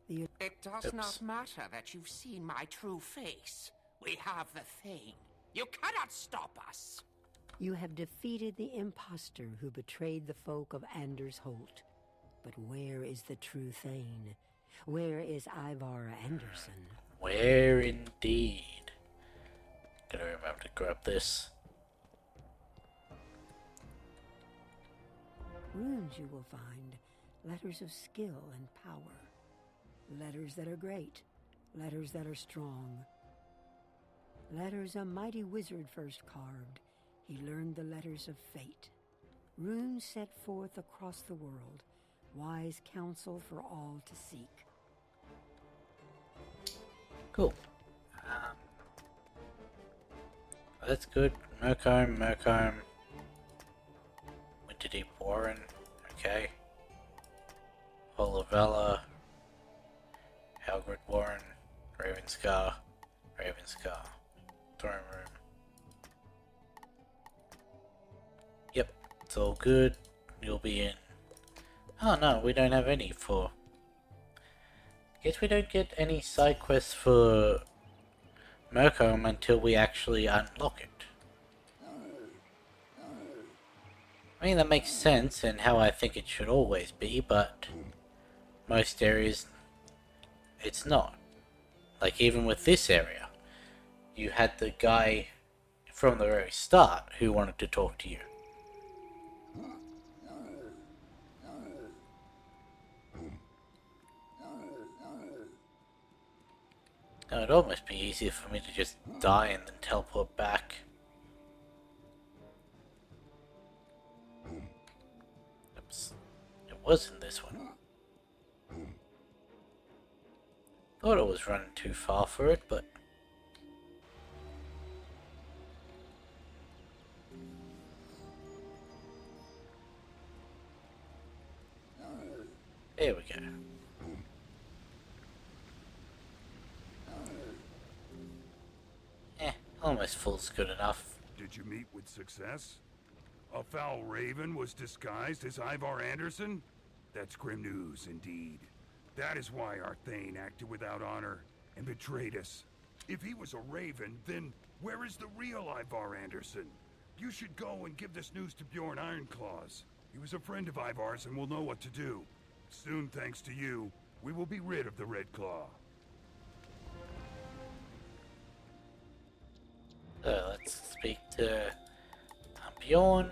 It does not matter that you've seen my true face. We have the Thane. You cannot stop us. You have defeated the impostor who betrayed the folk of Anders Holt. But where is the true Thane? Where is Ivar Anderson? Where indeed? Gotta remember to grab this. Runes you will find, letters of skill and power. Letters that are great, letters that are strong. Letters a mighty wizard first carved. He learned the letters of fate. Runes set forth across the world, wise counsel for all to seek. Cool. That's good. Mercombe. Winterdeep Warren. Okay. Hall of Valor. Halgrid Warren. Ravenscar. Throne Room. Yep, it's all good. You'll be in. Oh no, we don't have any for... Guess we don't get any side quests for Mercombe until we actually unlock it. I mean, that makes sense and how I think it should always be, but most areas it's not. Like even with this area, you had the guy from the very start who wanted to talk to you. Now, it'd almost be easier for me to just die and then teleport back. Oops. It wasn't this one. Thought it was running too far for it, but... There we go. Almost full's good enough. Did you meet with success? A foul raven was disguised as Ivar Anderson? That's grim news indeed. That is why our Thane acted without honor and betrayed us. If he was a raven, then where is the real Ivar Anderson? You should go and give this news to Bjorn Ironclaws. He was a friend of Ivar's and will know what to do. Soon, thanks to you, we will be rid of the Red Claw. So let's speak to Bjorn.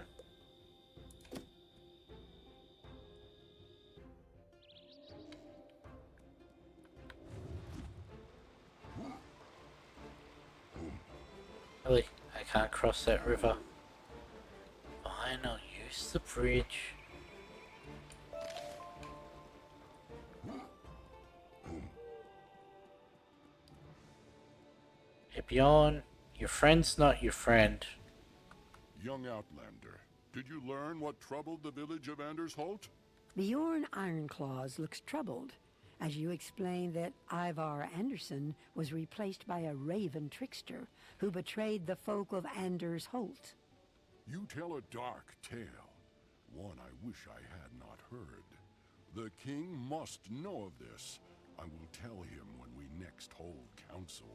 Really? I can't cross that river. Fine, I'll use the bridge. Hey Bjorn. Your friend's not your friend. Young Outlander, did you learn what troubled the village of Anders Holt? Bjorn Ironclaws looks troubled, as you explain that Ivar Anderson was replaced by a raven trickster who betrayed the folk of Anders Holt. You tell a dark tale, one I wish I had not heard. The king must know of this. I will tell him when we next hold council.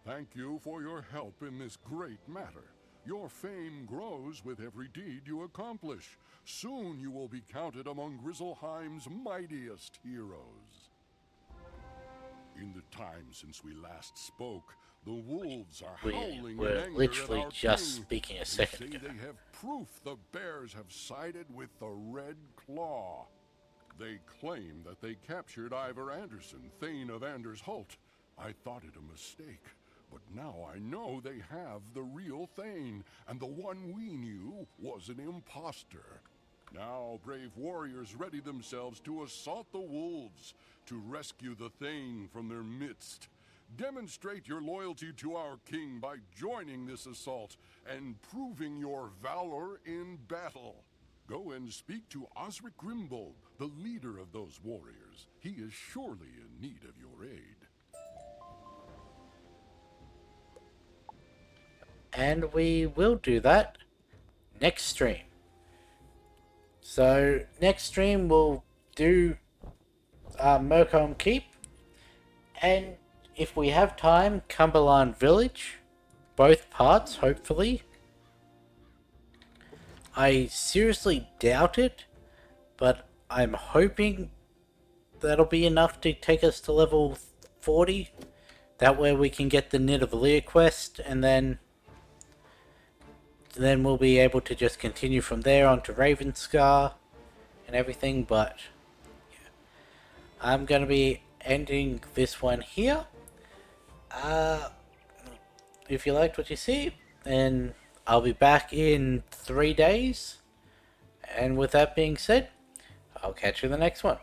Thank you for your help in this great matter. Your fame grows with every deed you accomplish. Soon you will be counted among Grizzleheim's mightiest heroes. In the time since we last spoke, the wolves are howling in anger literally at our just king. speaking a They second say ago. they have proof the bears have sided with the Red Claw. They claim that they captured Ivar Anderson, Thane of Anders Holt. I thought it a mistake. But now I know they have the real Thane, and the one we knew was an imposter. Now brave warriors ready themselves to assault the wolves, to rescue the Thane from their midst. Demonstrate your loyalty to our king by joining this assault and proving your valor in battle. Go and speak to Osric Grimbold, the leader of those warriors. He is surely in need of your aid. And we will do that next stream. So next stream we'll do Mercombe Keep, And if we have time, Cumberland Village. Both parts, hopefully. I seriously doubt it, but I'm hoping that'll be enough to take us to level 40. That way we can get the Nidavellir quest, and then we'll be able to just continue from there on to Ravenscar and everything. But yeah, I'm going to be ending this one here. If you liked what you see, then I'll be back in 3 days. And with that being said, I'll catch you in the next one.